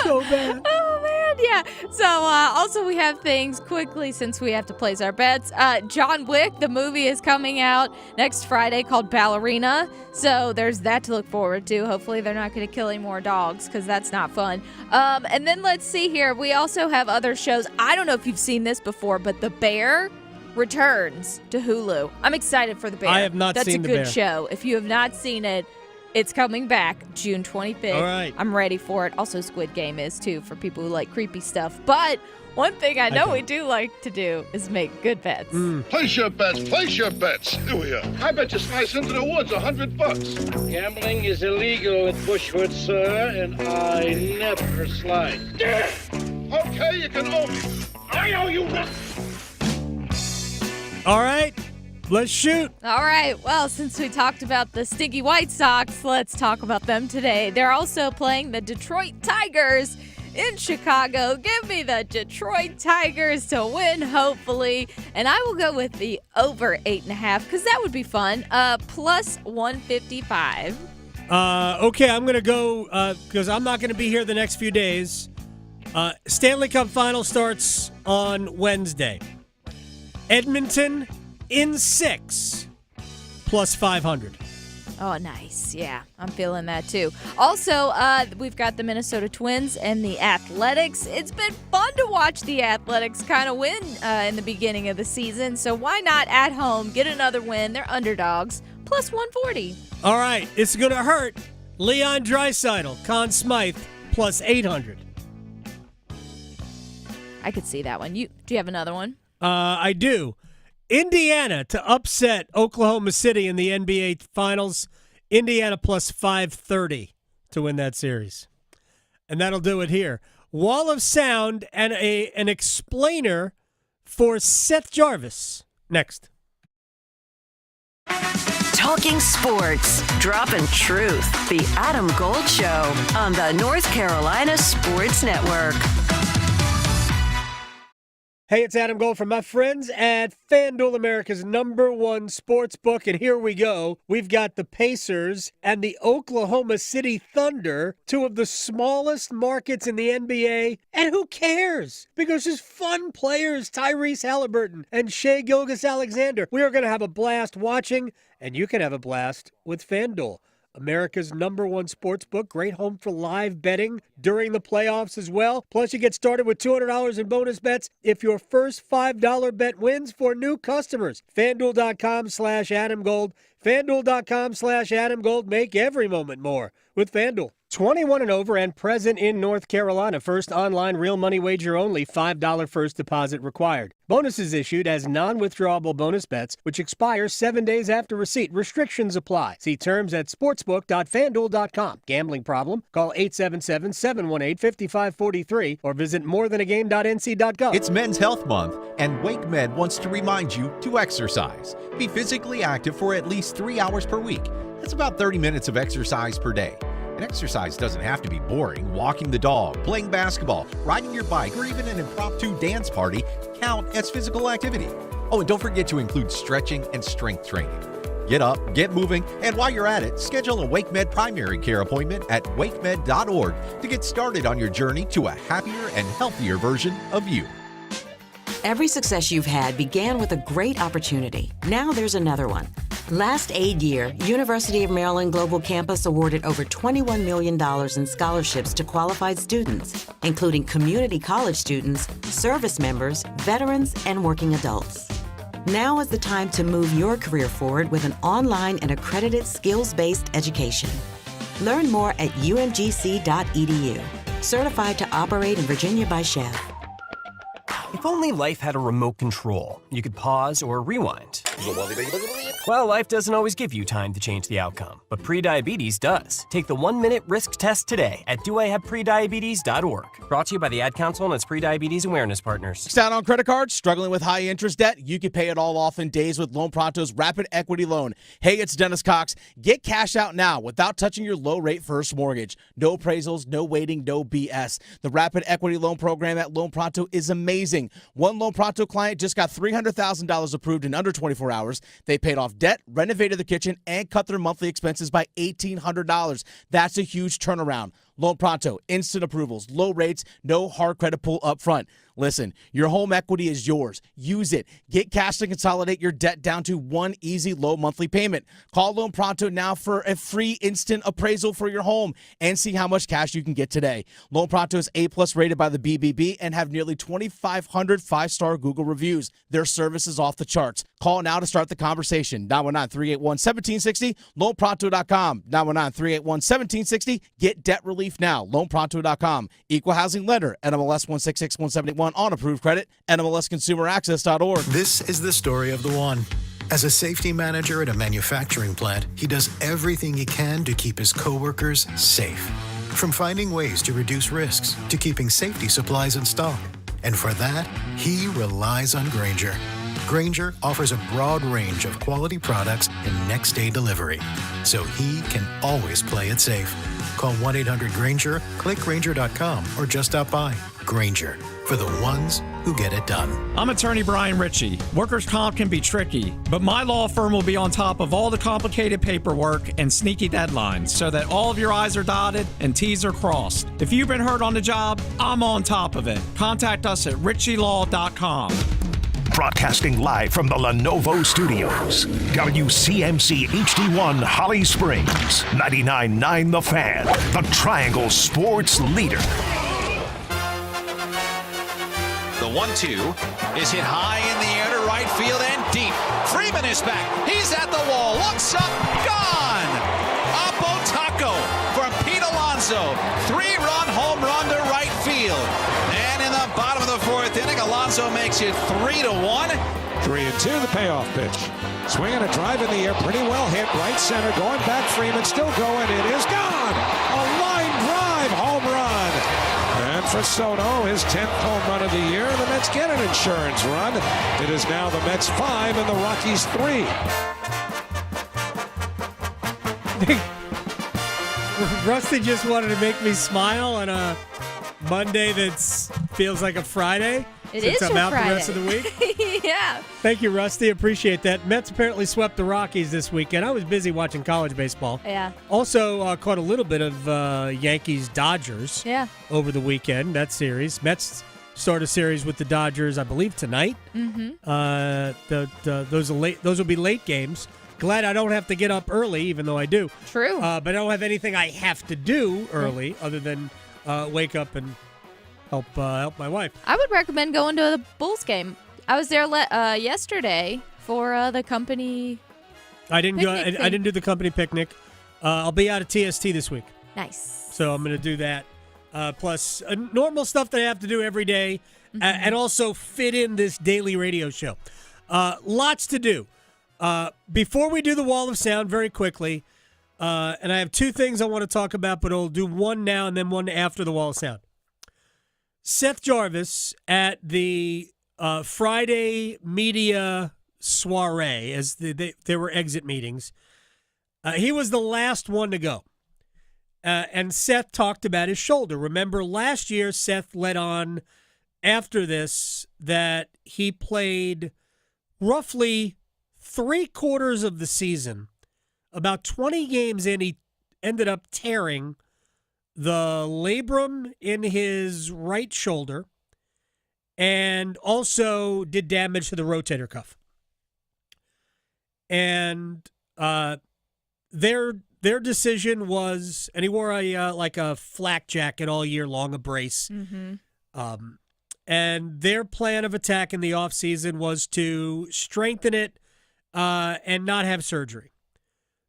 So bad. Oh, man, yeah. So, also we have things quickly since we have to place our bets. John Wick, the movie, is coming out next Friday called Ballerina. So there's that to look forward to. Hopefully they're not going to kill any more dogs because that's not fun. And then let's see here. We also have other shows. I don't know if you've seen this before, but The Bear returns to Hulu. I'm excited for The Bear. I have not seen The Bear. That's a good show. If you have not seen it, it's coming back June 25th. All right. I'm ready for it. Also, Squid Game is, too, for people who like creepy stuff. But one thing I know we do like to do is make good bets. Place your bets. Place your bets. Here. I bet you slice into the woods $100. Gambling is illegal at Bushwood, sir, and I never slide. Okay, you can owe me. I owe you nothing. All right. Let's shoot. All right. Well, since we talked about the Stinky White Sox, let's talk about them today. They're also playing the Detroit Tigers in Chicago. Give me the Detroit Tigers to win, hopefully. And I will go with the over 8.5 because that would be fun. Plus 155. Okay, I'm going to go because I'm not going to be here the next few days. Stanley Cup Final starts on Wednesday. Edmonton in 6, plus 500. Oh, nice. Yeah, I'm feeling that too. Also, we've got the Minnesota Twins and the Athletics. It's been fun to watch the Athletics kind of win in the beginning of the season. So why not at home get another win? They're underdogs, plus 140. All right, it's going to hurt. Leon Draisaitl, Conn Smythe, plus 800. I could see that one. Do you have another one? I do. Indiana to upset Oklahoma City in the NBA Finals. Indiana plus 530 to win that series. And that'll do it here. Wall of Sound and an explainer for Seth Jarvis. Next. Talking sports, dropping truth. The Adam Gold Show on the North Carolina Sports Network. Hey, it's Adam Gold from my friends at FanDuel, America's #1 sports book. And here we go. We've got the Pacers and the Oklahoma City Thunder, two of the smallest markets in the NBA. And who cares? Because there's fun players, Tyrese Halliburton and Shai Gilgeous-Alexander. We are going to have a blast watching, and you can have a blast with FanDuel. America's #1 sports book. Great home for live betting during the playoffs as well. Plus, you get started with $200 in bonus bets if your first $5 bet wins for new customers. FanDuel.com/AdamGold. FanDuel.com/AdamGold. Make every moment more with FanDuel. 21 and over and present in North Carolina. First online real money wager only. $5 first deposit required. Bonuses issued as non-withdrawable bonus bets, which expire 7 days after receipt. Restrictions apply. See terms at sportsbook.fanduel.com. Gambling problem? Call 877-718-5543 or visit morethanagame.nc.gov. It's Men's Health Month, and WakeMed wants to remind you to exercise. Be physically active for at least 3 hours per week. That's about 30 minutes of exercise per day. And exercise doesn't have to be boring. Walking the dog, playing basketball, riding your bike, or even an impromptu dance party count as physical activity. Oh, and don't forget to include stretching and strength training. Get up, get moving, and while you're at it, schedule a WakeMed primary care appointment at wakemed.org to get started on your journey to a happier and healthier version of you. Every success you've had began with a great opportunity. Now there's another one. Last aid year, University of Maryland Global Campus awarded over $21 million in scholarships to qualified students, including community college students, service members, veterans, and working adults. Now is the time to move your career forward with an online and accredited skills-based education. Learn more at umgc.edu. Certified to operate in Virginia by Chef. If only life had a remote control, you could pause or rewind. Well, life doesn't always give you time to change the outcome, but prediabetes does. Take the 1-minute risk test today at doihaveprediabetes.org. Brought to you by the Ad Council and its prediabetes awareness partners. Out on credit cards, struggling with high interest debt? You can pay it all off in days with Loan Pronto's Rapid Equity Loan. Hey, it's Dennis Cox. Get cash out now without touching your low-rate first mortgage. No appraisals, no waiting, no BS. The Rapid Equity Loan program at Loan Pronto is amazing. One Loan Pronto client just got $300,000 approved in under 24 hours. They paid off debt, renovated the kitchen, and cut their monthly expenses by $1,800. That's a huge turnaround. Loan Pronto, instant approvals, low rates, no hard credit pull up front. Listen, your home equity is yours. Use it. Get cash to consolidate your debt down to one easy low monthly payment. Call Loan Pronto now for a free instant appraisal for your home and see how much cash you can get today. Loan Pronto is A+ rated by the BBB and have nearly 2,500 5-star Google reviews. Their service is off the charts. Call now to start the conversation. 919-381-1760, loanpronto.com. 919-381-1760. Get debt relief now. Loanpronto.com. Equal housing lender. NMLS 166171 on approved credit. NMLSconsumeraccess.org. This is the story of the one. As a safety manager at a manufacturing plant, he does everything he can to keep his coworkers safe. From finding ways to reduce risks to keeping safety supplies in stock. And for that, he relies on Grainger. Grainger offers a broad range of quality products and next-day delivery, so he can always play it safe. Call 1-800-GRAINGER, click Grainger.com, or just stop by. Grainger, for the ones who get it done. I'm attorney Brian Ritchie. Workers' comp can be tricky, but my law firm will be on top of all the complicated paperwork and sneaky deadlines so that all of your I's are dotted and T's are crossed. If you've been hurt on the job, I'm on top of it. Contact us at ritchielaw.com. Broadcasting live from the Lenovo Studios. WCMC HD1 Holly Springs. 99.9 The Fan. The Triangle Sports Leader. The 1-2 is hit high in the air to right field and deep. Freeman is back. He's at the wall. Looks up. Gone. Oppo Taco from Pete Alonso. 3-run home run to right field. And in the bottom of the fourth inning, Alonso makes it 3-1. 3-2, the payoff pitch. Swinging a drive in the air, pretty well hit, right center, going back, Freeman still going, it is gone! A line drive home run! And for Soto, his 10th home run of the year, the Mets get an insurance run. It is now the Mets 5 and the Rockies 3. Rusty just wanted to make me smile on a Monday that feels like a Friday. It since is I'm your out Friday. the rest of the week. Yeah. Thank you, Rusty. Appreciate that. Mets apparently swept the Rockies this weekend. I was busy watching college baseball. Yeah. Also caught a little bit of Yankees-Dodgers over the weekend, that series. Mets start a series with the Dodgers, I believe, tonight. Mm-hmm. Those will be late games. Glad I don't have to get up early, even though I do. True. But I don't have anything I have to do early other than wake up and help my wife. I would recommend going to the Bulls game. I was there yesterday for the company. I didn't go. I didn't do the company picnic. I'll be out at TST this week. Nice. So I'm going to do that. Plus normal stuff that I have to do every day, and also fit in this daily radio show. Lots to do. Before we do the Wall of Sound, very quickly, and I have two things I want to talk about, but I'll do one now and then one after the Wall of Sound. Seth Jarvis at the Friday media soiree, as there were exit meetings, he was the last one to go. And Seth talked about his shoulder. Remember, last year Seth let on after this that he played roughly 3/4 of the season. About 20 games in, he ended up tearing the labrum in his right shoulder and also did damage to the rotator cuff. And their decision was, and he wore a flak jacket all year long, a brace. Mm-hmm. And their plan of attack in the offseason was to strengthen it and not have surgery.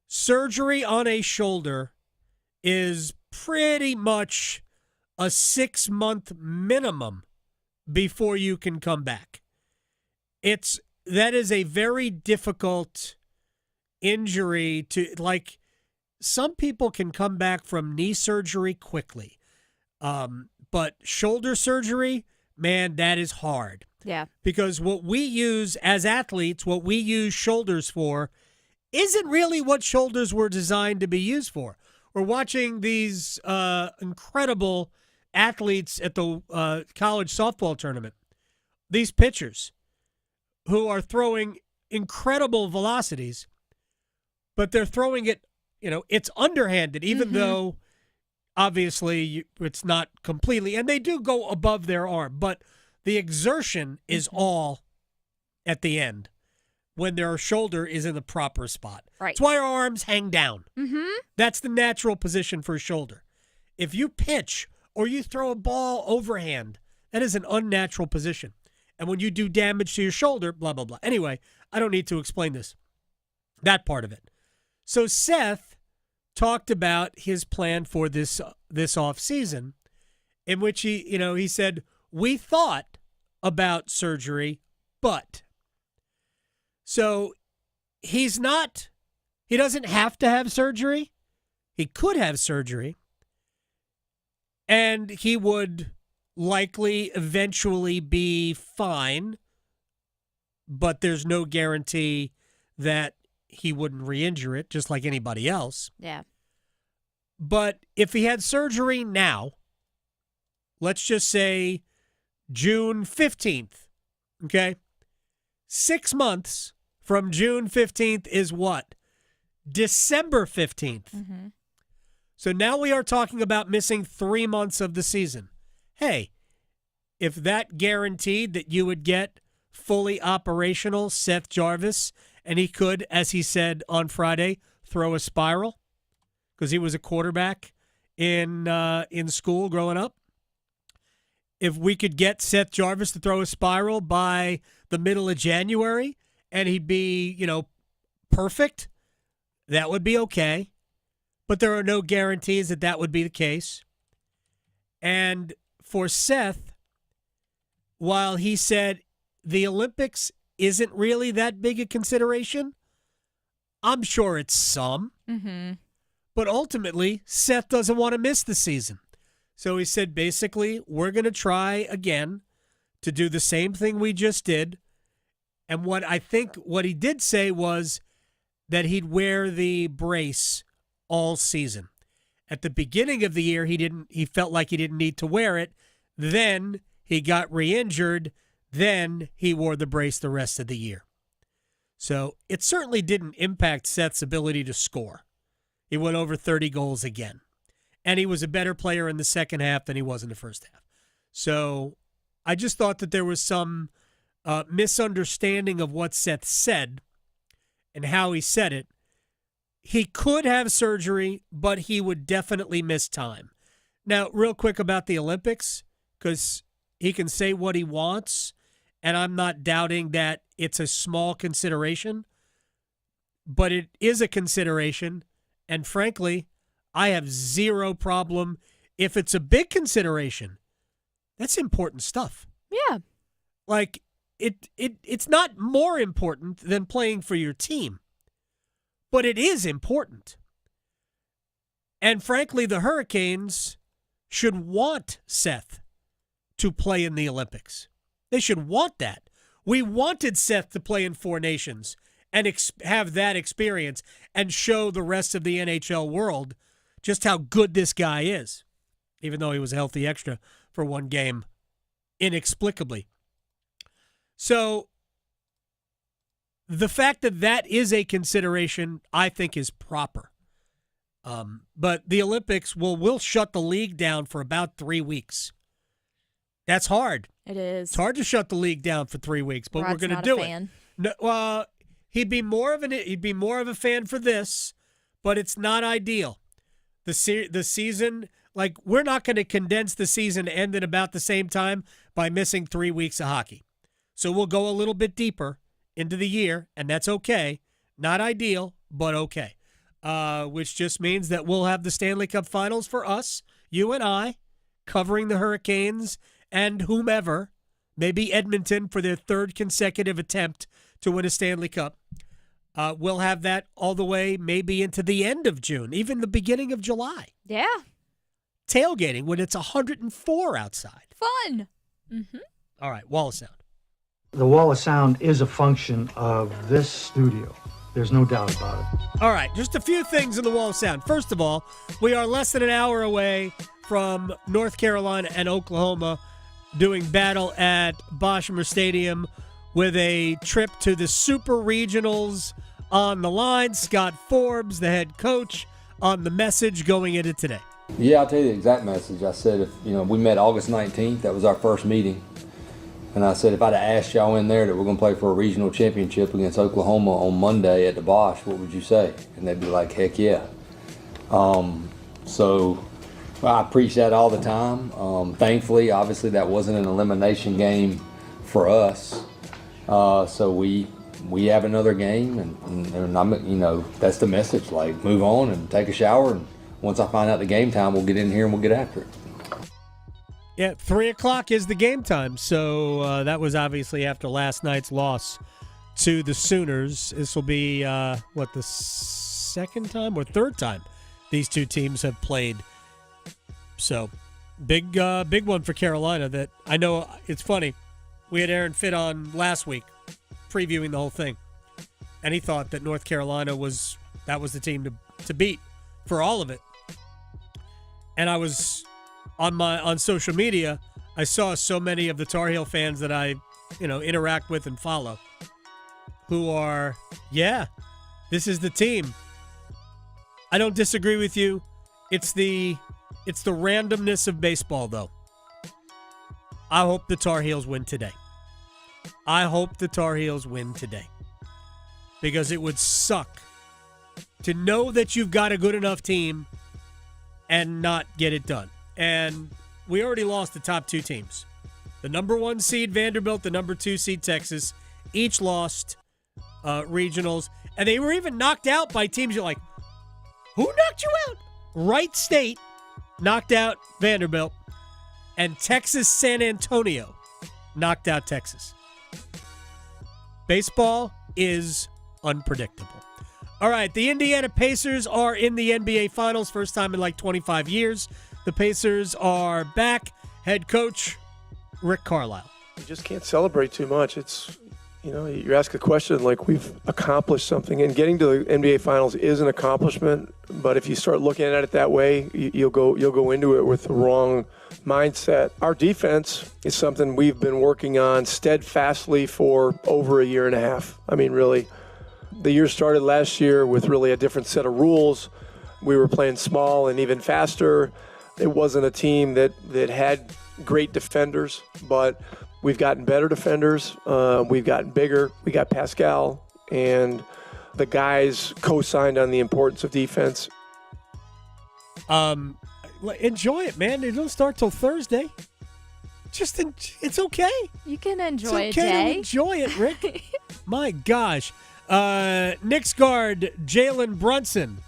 Surgery on a shoulder is pretty much a 6-month minimum before you can come back. That is a very difficult injury to, like, some people can come back from knee surgery quickly. But shoulder surgery, man, that is hard. Yeah. Because what we use as athletes, what we use shoulders for, isn't really what shoulders were designed to be used for. We're watching these incredible athletes at the college softball tournament. These pitchers who are throwing incredible velocities, but they're throwing it, it's underhanded, even though obviously it's not completely, and they do go above their arm, but the exertion is all at the end when their shoulder is in the proper spot. Right. That's why our arms hang down. Mm-hmm. That's the natural position for a shoulder. If you pitch or you throw a ball overhand, that is an unnatural position. And when you do damage to your shoulder, blah, blah, blah. Anyway, I don't need to explain this, that part of it. So Seth talked about his plan for this off season, in which he said, we thought about surgery, but. So he doesn't have to have surgery. He could have surgery, and he would likely eventually be fine, but there's no guarantee that he wouldn't re-injure it, just like anybody else. Yeah. But if he had surgery now, let's just say June 15th, okay? 6 months from June 15th is what? December 15th. Mm-hmm. So now we are talking about missing 3 months of the season. Hey, if that guaranteed that you would get fully operational Seth Jarvis, and he could, as he said on Friday, throw a spiral because he was a quarterback in school growing up. If we could get Seth Jarvis to throw a spiral by the middle of January and he'd be, perfect, that would be okay. But there are no guarantees that that would be the case. And for Seth, while he said the Olympics isn't really that big a consideration, I'm sure it's some. Mm-hmm. But ultimately, Seth doesn't want to miss the season. So he said, basically, we're going to try again to do the same thing we just did. And what he did say was that he'd wear the brace all season. At the beginning of the year, he felt like he didn't need to wear it. Then he got re-injured. Then he wore the brace the rest of the year. So it certainly didn't impact Seth's ability to score. He went over 30 goals again. And he was a better player in the second half than he was in the first half. So I just thought that there was some misunderstanding of what Seth said and how he said it. He could have surgery, but he would definitely miss time. Now, real quick about the Olympics, because he can say what he wants, and I'm not doubting that it's a small consideration, but it is a consideration, and frankly, I have zero problem if it's a big consideration. That's important stuff. Yeah. Like, it's not more important than playing for your team, but it is important. And frankly, the Hurricanes should want Seth to play in the Olympics. They should want that. We wanted Seth to play in Four Nations and have that experience and show the rest of the NHL world just how good this guy is, even though he was a healthy extra for one game, inexplicably. So the fact that that is a consideration, I think, is proper. But the Olympics will shut the league down for about 3 weeks. That's hard. It is. It's hard to shut the league down for 3 weeks, but Rod's we're going to do it. No, he'd be more of a fan for this, but it's not ideal. The season, like, we're not going to condense the season to end at about the same time by missing 3 weeks of hockey. So we'll go a little bit deeper into the year, and that's okay. Not ideal, but okay. Which just means that we'll have the Stanley Cup Finals for us, you and I, covering the Hurricanes and whomever, maybe Edmonton for their third consecutive attempt to win a Stanley Cup. We'll have that all the way maybe into the end of June, even the beginning of July. Yeah. Tailgating when it's 104 outside. Fun. Mm-hmm. All right, Wall of Sound. The Wall of Sound is a function of this studio. There's no doubt about it. All right, just a few things in the Wall of Sound. First of all, we are less than an hour away from North Carolina and Oklahoma doing battle at Boshamer Stadium with a trip to the Super Regionals on the line. Scott Forbes, the head coach, on the message going into today. Yeah, I'll tell you the exact message. I said, we met August 19th. That was our first meeting. And I said, if I'd have asked y'all in there that we're going to play for a regional championship against Oklahoma on Monday at the Bosch, what would you say? And they'd be like, heck yeah. So I preach that all the time. Thankfully, obviously, that wasn't an elimination game for us. So we have another game, and I'm, that's the message. Like, move on and take a shower, and once I find out the game time, we'll get in here and we'll get after it. Yeah, 3 o'clock is the game time. So that was obviously after last night's loss to the Sooners. This will be, the second time or third time these two teams have played. So big one for Carolina that I know. It's funny. We had Aaron Fitt on last week previewing the whole thing, and he thought that North Carolina was the team to beat for all of it. And I was on social media, I saw so many of the Tar Heel fans that I, interact with and follow who are, this is the team. I don't disagree with you. It's the randomness of baseball, though. I hope the Tar Heels win today. Because it would suck to know that you've got a good enough team and not get it done. And we already lost the top two teams. The number 1 seed Vanderbilt, the number 2 seed Texas, each lost regionals. And they were even knocked out by teams you're like, who knocked you out? Wright State knocked out Vanderbilt, and Texas San Antonio knocked out Texas. Baseball is unpredictable. All right, the Indiana Pacers are in the NBA Finals, first time in like 25 years. The Pacers are back. Head coach Rick Carlisle. You just can't celebrate too much. It's, you ask a question like we've accomplished something, and getting to the NBA Finals is an accomplishment. But if you start looking at it that way, you'll go into it with the wrong mindset. Our defense is something we've been working on steadfastly for over a year and a half. I mean, really, the year started last year with really a different set of rules. We were playing small and even faster. It wasn't a team that had great defenders, but we've gotten better defenders. We've gotten bigger. We got Pascal, and the guys co-signed on the importance of defense. Enjoy it, man. It don't start till Thursday. It's okay. You can enjoy it's okay to enjoy it, Rick. My gosh. Knicks guard Jalen Brunson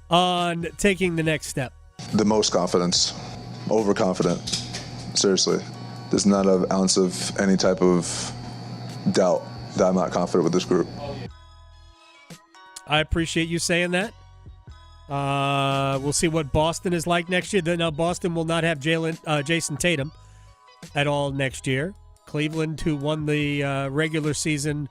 on taking the next step. The most confidence, overconfident. Seriously, there's not an ounce of any type of doubt that I'm not confident with this group. I appreciate you saying that. We'll see what Boston is like next year. Now, Boston will not have Jason Tatum at all next year. Cleveland, who won the regular season,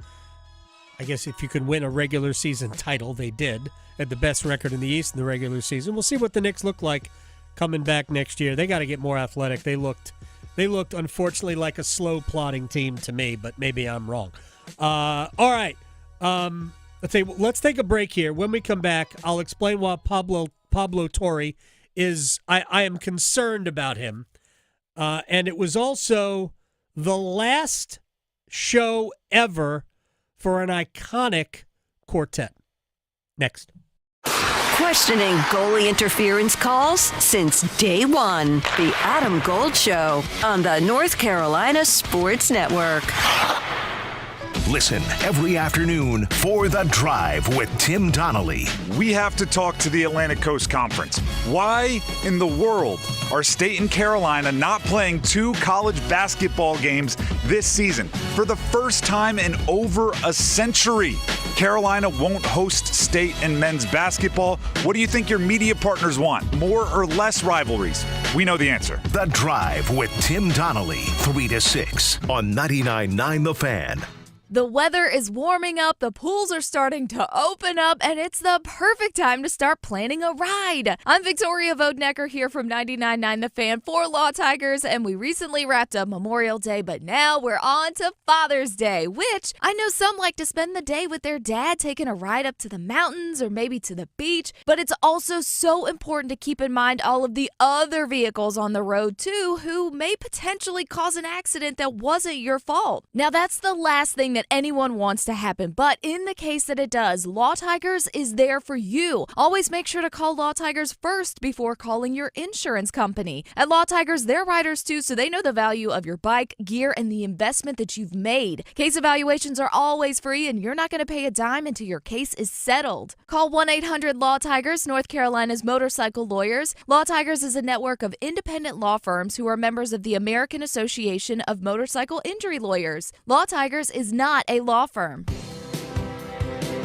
I guess if you can win a regular season title, they did. Had the best record in the East in the regular season. We'll see what the Knicks look like coming back next year. They got to get more athletic. They looked unfortunately like a slow plodding team to me, but maybe I'm wrong. All right. Let's take a break here. When we come back, I'll explain why Pablo Torre is. I am concerned about him, and it was also the last show ever for an iconic quartet. Next. Questioning goalie interference calls since day one. The Adam Gold Show on the North Carolina Sports Network. Listen every afternoon for The Drive with Tim Donnelly. We have to talk to the Atlantic Coast Conference. Why in the world are State and Carolina not playing 2 college basketball games this season for the first time in over a century? Carolina won't host State and men's basketball. What do you think your media partners want? More or less rivalries? We know the answer. The Drive with Tim Donnelly, 3 to 6 on 99.9 The Fan. The weather is warming up, the pools are starting to open up, and it's the perfect time to start planning a ride. I'm Victoria Vodnecker here from 99.9 The Fan for Law Tigers, and we recently wrapped up Memorial Day, but now we're on to Father's Day, which I know some like to spend the day with their dad taking a ride up to the mountains or maybe to the beach, but it's also so important to keep in mind all of the other vehicles on the road too who may potentially cause an accident that wasn't your fault. Now that's the last thing that anyone wants to happen, but in the case that it does, Law Tigers is there for you. Always make sure to call Law Tigers first before calling your insurance company. At Law Tigers, they're riders too, so they know the value of your bike, gear, and the investment that you've made. Case evaluations are always free, and you're not going to pay a dime until your case is settled. Call 1-800-LAW-TIGERS, North Carolina's motorcycle lawyers. Law Tigers is a network of independent law firms who are members of the American Association of Motorcycle Injury Lawyers. Law Tigers is not a law firm.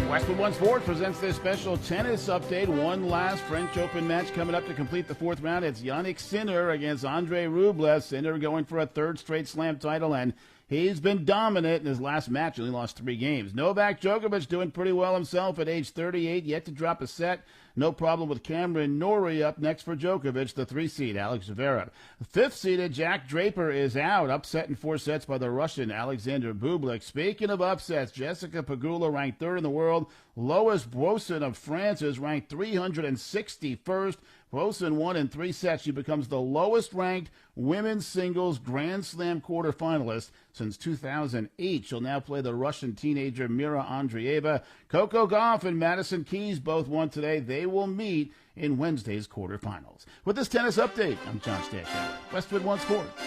Westwood One Sports presents their special tennis update. One last French Open match coming up to complete the fourth round. It's Yannick Sinner against Andre Rublev. Sinner going for a third straight slam title, and he's been dominant in his last match. Only lost 3 games. Novak Djokovic doing pretty well himself at age 38, yet to drop a set. No problem with Cameron Norrie up next for Djokovic, the 3-seed, Alex Zverev. 5th-seeded Jack Draper is out, upset in 4 sets by the Russian Alexander Bublik. Speaking of upsets, Jessica Pegula ranked 3rd in the world. Lois Brosen of France is ranked 361st. Brosen won in 3 sets. She becomes the lowest-ranked women's singles Grand Slam quarterfinalist since 2008. She'll now play the Russian teenager Mira Andreeva. Coco Gauff and Madison Keys both won today. They will meet in Wednesday's quarterfinals. With this tennis update, I'm John Stashower, Westwood One Sports.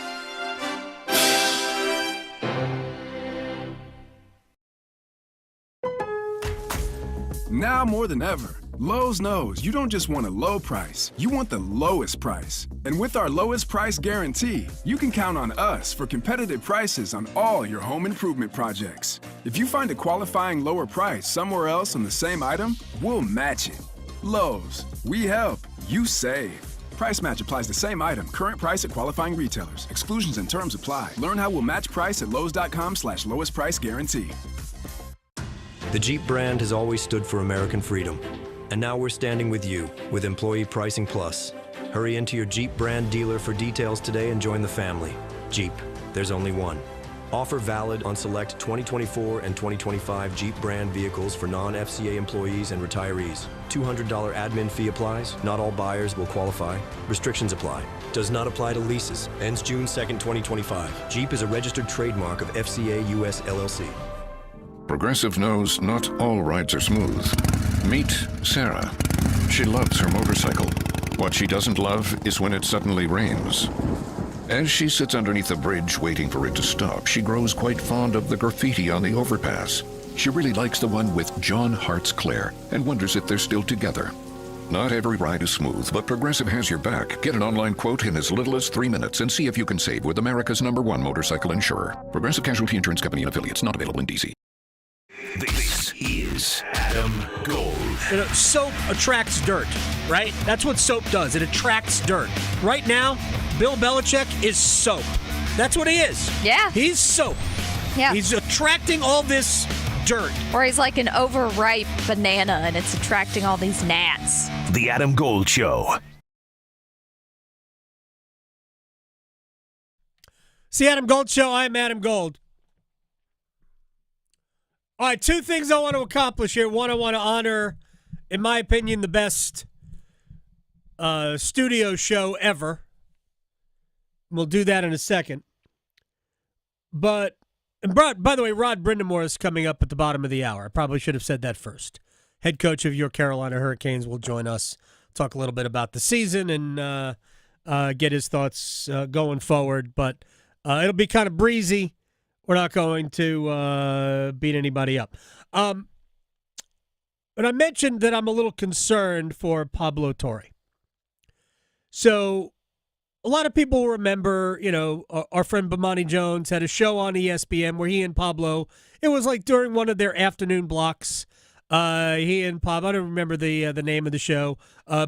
Now more than ever, Lowe's knows you don't just want a low price, you want the lowest price. And with our lowest price guarantee, you can count on us for competitive prices on all your home improvement projects. If you find a qualifying lower price somewhere else on the same item, we'll match it. Lowe's, we help, you save. Price match applies to same item, current price at qualifying retailers. Exclusions and terms apply. Learn how we'll match price at lowes.com/lowest price guarantee. The Jeep brand has always stood for American freedom. And now we're standing with you with Employee Pricing Plus. Hurry into your Jeep brand dealer for details today and join the family. Jeep, there's only one. Offer valid on select 2024 and 2025 Jeep brand vehicles for non-FCA employees and retirees. $200 admin fee applies. Not all buyers will qualify. Restrictions apply. Does not apply to leases. Ends June 2nd, 2025. Jeep is a registered trademark of FCA US LLC. Progressive knows not all rides are smooth. Meet Sarah. She loves her motorcycle. What she doesn't love is when it suddenly rains. As she sits underneath a bridge waiting for it to stop, she grows quite fond of the graffiti on the overpass. She really likes the one with John Hart's Claire and wonders if they're still together. Not every ride is smooth, but Progressive has your back. Get an online quote in as little as 3 minutes and see if you can save with America's #1 motorcycle insurer. Progressive Casualty Insurance Company and affiliates, not available in D.C. This is Adam Gold. You know, soap attracts dirt, right? That's what soap does. It attracts dirt. Right now, Bill Belichick is soap. That's what he is. Yeah. He's soap. Yeah. He's attracting all this dirt. Or he's like an overripe banana and it's attracting all these gnats. The Adam Gold Show. It's the Adam Gold Show. I'm Adam Gold. All right, 2 things I want to accomplish here. One, I want to honor, in my opinion, the best studio show ever. We'll do that in a second. But, by the way, Rod Brind'Amour is coming up at the bottom of the hour. I probably should have said that first. Head coach of your Carolina Hurricanes will join us, talk a little bit about the season and get his thoughts going forward. But it'll be kind of breezy. We're not going to beat anybody up. But I mentioned that I'm a little concerned for Pablo Torre. So a lot of people remember, you know, our friend Bomani Jones had a show on ESPN where he and Pablo, it was like during one of their afternoon blocks, He and Pop, I don't remember the name of the show,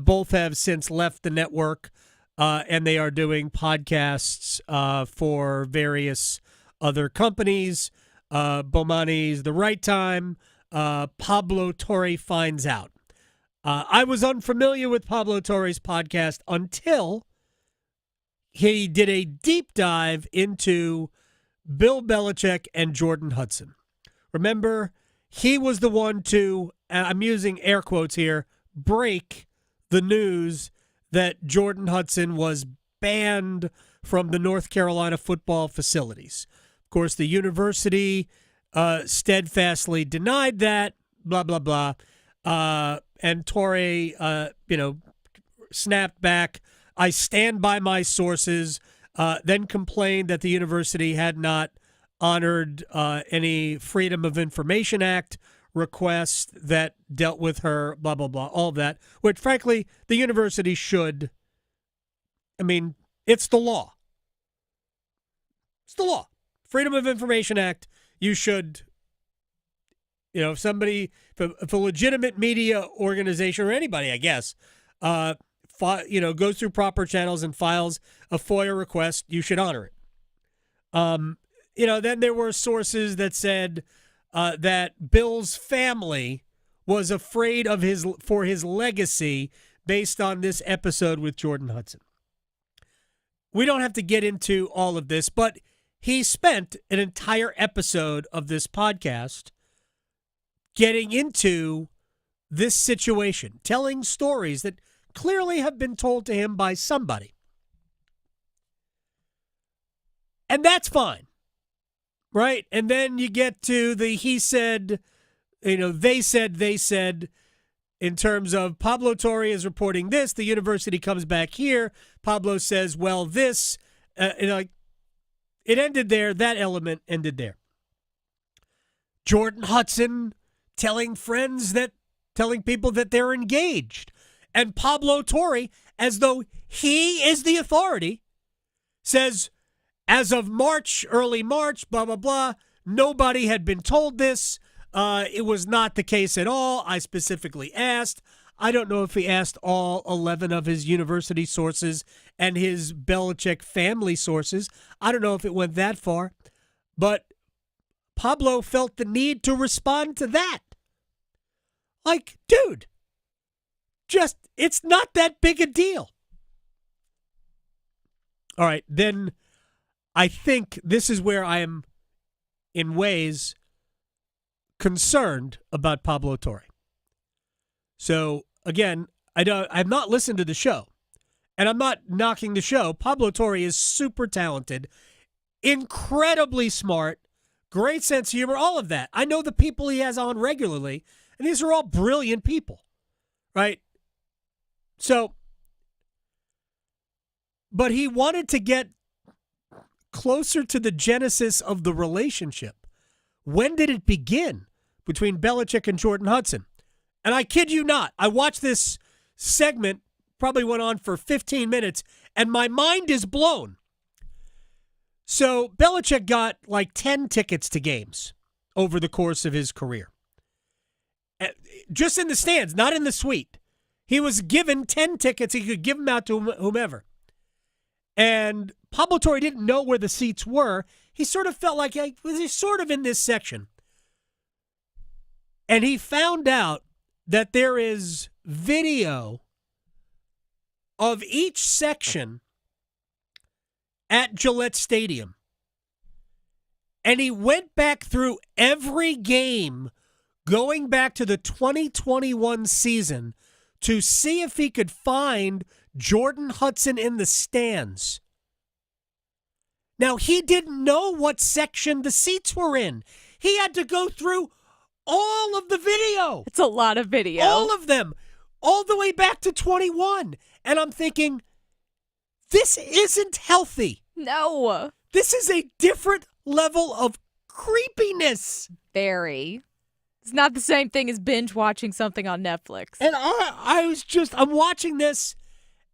both have since left the network, and they are doing podcasts for various other companies. Bomani's The Right Time, Pablo Torre Finds Out. I was unfamiliar with Pablo Torre's podcast until he did a deep dive into Bill Belichick and Jordan Hudson. Remember, he was the one to, I'm using air quotes here, break the news that Jordan Hudson was banned from the North Carolina football facilities. Of course, the university steadfastly denied that, blah, blah, blah. And Torre, snapped back, I stand by my sources, then complained that the university had not honored any Freedom of Information Act request that dealt with her, blah, blah, blah, all that, which, frankly, the university should. I mean, it's the law. It's the law. Freedom of Information Act, you should, if somebody, if a legitimate media organization or anybody, I guess, goes through proper channels and files a FOIA request, you should honor it. Then there were sources that said that Bill's family was afraid of for his legacy based on this episode with Jordan Hudson. We don't have to get into all of this, but he spent an entire episode of this podcast getting into this situation, telling stories that clearly have been told to him by somebody. And that's fine, right? And then you get to the he said, they said, in terms of Pablo Torre is reporting this, the university comes back here, Pablo says, well, this, it ended there, that element ended there. Jordan Hudson telling people that they're engaged. And Pablo Torre, as though he is the authority, says, as of early March, blah, blah, blah, nobody had been told this. It was not the case at all. I specifically asked. I don't know if he asked all 11 of his university sources and his Belichick family sources. I don't know if it went that far. But Pablo felt the need to respond to that. Like, dude, it's not that big a deal. All right, then I think this is where I am, in ways, concerned about Pablo Torre. So, again, I've not listened to the show, and I'm not knocking the show. Pablo Torre is super talented, incredibly smart, great sense of humor, all of that. I know the people he has on regularly, and these are all brilliant people, right? So, but he wanted to get closer to the genesis of the relationship. When did it begin between Belichick and Jordan Hudson? And I kid you not, I watched this segment, probably went on for 15 minutes, and my mind is blown. So Belichick got like 10 tickets to games over the course of his career. Just in the stands, not in the suite. He was given 10 tickets. He could give them out to whomever. And Pablo Torre didn't know where the seats were. He sort of felt like he was sort of in this section. And he found out that there is video of each section at Gillette Stadium. And he went back through every game going back to the 2021 season to see if he could find Jordan Hudson in the stands. Now, he didn't know what section the seats were in. He had to go through all of the video. It's a lot of video. All of them. All the way back to 21. And I'm thinking, this isn't healthy. No. This is a different level of creepiness. Very. It's not the same thing as binge watching something on Netflix. And I'm watching this,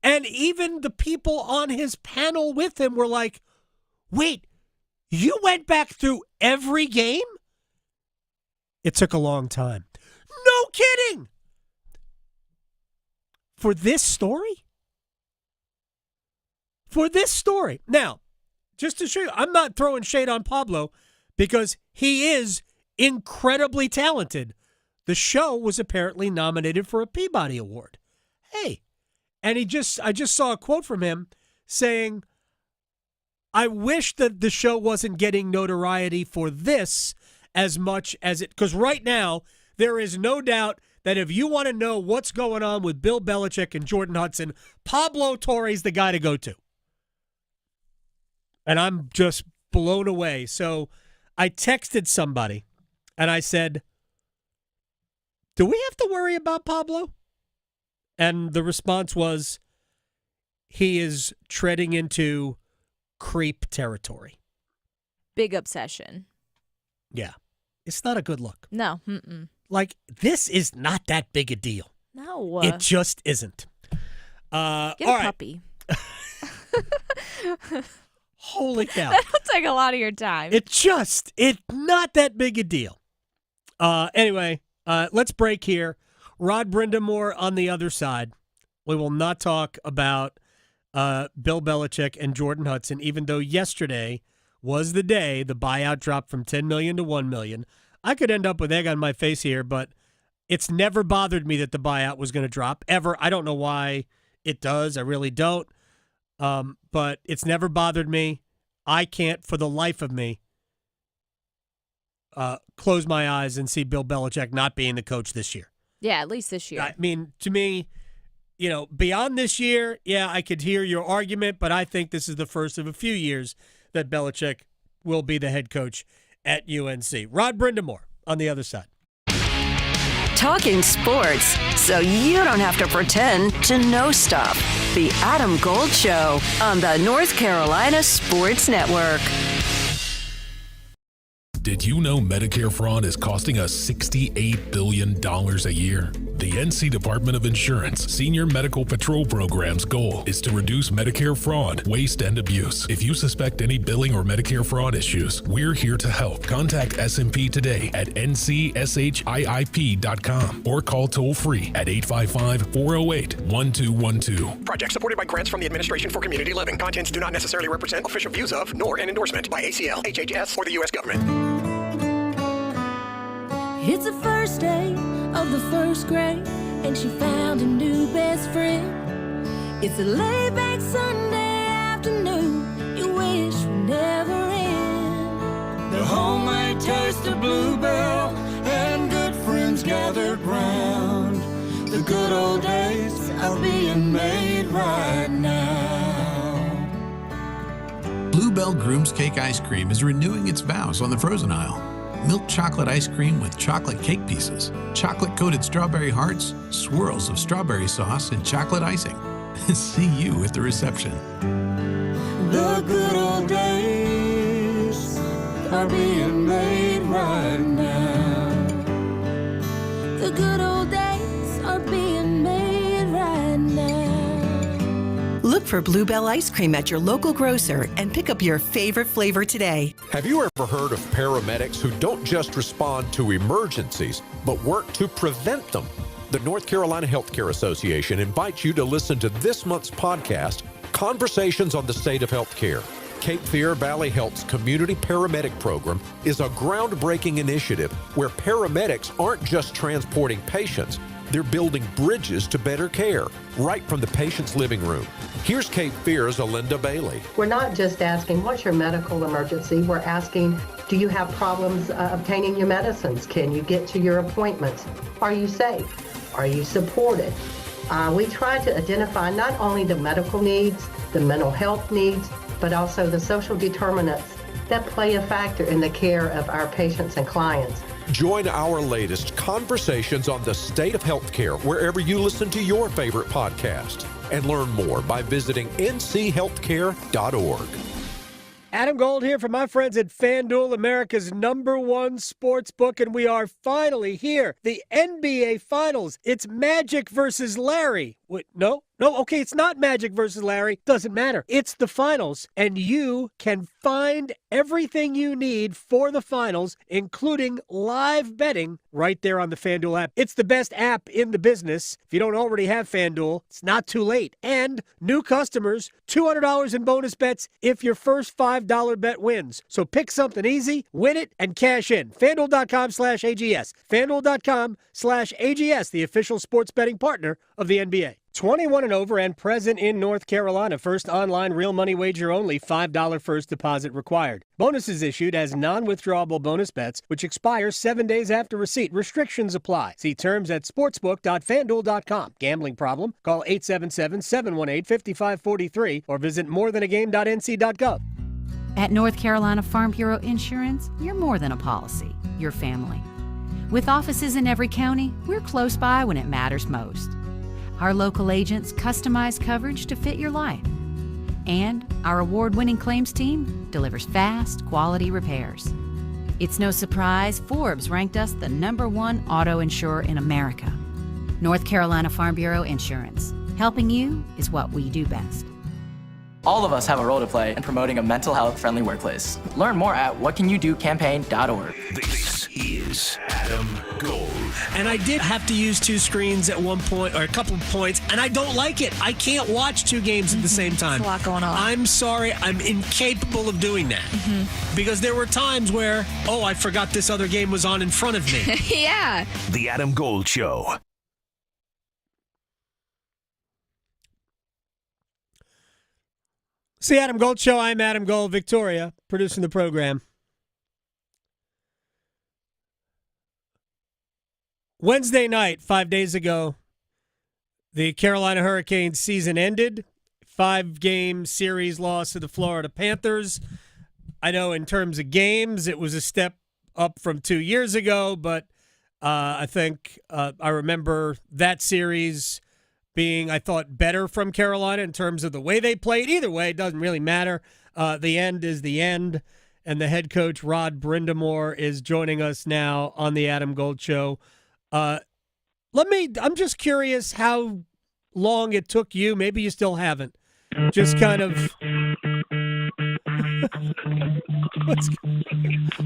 and even the people on his panel with him were like, wait, you went back through every game? It took a long time. No kidding. For this story? For this story. Now, just to show you, I'm not throwing shade on Pablo because he is incredibly talented. The show was apparently nominated for a Peabody Award. Hey, and I just saw a quote from him saying, I wish that the show wasn't getting notoriety for this as much as it, because right now there is no doubt that if you want to know what's going on with Bill Belichick and Jordan Hudson, Pablo Torre's the guy to go to. And I'm just blown away. So I texted somebody and I said, do we have to worry about Pablo? And the response was, he is treading into creep territory. Big obsession. Yeah. It's not a good look. No. Mm-mm. Like, this is not that big a deal. No. It just isn't. Get all a right. puppy. Holy cow. That'll take a lot of your time. It's not that big a deal. Anyway, let's break here. Rod Brind'Amour on the other side. We will not talk about Bill Belichick and Jordan Hudson, even though yesterday was the day the buyout dropped from $10 million to $1 million. I could end up with egg on my face here, but it's never bothered me that the buyout was going to drop, ever. I don't know why it does. I really don't. But it's never bothered me. I can't, for the life of me, close my eyes and see Bill Belichick not being the coach this year. Yeah, at least this year. I mean, to me, beyond this year, yeah, I could hear your argument, but I think this is the first of a few years that Belichick will be the head coach at UNC. Rod Brind'Amour on the other side. Talking sports, so you don't have to pretend to know stuff. The Adam Gold Show on the North Carolina Sports Network. Did you know Medicare fraud is costing us $68 billion a year? The NC Department of Insurance Senior Medical Patrol Program's goal is to reduce Medicare fraud, waste, and abuse. If you suspect any billing or Medicare fraud issues, we're here to help. Contact SMP today at ncshiip.com or call toll-free at 855-408-1212. Project supported by grants from the Administration for Community Living. Contents do not necessarily represent official views of, nor an endorsement by ACL, HHS, or the U.S. government. It's the first day of the first grade, and she found a new best friend. It's a laid-back Sunday afternoon you wish would never end. The homemade taste of Bluebell and good friends gathered round. The good old days are being made right now. Bluebell Groom's Cake Ice Cream is renewing its vows on the frozen aisle. Milk chocolate ice cream with chocolate cake pieces, chocolate-coated strawberry hearts, swirls of strawberry sauce, and chocolate icing. See you at the reception. The good old days are being made right now. The good old days are being made right now. Look for Bluebell ice cream at your local grocer and pick up your favorite flavor today. Have you ever heard of paramedics who don't just respond to emergencies, but work to prevent them? The North Carolina Healthcare Association invites you to listen to this month's podcast, Conversations on the State of Healthcare. Cape Fear Valley Health's Community Paramedic Program is a groundbreaking initiative where paramedics aren't just transporting patients, they're building bridges to better care, right from the patient's living room. Here's Cape Fear's Alinda Bailey. We're not just asking, what's your medical emergency? We're asking, do you have problems obtaining your medicines? Can you get to your appointments? Are you safe? Are you supported? We try to identify not only the medical needs, the mental health needs, but also the social determinants that play a factor in the care of our patients and clients. Join our latest Conversations on the State of Healthcare wherever you listen to your favorite podcast. And learn more by visiting nchealthcare.org. Adam Gold here from my friends at FanDuel, America's #1 sports book, and we are finally here. The NBA Finals. It's Magic versus Larry. Wait, no, No, okay, it's not Magic versus Larry. Doesn't matter. It's the finals, and you can find everything you need for the finals, including live betting, right there on the FanDuel app. It's the best app in the business. If you don't already have FanDuel, it's not too late. And new customers, $200 in bonus bets if your first $5 bet wins. So pick something easy, win it, and cash in. FanDuel.com/AGS. FanDuel.com/AGS, the official sports betting partner of the NBA. 21 and over and present in North Carolina. First online real money wager only. $5 first deposit required. Bonuses issued as non-withdrawable bonus bets, which expire 7 days after receipt. Restrictions apply. See terms at sportsbook.fanduel.com. Gambling problem? Call 877-718-5543 or visit morethanagame.nc.gov. At North Carolina Farm Bureau Insurance, you're more than a policy. You're family. With offices in every county, we're close by when it matters most. Our local agents customize coverage to fit your life. And our award-winning claims team delivers fast, quality repairs. It's no surprise Forbes ranked us the #1 auto insurer in America. North Carolina Farm Bureau Insurance. Helping you is what we do best. All of us have a role to play in promoting a mental health-friendly workplace. Learn more at whatcanyoudocampaign.org. This is Adam Gold. And I did have to use two screens at one point, or a couple of points, and I don't like it. I can't watch two games at the same time. There's a lot going on. I'm sorry. I'm incapable of doing that. Because there were times where, I forgot this other game was on in front of me. Yeah. The Adam Gold Show. It's the Adam Gold Show. I'm Adam Gold. Victoria, producing the program. Wednesday night, 5 days ago, the Carolina Hurricanes season ended. 5-game series loss to the Florida Panthers. I know in terms of games, it was a step up from 2 years ago, but I think I remember that series being, I thought, better from Carolina in terms of the way they played. Either way, it doesn't really matter. The end is the end, and the head coach, Brind'Amour, is joining us now on the Adam Gold Show. I'm just curious how long it took you. Maybe you still haven't. Just kind of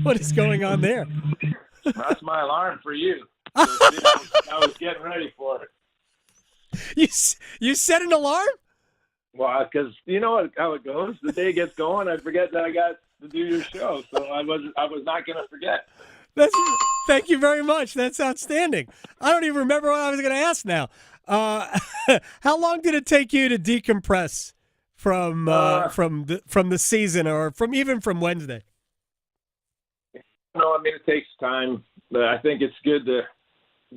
what is going on there? That's my alarm for you. I was getting ready for it. You set an alarm? Well, because you know how it goes. The day gets going, I forget that I got to do your show, so I was not going to forget. Thank you very much. That's outstanding. I don't even remember what I was going to ask now. How long did it take you to decompress from the season, or from Wednesday? No, I mean, it takes time, but I think it's good to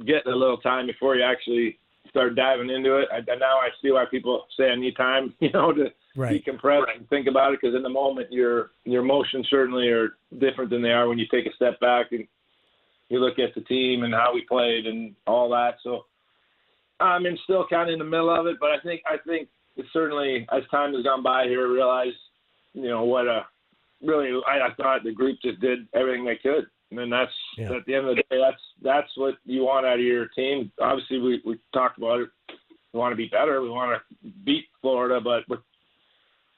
get a little time before you actually start diving into it. Now I see why people say I need time, to decompress and think about it, because in the moment your emotions certainly are different than they are when you take a step back and you look at the team and how we played and all that. So I'm still kind of in the middle of it, but I think it's certainly, as time has gone by here, I realized, I thought the group just did everything they could. And that's at the end of the day, that's what you want out of your team. Obviously, we talked about it. We want to be better. We want to beat Florida, but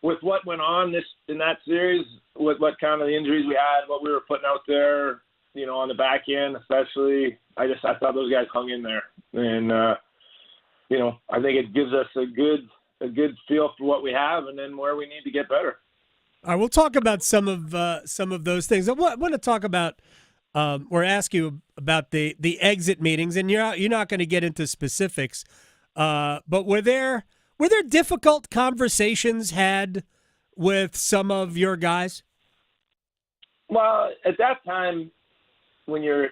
with what went on in that series, with what kind of the injuries we had, what we were putting out there, on the back end, especially, I thought those guys hung in there, and I think it gives us a good feel for what we have, and then where we need to get better. All right, we'll talk about some of those things. I want to talk about or ask you about the exit meetings, and you're not going to get into specifics, but were there difficult conversations had with some of your guys? Well, at that time, when you're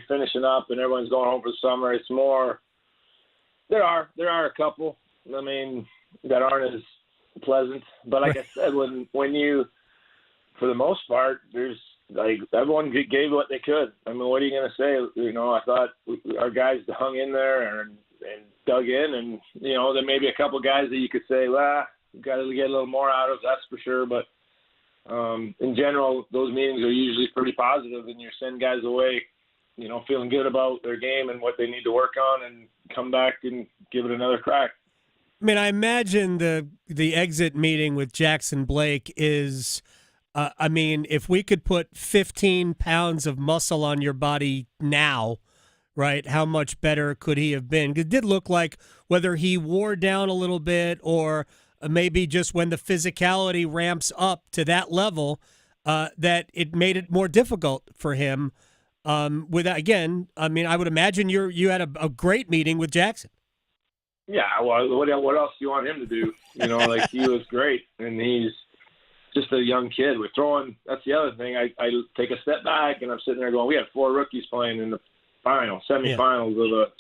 finishing up and everyone's going home for the summer, it's more. There are a couple. That aren't as pleasant. But like I said, when you, for the most part, there's everyone gave what they could. What are you going to say? I thought our guys hung in there and dug in, and there may be a couple guys that you could say, well, we've got to get a little more out of, that's for sure. But in general, those meetings are usually pretty positive, and you send guys away, feeling good about their game and what they need to work on, and come back and give it another crack. I mean, I imagine the exit meeting with Jackson Blake is, I mean, if we could put 15 pounds of muscle on your body now, right, how much better could he have been? It did look like whether he wore down a little bit or maybe just when the physicality ramps up to that level, that it made it more difficult for him. Again, I mean, I would imagine you had a great meeting with Jackson. Yeah, well, what else do you want him to do? You know, like he was great, and he's just a young kid. We're throwing. That's the other thing. I take a step back, and I'm sitting there going, we had 4 rookies playing in the semifinals of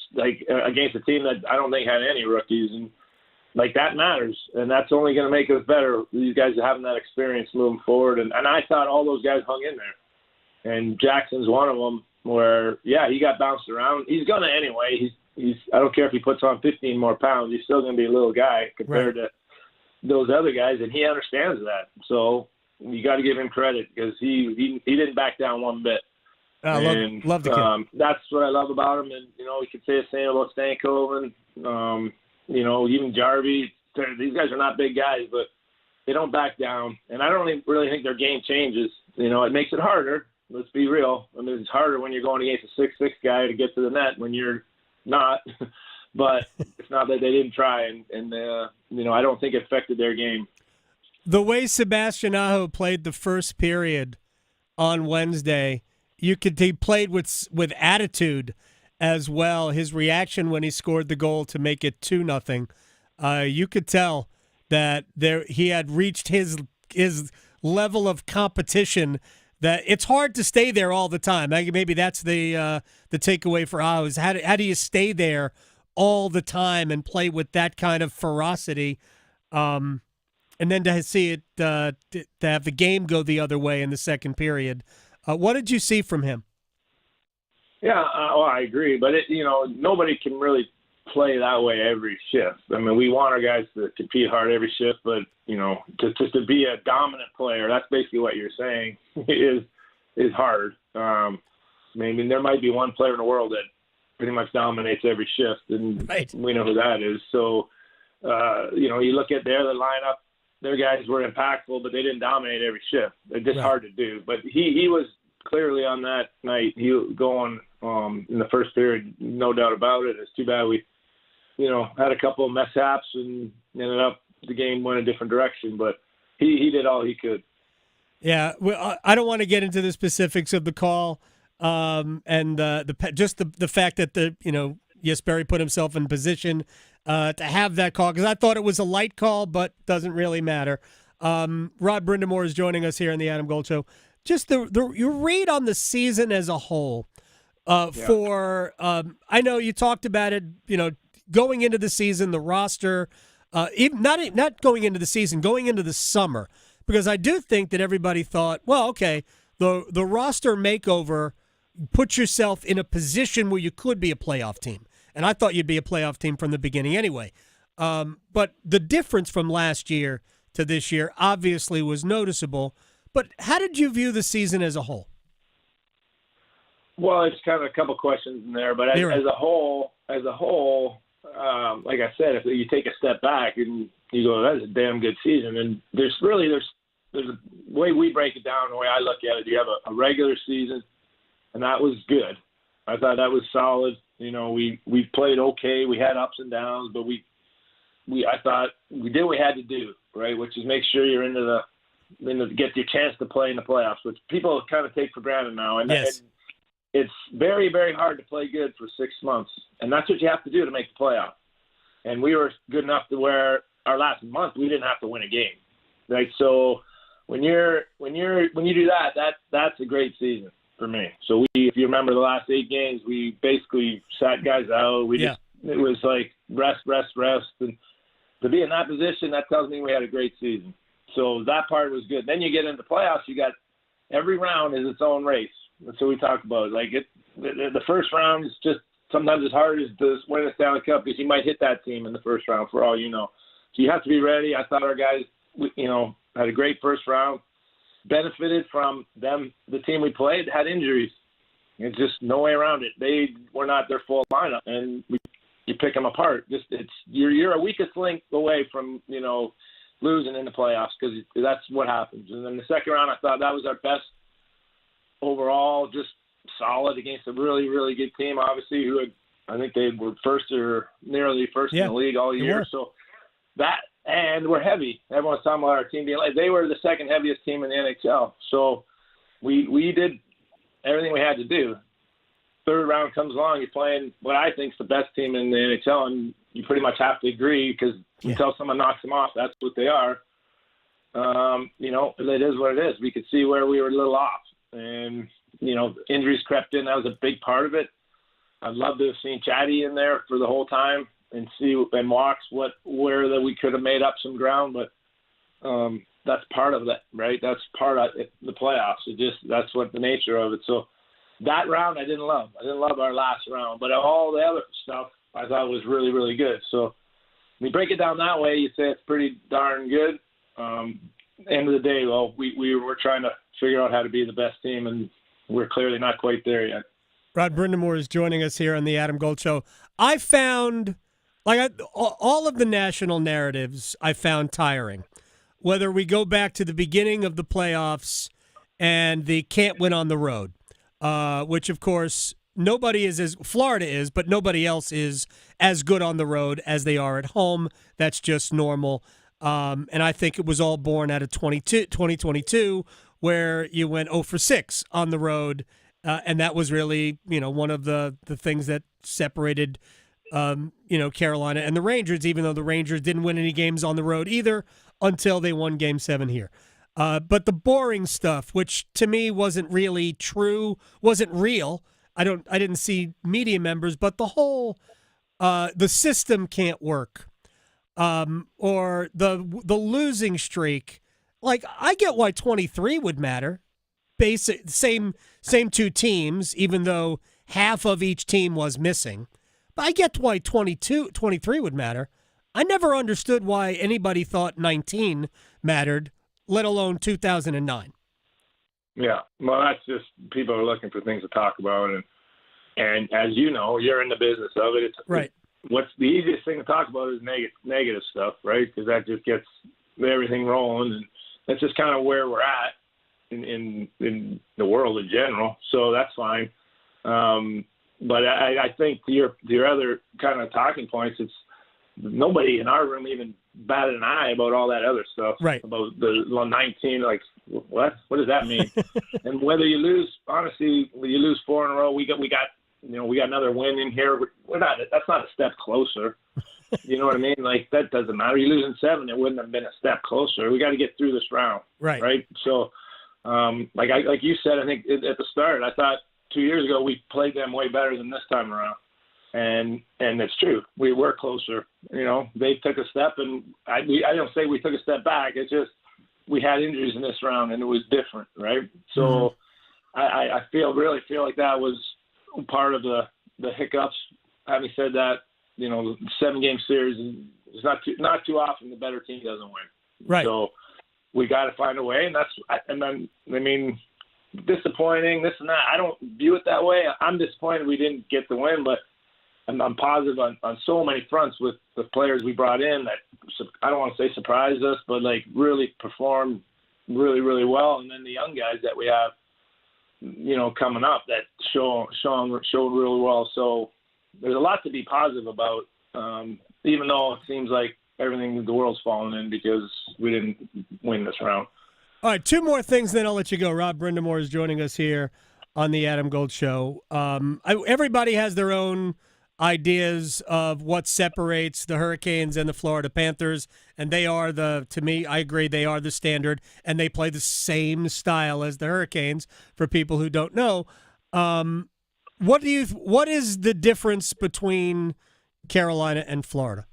against a team that I don't think had any rookies, and like that matters, and that's only going to make us better. These guys are having that experience moving forward, and I thought all those guys hung in there, and Jackson's one of them. Where he got bounced around. He's gonna anyway. He's I don't care if he puts on 15 more pounds. He's still gonna be a little guy compared to those other guys, and he understands that. So you got to give him credit because he didn't back down one bit. Love the kid. That's what I love about him. And we could say the same about Stankoven. Even Jarvie. These guys are not big guys, but they don't back down. And I don't really think their game changes. It makes it harder. Let's be real. I mean, it's harder when you're going against a 6'6" guy to get to the net when you're not. But it's not that they didn't try, and I don't think it affected their game. The way Sebastian Aho played the first period on Wednesday, he played with attitude as well. His reaction when he scored the goal to make it 2-0, you could tell that he had reached his level of competition. That it's hard to stay there all the time. Maybe that's the takeaway for Aho is how do you stay there all the time and play with that kind of ferocity, and then to see it to have the game go the other way in the second period. What did you see from him? Yeah, I agree, but nobody can really play that way every shift. I mean, we want our guys to compete hard every shift, but to be a dominant player, that's basically what you're saying, is hard. I mean, there might be one player in the world that pretty much dominates every shift, and we know who that is. So, you look at their lineup, their guys were impactful, but they didn't dominate every shift. They're just hard to do. But he was clearly on that night. He was going in the first period, no doubt about it. It's too bad we had a couple of mishaps and ended up the game went a different direction, but he did all he could. Yeah, well, I don't want to get into the specifics of the call and the fact that Jesperi put himself in position to have that call because I thought it was a light call, but doesn't really matter. Rod Brind'Amour is joining us here in the Adam Gold Show. Just your read on the season as a whole. I know you talked about it. Going into the season, the roster, even not going into the season, going into the summer, because I do think that everybody thought, well, okay, the roster makeover put yourself in a position where you could be a playoff team, and I thought you'd be a playoff team from the beginning anyway. But the difference from last year to this year obviously was noticeable. But how did you view the season as a whole? Well, it's kind of a couple questions in there, but as a whole, like I said, if you take a step back and you go, that's a damn good season. And there's a way we break it down, the way I look at it. You have a regular season, and that was good. I thought that was solid. We played okay. We had ups and downs, but I thought we did what we had to do, right? Which is make sure you're get your chance to play in the playoffs, which people kind of take for granted now. And it's very, very hard to play good for 6 months, and that's what you have to do to make the playoff. And we were good enough to where our last month we didn't have to win a game, right? So when you do that's a great season for me. So if you remember the last 8 games, we basically sat guys out. It was like rest, and to be in that position, that tells me we had a great season. So that part was good. Then you get into playoffs, you got every round is its own race. That's what we talk about. Like the first round is just sometimes as hard as to win a Stanley Cup because you might hit that team in the first round for all you know. So you have to be ready. I thought our guys, had a great first round, benefited from them. The team we played had injuries. It's just no way around it. They were not their full lineup, and you pick them apart. You're a weakest link away from losing in the playoffs, because that's what happens. And then the second round, I thought that was our best overall, just solid against a really, really good team, obviously, I think they were first or nearly first in the league all year. So and we're heavy. Everyone's talking about our team being light. They were the second heaviest team in the NHL. So we did everything we had to do. Third round comes along, you're playing what I think is the best team in the NHL, and you pretty much have to agree, because until someone knocks them off, that's what they are. It is what it is. We could see where we were a little off. And, injuries crept in. That was a big part of it. I'd love to have seen Chatty in there for the whole time and watch where that we could have made up some ground. But that's part of that, right? That's part of the playoffs. That's what the nature of it. So that round I didn't love. I didn't love our last round. But all the other stuff I thought was really, really good. So when you break it down that way, you say it's pretty darn good. End of the day, we were trying to figure out how to be the best team, and we're clearly not quite there yet. Rod Brind'Amour is joining us here on the Adam Gold Show. I found, all of the national narratives I found tiring. Whether we go back to the beginning of the playoffs and the can't win on the road, which, of course, Florida is, but nobody else is as good on the road as they are at home. That's just normal. And I think it was all born out of 2022, where you went 0-for-6 on the road. And that was really, one of the things that separated, Carolina and the Rangers, even though the Rangers didn't win any games on the road either until they won Game 7 here. But the boring stuff, which to me wasn't really true, wasn't real. I didn't see media members, but the whole, the system can't work. Or the losing streak. I get why 23 would matter. Same two teams, even though half of each team was missing. But I get why 23 would matter. I never understood why anybody thought 19 mattered, let alone 2009. Yeah, well, that's just people are looking for things to talk about, and as you know, you're in the business of it. Right. What's the easiest thing to talk about is negative stuff, right? Because that just gets everything rolling, and that's just kind of where we're at in the world in general. So that's fine. But I think to your other kind of talking points, it's nobody in our room even batted an eye about all that other stuff. Right. About the 19, what does that mean? And whether you lose, honestly, when you lose 4 in a row, we got another win in here. That's not a step closer. You know what I mean? That doesn't matter. You lose in 7, it wouldn't have been a step closer. We got to get through this round. Right. So, like you said, I think at the start, I thought 2 years ago we played them way better than this time around. And it's true. We were closer. They took a step, and I don't say we took a step back. It's just we had injuries in this round, and it was different, right? So I really feel like that was part of the hiccups. Having said that, 7-game series is not too often the better team doesn't win. Right. So we got to find a way, disappointing, this and that. I don't view it that way. I'm disappointed we didn't get the win, but I'm positive on so many fronts with the players we brought in that I don't want to say surprised us, but really performed really, really well. And then the young guys that we have, coming up that showed really well. So there's a lot to be positive about, even though it seems like everything in the world's falling in because we didn't win this round. All right, 2 more things, then I'll let you go. Rod Brind'Amour is joining us here on the Adam Gold Show. Everybody has their own ideas of what separates the Hurricanes and the Florida Panthers, and they are to me, I agree, they are the standard, and they play the same style as the Hurricanes, for people who don't know. What is the difference between Carolina and Florida?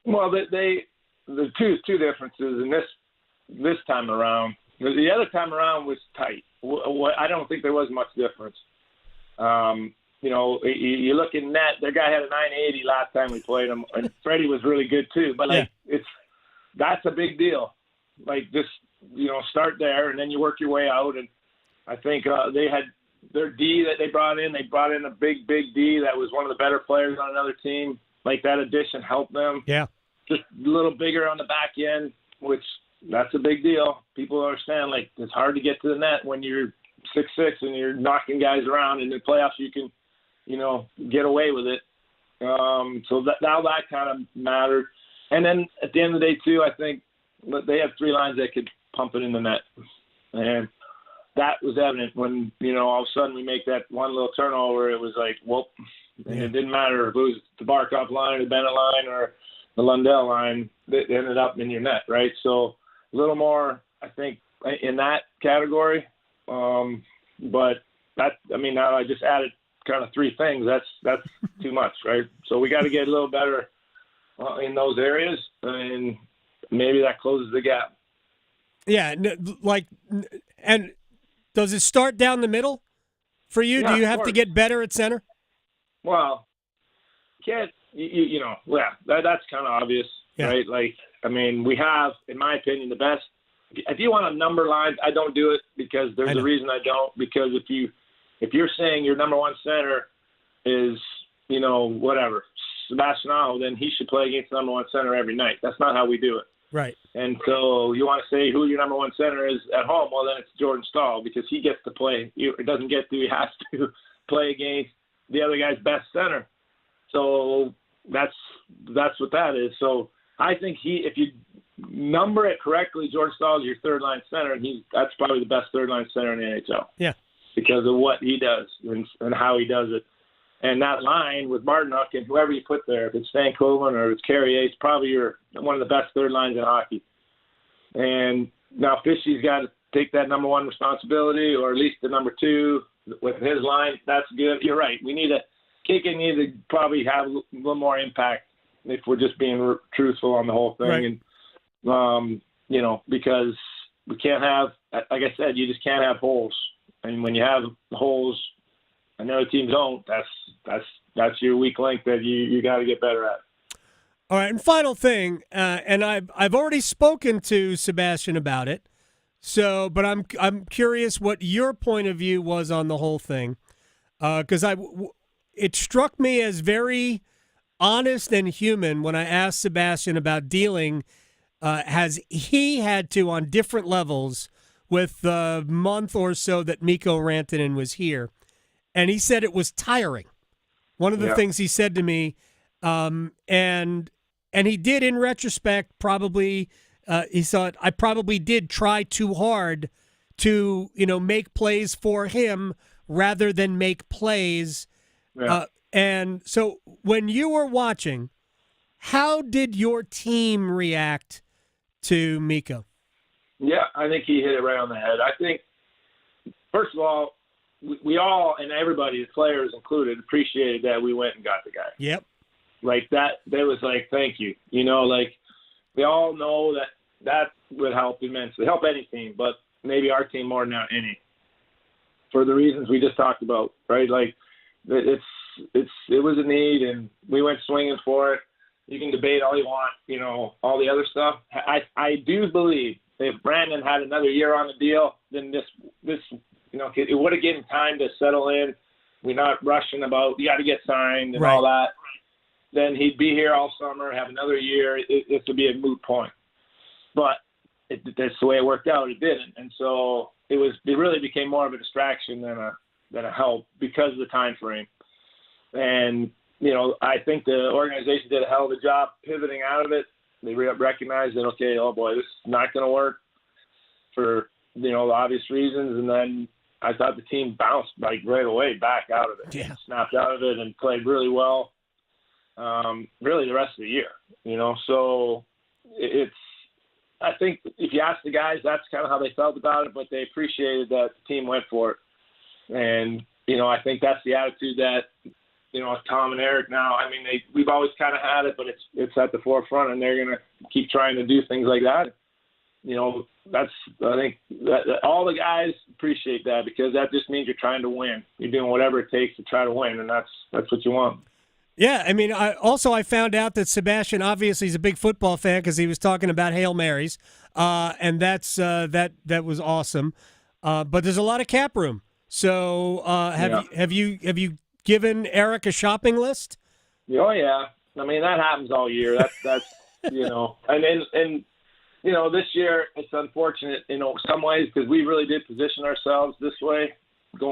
Well, the two differences in this time around. The other time around was tight. I don't think there was much difference. You look in net, their guy had a 980 last time we played him, and Freddie was really good too. But that's a big deal. Start there, and then you work your way out. And I think they had their D that they brought in. They brought in a big D that was one of the better players on another team. like that addition helped them. Yeah. Just a little bigger on the back end, which that's a big deal. People understand, like, it's hard to get to the net when you're 6'6" and you're knocking guys around. In the playoffs, you can, get away with it. So now that kind of mattered. And then at the end of the day, too, I think they have 3 lines that could pump it in the net. And that was evident when, all of a sudden we make that one little turnover. It was like, whoop. And it didn't matter if it was the Barkov line or the Bennett line or the Lundell line. It ended up in your net, right? So a little more, I think, in that category. But now I just added kind of 3 things. That's too much, right? So we got to get a little better in those areas, and maybe that closes the gap. Yeah, and does it start down the middle for you? Yeah, do you have to get better at center? Well, that's kind of obvious, right? Like, we have, in my opinion, the best. If you want a number line, I don't do it because there's a reason I don't. Because if you're saying your number 1 center is, whatever, Sebastian Aho, then he should play against the number 1 center every night. That's not how we do it. Right. And so you want to say who your number 1 center is at home, well, then it's Jordan Staal because he gets to play. It doesn't get to. He has to play against the other guy's best center. So that's what that is. So I think if you number it correctly, Jordan Staal is your 3rd-line center, and that's probably the best 3rd-line center in the NHL. Yeah. Because of what he does and how he does it. And that line with Martinook and whoever you put there, if it's Stan Coven or it's Carrier, it's probably one of the best 3rd lines in hockey. And now Fishy's got to take that number 1 responsibility, or at least the number 2 with his line. That's good. You're right. Kiki needs to probably have a little more impact if we're just being truthful on the whole thing. Right. And, because we can't have, like I said, you just can't have holes. And when you have holes, and other teams don't, that's your weak link that you got to get better at. All right, and final thing, and I've already spoken to Sebastian about it. So, but I'm curious what your point of view was on the whole thing, because it struck me as very honest and human when I asked Sebastian about dealing. Has he had to on different levels with the month or so that Mikko Rantanen was here? And he said it was tiring. One of the things he said to me, and he did in retrospect probably, he thought I probably did try too hard to, make plays for him rather than make plays. Yeah. And so when you were watching, how did your team react to Mikko? Yeah, I think he hit it right on the head. I think, first of all, we all, and everybody, the players included, appreciated that we went and got the guy. Yep. Like that was like, thank you. Like we all know that would help immensely, help any team, but maybe our team more than any, for the reasons we just talked about, right? Like it was a need, and we went swinging for it. You can debate all you want, all the other stuff. I do believe if Brandon had another year on the deal, then this it would have given time to settle in. We're not rushing about, you got to get signed and all that. Then he'd be here all summer, have another year. It would be a moot point. But that's the way it worked out. It didn't. And so it really became more of a distraction than a help because of the time frame. And, I think the organization did a hell of a job pivoting out of it. They recognized that, okay, oh boy, this is not going to work for, the obvious reasons. And then I thought the team bounced right away back out of it. Yeah. Snapped out of it and played really well, really the rest of the year, So I think if you ask the guys, that's kind of how they felt about it, but they appreciated that the team went for it. And, I think that's the attitude that, Tom and Eric now, we've always kind of had it, but it's at the forefront, and they're going to keep trying to do things like that. I think that all the guys appreciate that, because that just means you're trying to win. You're doing whatever it takes to try to win, and that's what you want. Yeah, I found out that Sebastian obviously is a big football fan because he was talking about Hail Marys, and that's that was awesome. But there's a lot of cap room. So have you given Eric a shopping list? Oh yeah, I mean, that happens all year. That's you know, and you know, this year it's unfortunate, you know, some ways because we really did position ourselves this way.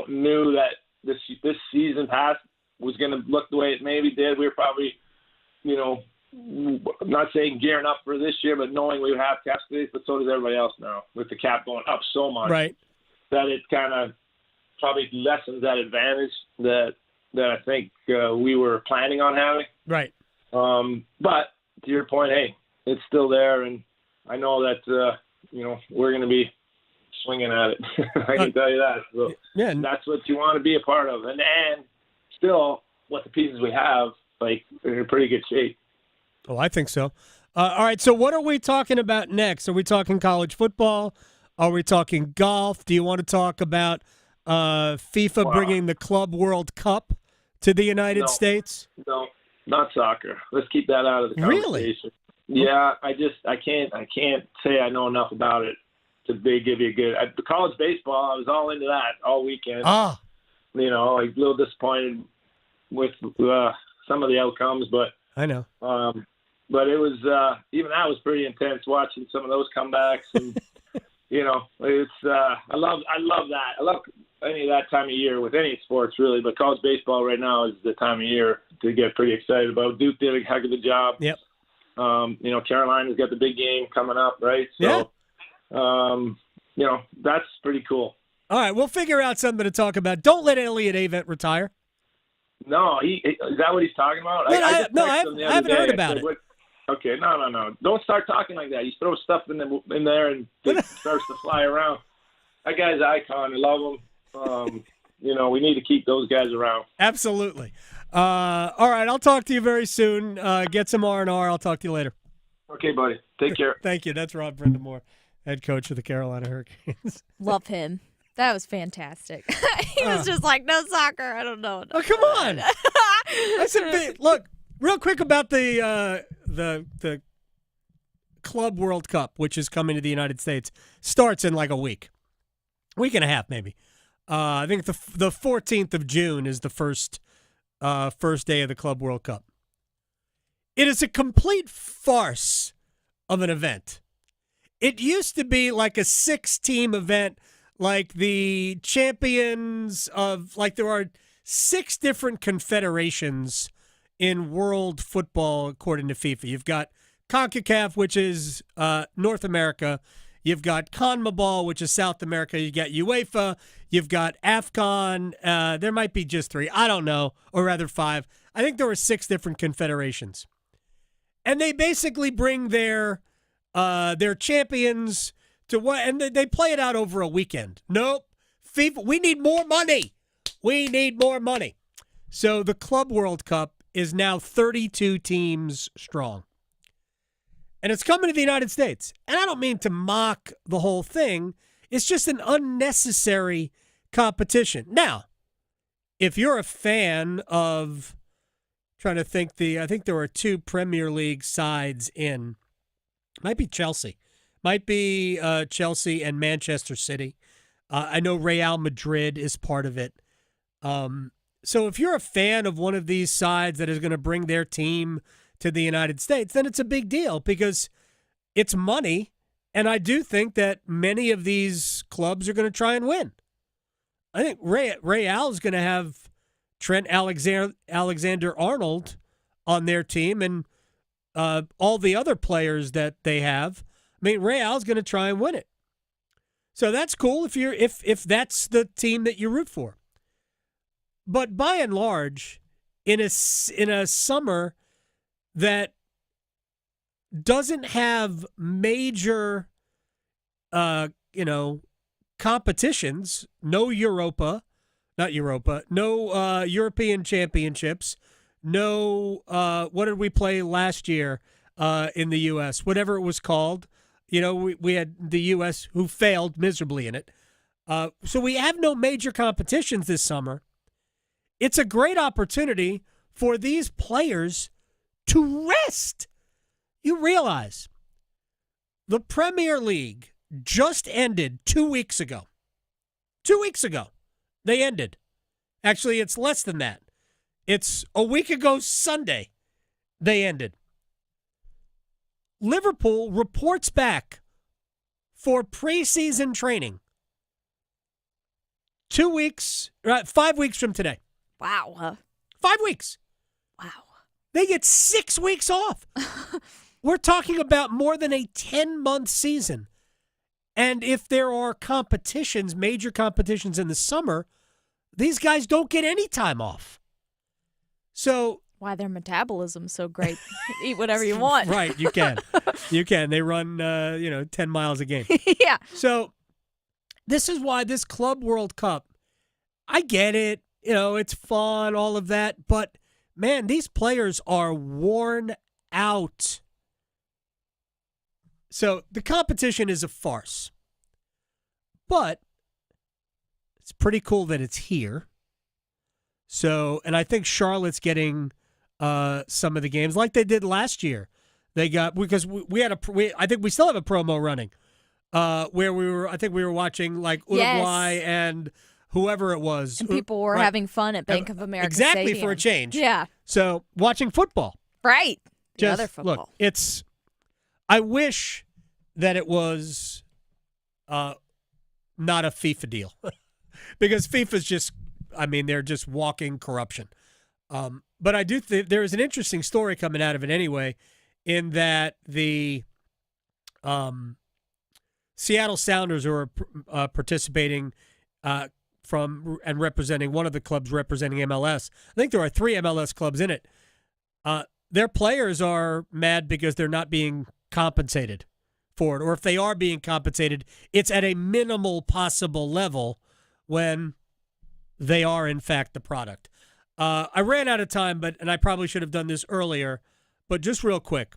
Knew that this season past was going to look the way it maybe did. We were probably, you know, I'm not saying gearing up for this year, but knowing we would have cap space, but so does everybody else now with the cap going up so much, right? That it kind of probably lessens that advantage that I think we were planning on having. Right. But to your point, hey, it's still there, and I know that you know, we're going to be swinging at it. I can tell you that. So yeah, that's what you want to be a part of, and still, with the pieces we have, like, they're in pretty good shape. Oh, I think so. All right, so what are we talking about next? Are we talking college football? Are we talking golf? Do you want to talk about FIFA bringing the Club World Cup to the United States? No, not soccer. Let's keep that out of the conversation. Really? Yeah, I can't say I know enough about it to give you a good. The college baseball, I was all into that all weekend. You know, like a little disappointed with some of the outcomes, but I know. But it was even that was pretty intense watching some of those comebacks, and you know, it's I love that. I love any of that time of year with any sports really, but college baseball right now is the time of year to get pretty excited about. Duke did a heck of a job. Yep. You know, Carolina's got the big game coming up, right? So, you know, that's pretty cool. All right, we'll figure out something to talk about. Don't let Elliott Avent retire. No, is that what he's talking about? I haven't heard about it. Okay, no. Don't start talking like that. You throw stuff in there and it starts to fly around. That guy's an icon. I love him. You know, we need to keep those guys around. Absolutely. All right, I'll talk to you very soon. Get some R&R. I'll talk to you later. Okay, buddy. Take care. Thank you. That's Rob Brind'Amour, head coach of the Carolina Hurricanes. Love him. That was fantastic. He was just like, no soccer. I don't know. Oh, come on. I said, look, real quick about the Club World Cup, which is coming to the United States, starts in like a week and a half maybe. I think the 14th of June is the first day of the Club World Cup. It is a complete farce of an event. It used to be like a 6-team event, like the champions of, like there are 6 different confederations in world football according to FIFA. You've got CONCACAF, which is North America. You've got CONMEBOL, which is South America. You got UEFA. You've got AFCON. There might be just 3. I don't know, or rather 5. I think there were 6 different confederations. And they basically bring their champions to what, and they play it out over a weekend. Nope. FIFA, we need more money. We need more money. So the Club World Cup is now 32 teams strong. And it's coming to the United States. And I don't mean to mock the whole thing. It's just an unnecessary competition. Now, if you're a fan of, trying to think, I think there are 2 Premier League sides in, might be Chelsea. Might be Chelsea and Manchester City. I know Real Madrid is part of it. So if you're a fan of one of these sides that is going to bring their team to the United States, then it's a big deal because it's money, and I do think that many of these clubs are going to try and win. I think Real is going to have Trent Alexander-Arnold on their team, and all the other players that they have. I mean, Real's going to try and win it. So that's cool if that's the team that you root for. But by and large, in a summer that doesn't have major, competitions, no European championships, no, what did we play last year in the U.S., whatever it was called. You know, we had the U.S. who failed miserably in it. So we have no major competitions this summer. It's a great opportunity for these players to rest. You realize the Premier League just ended 2 weeks ago. 2 weeks ago, they ended. Actually, it's less than that. It's a week ago Sunday. they ended. Liverpool reports back for preseason training 5 weeks from today. Wow. 5 weeks. Wow. They get 6 weeks off. We're talking about more than a 10-month season. And if there are competitions, major competitions in the summer, these guys don't get any time off. So why their metabolism's so great. Eat whatever you want. Right, you can. You can. They run 10 miles a game. Yeah. So this is why this Club World Cup, I get it, it's fun, all of that, but man, these players are worn out. So the competition is a farce. But it's pretty cool that it's here. So, and I think Charlotte's getting some of the games like they did last year. They got, because I think we still have a promo running where we were watching like Uruguay and whoever it was. And people were having fun at Bank of America Exactly, Stadium. for a change. Yeah. So watching football. Right. Just, other football. Look, I wish that it was not a FIFA deal. Because FIFA's just, they're just walking corruption. But I do think there is an interesting story coming out of it anyway, in that the Seattle Sounders, who are participating from and representing one of the clubs representing MLS. I think there are 3 MLS clubs in it. Their players are mad because they're not being compensated for it, or if they are being compensated, it's at a minimal possible level when they are in fact the product. I ran out of time, and I probably should have done this earlier, but just real quick.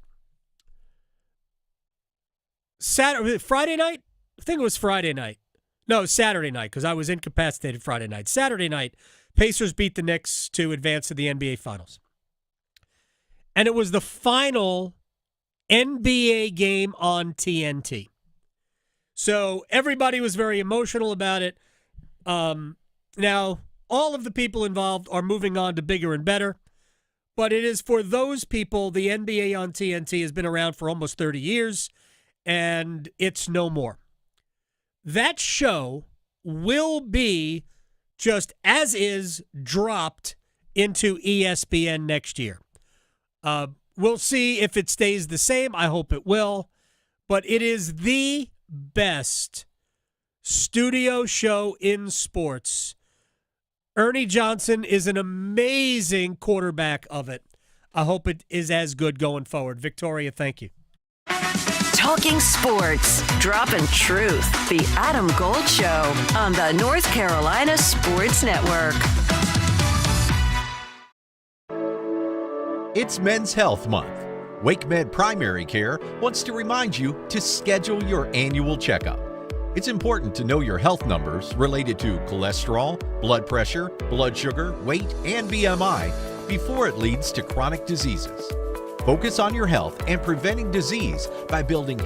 Friday night? I think it was Friday night. No, Saturday night, because I was incapacitated Friday night. Saturday night, Pacers beat the Knicks to advance to the NBA Finals. And it was the final NBA game on TNT. So everybody was very emotional about it. Now, all of the people involved are moving on to bigger and better. But it is for those people, the NBA on TNT has been around for almost 30 years, and it's no more. That show will be just as is dropped into ESPN next year. We'll see if it stays the same. I hope it will. But it is the best studio show in sports. Ernie Johnson is an amazing quarterback of it. I hope it is as good going forward. Victoria, thank you. Talking sports, dropping truth. The Adam Gold Show on the North Carolina Sports Network. It's Men's Health Month. WakeMed Primary Care wants to remind you to schedule your annual checkup. It's important to know your health numbers related to cholesterol, blood pressure, blood sugar, weight, and BMI before it leads to chronic diseases. Focus on your health and preventing disease by building